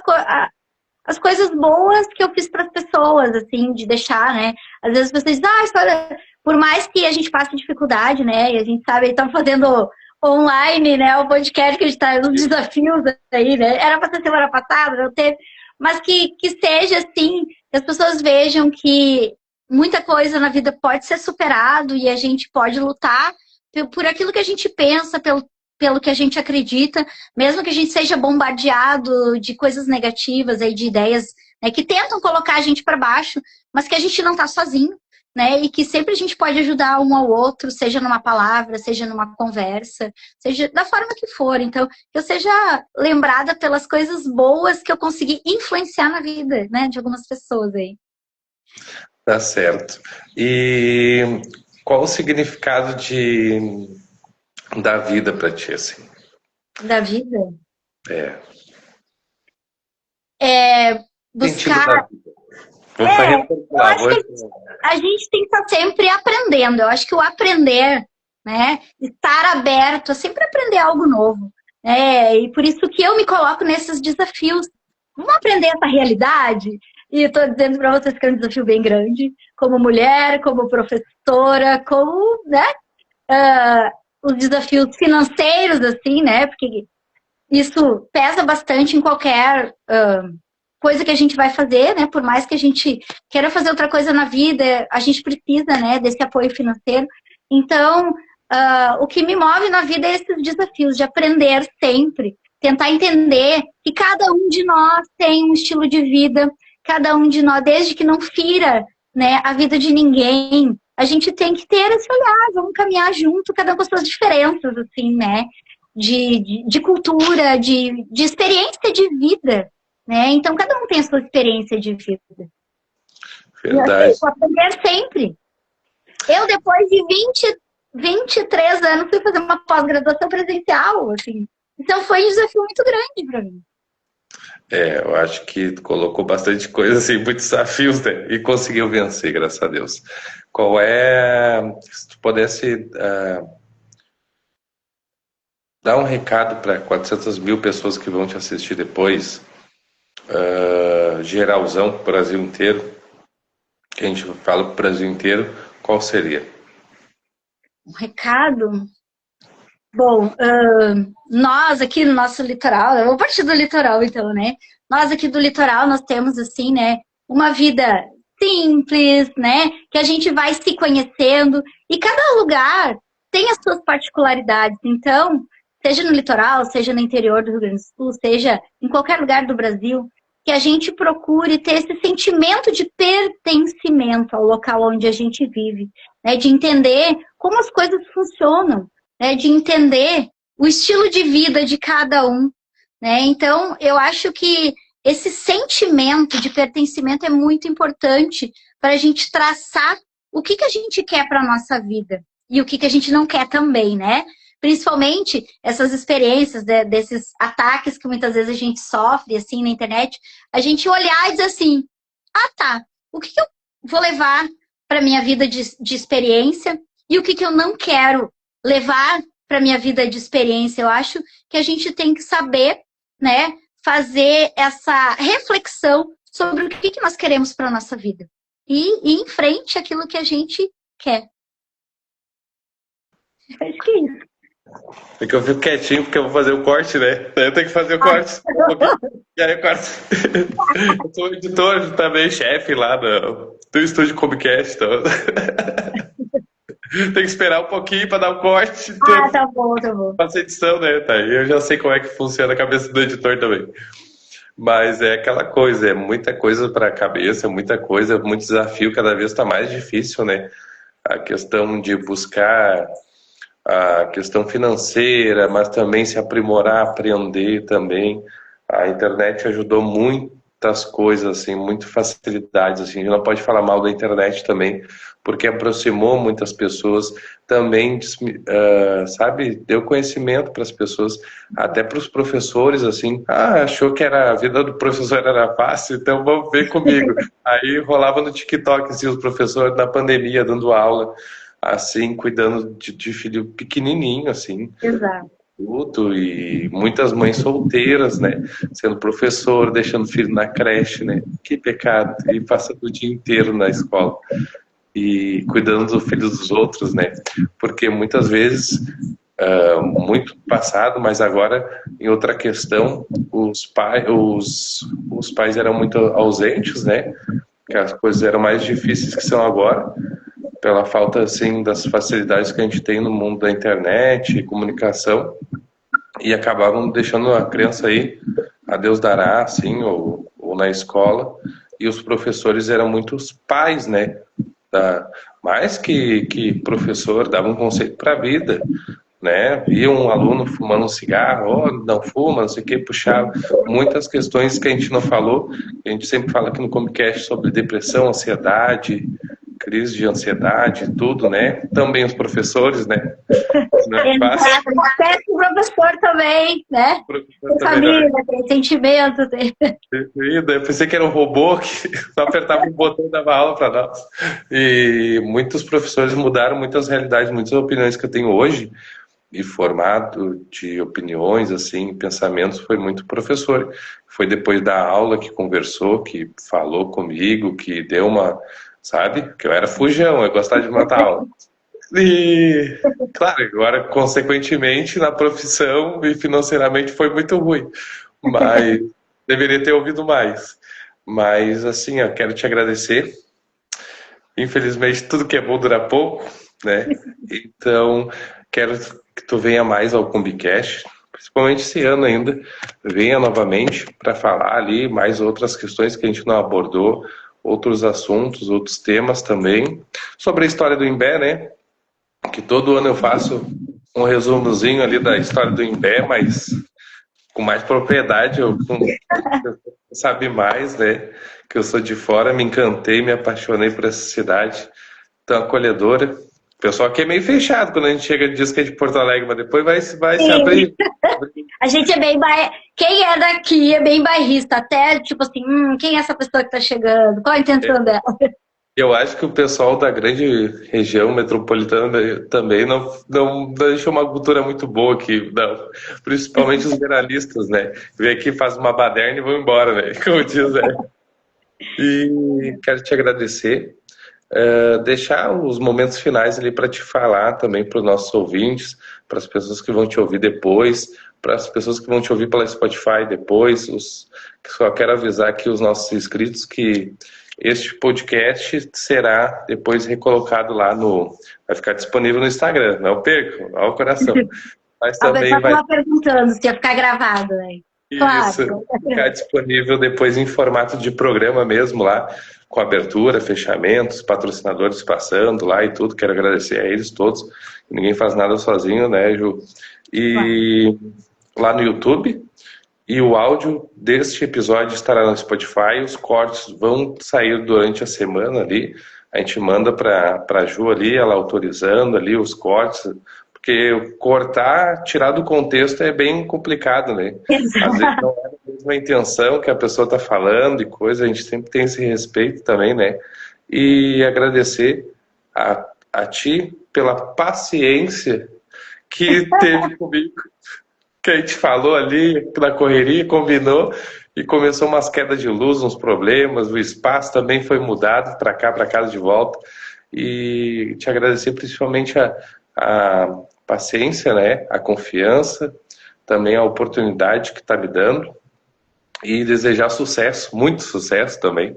as coisas boas que eu fiz para as pessoas, assim, de deixar, né? Às vezes vocês dizem, história, por mais que a gente passe dificuldade, né? E a gente sabe, estão fazendo online, né? O podcast que a gente está, os desafios aí, né? Era para ser semana passada, não teve. Mas que seja assim, que as pessoas vejam que muita coisa na vida pode ser superado e a gente pode lutar por aquilo que a gente pensa, pelo que a gente acredita, mesmo que a gente seja bombardeado de coisas negativas, aí, de ideias, né, que tentam colocar a gente para baixo, mas que a gente não está sozinho, né? E que sempre a gente pode ajudar um ao outro, seja numa palavra, seja numa conversa, seja da forma que for. Então, que eu seja lembrada pelas coisas boas que eu consegui influenciar na vida, né, de algumas pessoas aí. Tá certo. E qual o significado da vida para ti, assim? Da vida? É. Sentido da Buscar. vida. Vou Eu reformular, acho que a gente tem que estar sempre aprendendo. Eu acho que o aprender, né? Estar aberto, é sempre aprender algo novo. E por isso que eu me coloco nesses desafios. Vamos aprender essa realidade? E estou dizendo para vocês que é um desafio bem grande, como mulher, como professora, como, né, os desafios financeiros, assim, né, porque isso pesa bastante em qualquer coisa que a gente vai fazer, né, por mais que a gente queira fazer outra coisa na vida, a gente precisa, né, desse apoio financeiro. Então, o que me move na vida é esses desafios de aprender sempre, tentar entender que cada um de nós tem um estilo de vida, cada um de nós, desde que não fira, né, a vida de ninguém, a gente tem que ter esse olhar, vamos caminhar junto, cada um com as suas diferenças, assim, né, de cultura, de experiência de vida, né, então cada um tem a sua experiência de vida. Verdade. E assim, aprender sempre. Eu, depois de 23 anos, fui fazer uma pós-graduação presencial, assim. Então foi um desafio muito grande para mim. Eu acho que colocou bastante coisa, assim, muitos desafios, né? E conseguiu vencer, graças a Deus. Qual é, se tu pudesse dar um recado para 400 mil pessoas que vão te assistir depois, geralzão para o Brasil inteiro, que a gente fala para o Brasil inteiro, qual seria? Um recado? Bom, nós aqui no nosso litoral, eu vou partir do litoral então, né? Nós aqui do litoral, nós temos assim, né, uma vida simples, né, que a gente vai se conhecendo e cada lugar tem as suas particularidades. Então, seja no litoral, seja no interior do Rio Grande do Sul, seja em qualquer lugar do Brasil, que a gente procure ter esse sentimento de pertencimento ao local onde a gente vive, né, de entender como as coisas funcionam, né, de entender o estilo de vida de cada um, né? Então, eu acho que esse sentimento de pertencimento é muito importante para a gente traçar o que a gente quer para a nossa vida e o que a gente não quer também, né? Principalmente essas experiências desses ataques que muitas vezes a gente sofre assim na internet, a gente olhar e dizer assim, tá, o que eu vou levar para minha vida de experiência e o que eu não quero levar para minha vida de experiência. Eu acho que a gente tem que saber, né, fazer essa reflexão sobre o que nós queremos para a nossa vida e ir em frente àquilo que a gente quer. Acho que é isso. É que eu fico quietinho porque eu vou fazer o corte, né? Eu tenho que fazer o corte. E aí eu corto. Eu sou editor também, chefe lá do estúdio Comcast. Então... Tem que esperar um pouquinho para dar o corte. Tá bom, tá bom. Faço edição, né? Tá, eu já sei como é que funciona a cabeça do editor também. Mas é aquela coisa, é muita coisa para a cabeça, muita coisa, muito desafio, cada vez está mais difícil, né? A questão de buscar a questão financeira, mas também se aprimorar, aprender também. A internet ajudou muitas coisas, assim, muitas facilidades, assim. A gente não pode falar mal da internet também, porque aproximou muitas pessoas, também, sabe, deu conhecimento para as pessoas, até para os professores, assim, achou que a vida do professor era fácil, então vamos ver comigo. Aí rolava no TikTok, assim, os professores na pandemia, dando aula, assim, cuidando de filho pequenininho, assim. Exato. Tudo, e muitas mães solteiras, né, sendo professor, deixando o filho na creche, né, que pecado, e passando o dia inteiro na escola e cuidando do filho dos outros, né, porque muitas vezes, muito passado, mas agora, em outra questão, os pais eram muito ausentes, né, que as coisas eram mais difíceis que são agora, pela falta, assim, das facilidades que a gente tem no mundo da internet e comunicação, e acabavam deixando a criança aí, a Deus dará, assim, ou na escola, e os professores eram muitos pais, né, mais que professor, davam um conceito para a vida, né, via um aluno fumando um cigarro, não fuma, não sei o que, puxava muitas questões que a gente não falou, a gente sempre fala aqui no Comcast sobre depressão, ansiedade, crise de ansiedade, tudo, né? Também os professores, né? Não é fácil. Até o professor também, né? Tem família, tem sentimento. Tem... Eu pensei que era um robô que só apertava um botão e dava aula para nós. E muitos professores mudaram muitas realidades, muitas opiniões que eu tenho hoje. e formado de opiniões, assim, pensamentos, foi muito professor. Foi depois da aula que conversou, que falou comigo, que deu uma, sabe? Que eu era fujão, eu gostava de matar aula. E, claro, agora, consequentemente, na profissão e financeiramente foi muito ruim, mas deveria ter ouvido mais. Mas, assim, eu quero te agradecer. Infelizmente, tudo que é bom dura pouco, né? Então, quero que tu venha mais ao Cumbicast, principalmente esse ano ainda. Venha novamente para falar ali mais outras questões que a gente não abordou, outros assuntos, outros temas também. Sobre a história do Imbé, né? Que todo ano eu faço um resumozinho ali da história do Imbé, mas com mais propriedade, eu sabe mais, né? Que eu sou de fora, me encantei, me apaixonei por essa cidade tão acolhedora. O pessoal aqui é meio fechado quando a gente chega e diz que é de Porto Alegre, mas depois vai se Sim. abrir. A gente é bem Quem é daqui é bem bairrista, até tipo assim, quem é essa pessoa que tá chegando? Qual a intenção dela? Eu acho que o pessoal da grande região metropolitana também não deixa uma cultura muito boa aqui, não. Principalmente os generalistas, né? Vem aqui, faz uma baderna e vão embora, né? Como diz, né? E quero te agradecer. Deixar os momentos finais ali para te falar também para os nossos ouvintes, para as pessoas que vão te ouvir depois, para as pessoas que vão te ouvir pela Spotify depois. Só quero avisar aqui os nossos inscritos que este podcast será depois recolocado lá no. Vai ficar disponível no Instagram, não percam, ao coração. Mas A pessoa também vai. estava perguntando se ia ficar gravado, né? Isso, Claro. ficar disponível depois em formato de programa mesmo lá, com abertura, fechamentos, patrocinadores passando lá e tudo. Quero agradecer a eles todos. Ninguém faz nada sozinho, né, Ju? Claro. E lá no YouTube. E o áudio deste episódio estará no Spotify. Os cortes vão sair durante a semana ali. A gente manda para a Ju ali, ela autorizando ali os cortes. Porque cortar, tirar do contexto é bem complicado, né? Às vezes Exato. não é a mesma intenção que a pessoa está falando e coisa, a gente sempre tem esse respeito também, né? E agradecer a ti pela paciência que teve comigo, que a gente falou ali na correria, combinou e começou umas quedas de luz, uns problemas, o espaço também foi mudado para cá, para casa de volta. E te agradecer principalmente a paciência, né? A confiança, também a oportunidade que está me dando e desejar sucesso, muito sucesso também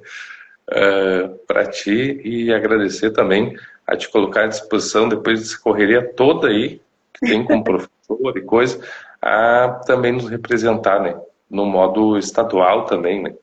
para ti e agradecer também a te colocar à disposição depois dessa correria toda aí que tem como professor e coisa, a também nos representar, né? No modo estadual também, né?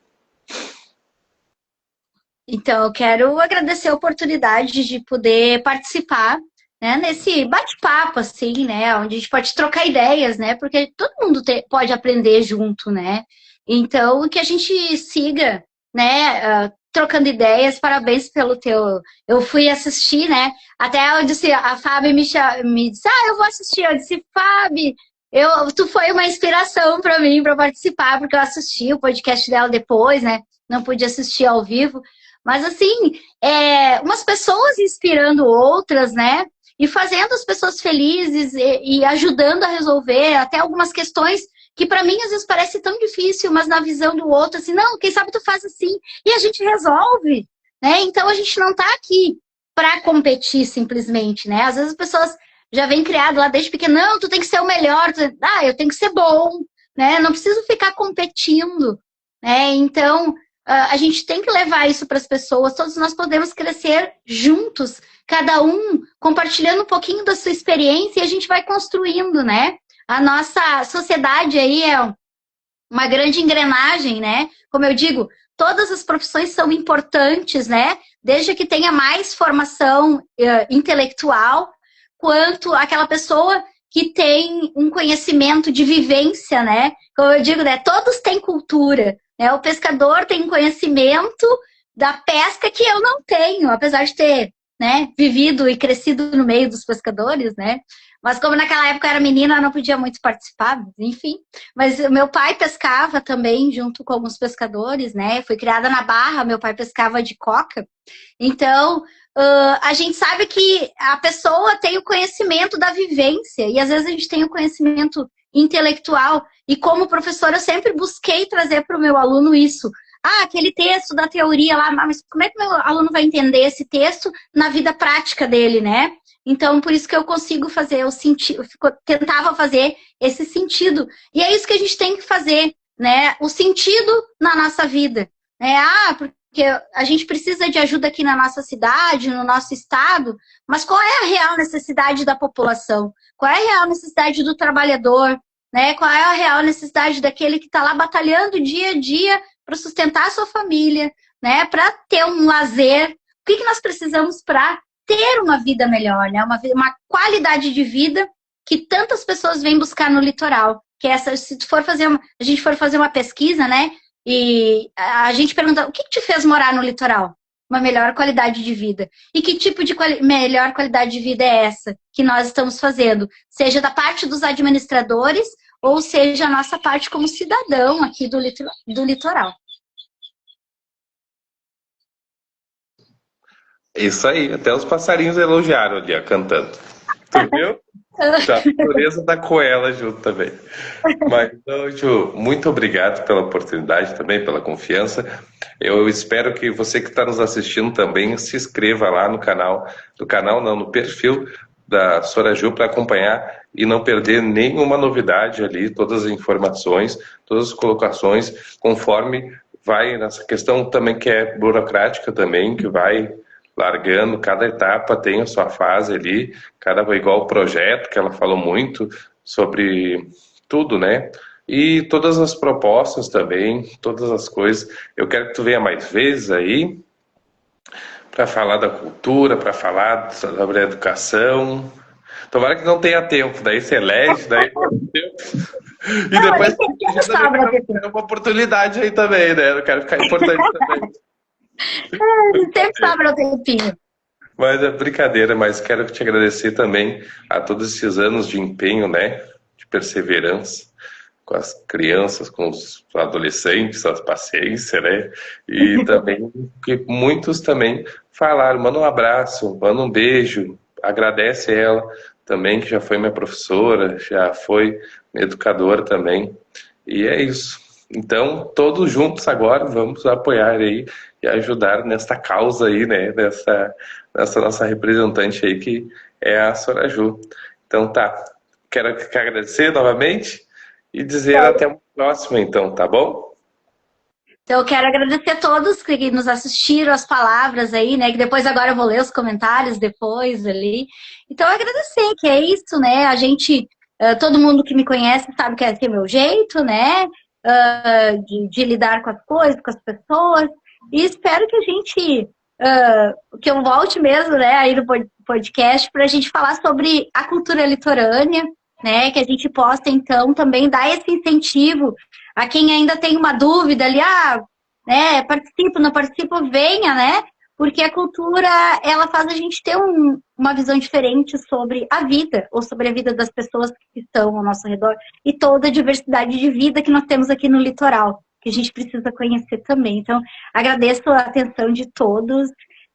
Então, eu quero agradecer a oportunidade de poder participar, né, nesse bate-papo, assim, né, onde a gente pode trocar ideias, né, porque todo mundo pode aprender junto, né. Então, que a gente siga, né, trocando ideias. Parabéns pelo teu. Eu fui assistir, né, até eu disse, a Fábio me disse, eu vou assistir. Eu disse, Fábio, tu foi uma inspiração para mim, para participar, porque eu assisti o podcast dela depois, né, não pude assistir ao vivo. Mas, assim, umas pessoas inspirando outras, né? E fazendo as pessoas felizes e ajudando a resolver até algumas questões que para mim às vezes parece tão difícil, mas na visão do outro, assim, não, quem sabe tu faz assim. E a gente resolve, né? Então a gente não tá aqui para competir simplesmente, né? Às vezes as pessoas já vêm criado lá desde pequeno, não, tu tem que ser o melhor, eu tenho que ser bom, né? Não preciso ficar competindo, né? Então a gente tem que levar isso para as pessoas, todos nós podemos crescer juntos, cada um compartilhando um pouquinho da sua experiência e a gente vai construindo, né? A nossa sociedade aí é uma grande engrenagem, né? Como eu digo, todas as profissões são importantes, né? Desde que tenha mais formação intelectual, quanto aquela pessoa que tem um conhecimento de vivência, né? Como eu digo, né? Todos têm cultura, né? O pescador tem conhecimento da pesca que eu não tenho, apesar de ter, né, vivido e crescido no meio dos pescadores, né? Mas como naquela época eu era menina, eu não podia muito participar, enfim. Mas meu pai pescava também junto com os pescadores, né? Fui criada na Barra, meu pai pescava de coca. Então, a gente sabe que a pessoa tem o conhecimento da vivência e às vezes a gente tem o conhecimento intelectual. E como professora, eu sempre busquei trazer para o meu aluno isso. Ah, aquele texto da teoria lá, mas como é que meu aluno vai entender esse texto na vida prática dele, né? Então, por isso que eu consigo fazer o sentido, tentava fazer esse sentido. E é isso que a gente tem que fazer, né? O sentido na nossa vida. Né? Ah, porque a gente precisa de ajuda aqui na nossa cidade, no nosso estado, mas qual é a real necessidade da população? Qual é a real necessidade do trabalhador? Né? Qual é a real necessidade daquele que está lá batalhando dia a dia para sustentar a sua família, né? Para ter um lazer? O que nós precisamos para ter uma vida melhor, né? Uma qualidade de vida que tantas pessoas vêm buscar no litoral. Que essa, se a gente for fazer uma pesquisa, né? E a gente pergunta, o que te fez morar no litoral? Uma melhor qualidade de vida. E que tipo de melhor qualidade de vida é essa que nós estamos fazendo? Seja da parte dos administradores, ou seja, a nossa parte como cidadão aqui do litoral. Isso aí, até os passarinhos elogiaram ali, ó, cantando. Tu viu? Já a natureza tá com ela junto também. Mas, então, Ju, muito obrigado pela oportunidade também, pela confiança. Eu espero que você que está nos assistindo também se inscreva lá no canal, no perfil da Soraju para acompanhar e não perder nenhuma novidade ali, todas as informações, todas as colocações, conforme vai nessa questão também que é burocrática também, que vai largando, cada etapa tem a sua fase ali, igual o projeto, que ela falou muito sobre tudo, né? E todas as propostas também, todas as coisas. Eu quero que tu venha mais vezes aí para falar da cultura, para falar sobre a educação. Tomara que não tenha tempo, daí você elege, daí não tem tempo. E Não, depois eu sobra, quero uma oportunidade aí também, né? Eu quero ficar importante também. Sempre sobra o tempinho. Mas é brincadeira, mas quero te agradecer também a todos esses anos de empenho, né? De perseverança com as crianças, com os adolescentes, a paciência, né? E também que muitos também falaram, manda um abraço, manda um beijo, agradece ela também, que já foi minha professora, já foi minha educadora também. E é isso. Então, todos juntos agora, vamos apoiar aí e ajudar nesta causa aí, né? Nessa nossa representante aí, que é a Soraju. Então, tá. Quero agradecer novamente e dizer até uma próxima, então, tá bom? Então, eu quero agradecer a todos que nos assistiram, as palavras aí, né? Que depois agora eu vou ler os comentários depois ali. Então, agradecer, que é isso, né? A gente, todo mundo que me conhece sabe que é meu jeito, né? De lidar com as coisas, com as pessoas. E espero que a gente, que eu volte mesmo, né? Aí no podcast para a gente falar sobre a cultura litorânea, né? Que a gente possa, então, também dar esse incentivo a quem ainda tem uma dúvida ali, né, participo, não participo, venha, né? Porque a cultura, ela faz a gente ter uma visão diferente sobre a vida, ou sobre a vida das pessoas que estão ao nosso redor, e toda a diversidade de vida que nós temos aqui no litoral, que a gente precisa conhecer também. Então, agradeço a atenção de todos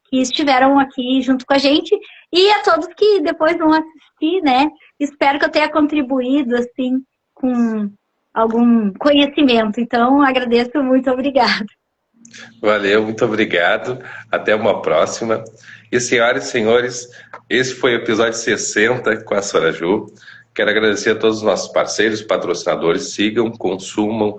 que estiveram aqui junto com a gente, e a todos que depois vão assistir, né? Espero que eu tenha contribuído, assim, com algum conhecimento. Então, agradeço, muito obrigada. Valeu, muito obrigado. Até uma próxima. E senhoras e senhores, esse foi o episódio 60 com a Soraju. Quero agradecer a todos os nossos parceiros, patrocinadores. Sigam, consumam,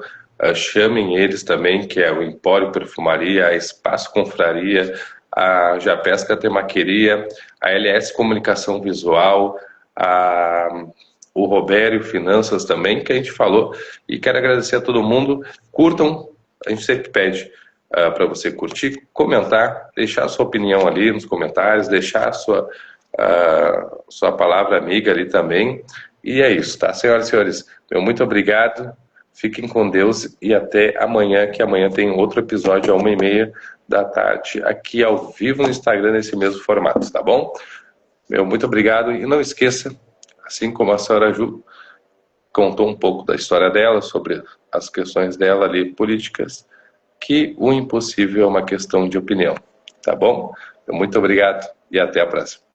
chamem eles também, que é o Empório Perfumaria, a Espaço Confraria, a Japesca Temaqueria, a LS Comunicação Visual, o Robério Finanças também, que a gente falou. E quero agradecer a todo mundo. Curtam, a gente sempre pede para você curtir, comentar, deixar a sua opinião ali nos comentários, deixar a sua palavra amiga ali também. E é isso, tá? Senhoras e senhores, meu muito obrigado. Fiquem com Deus e até amanhã, que amanhã tem outro episódio às 1h30 da tarde, aqui ao vivo no Instagram, nesse mesmo formato, tá bom? Meu muito obrigado e não esqueça, assim como a senhora Ju contou um pouco da história dela, sobre as questões dela ali políticas, que o impossível é uma questão de opinião, tá bom? Muito obrigado e até a próxima.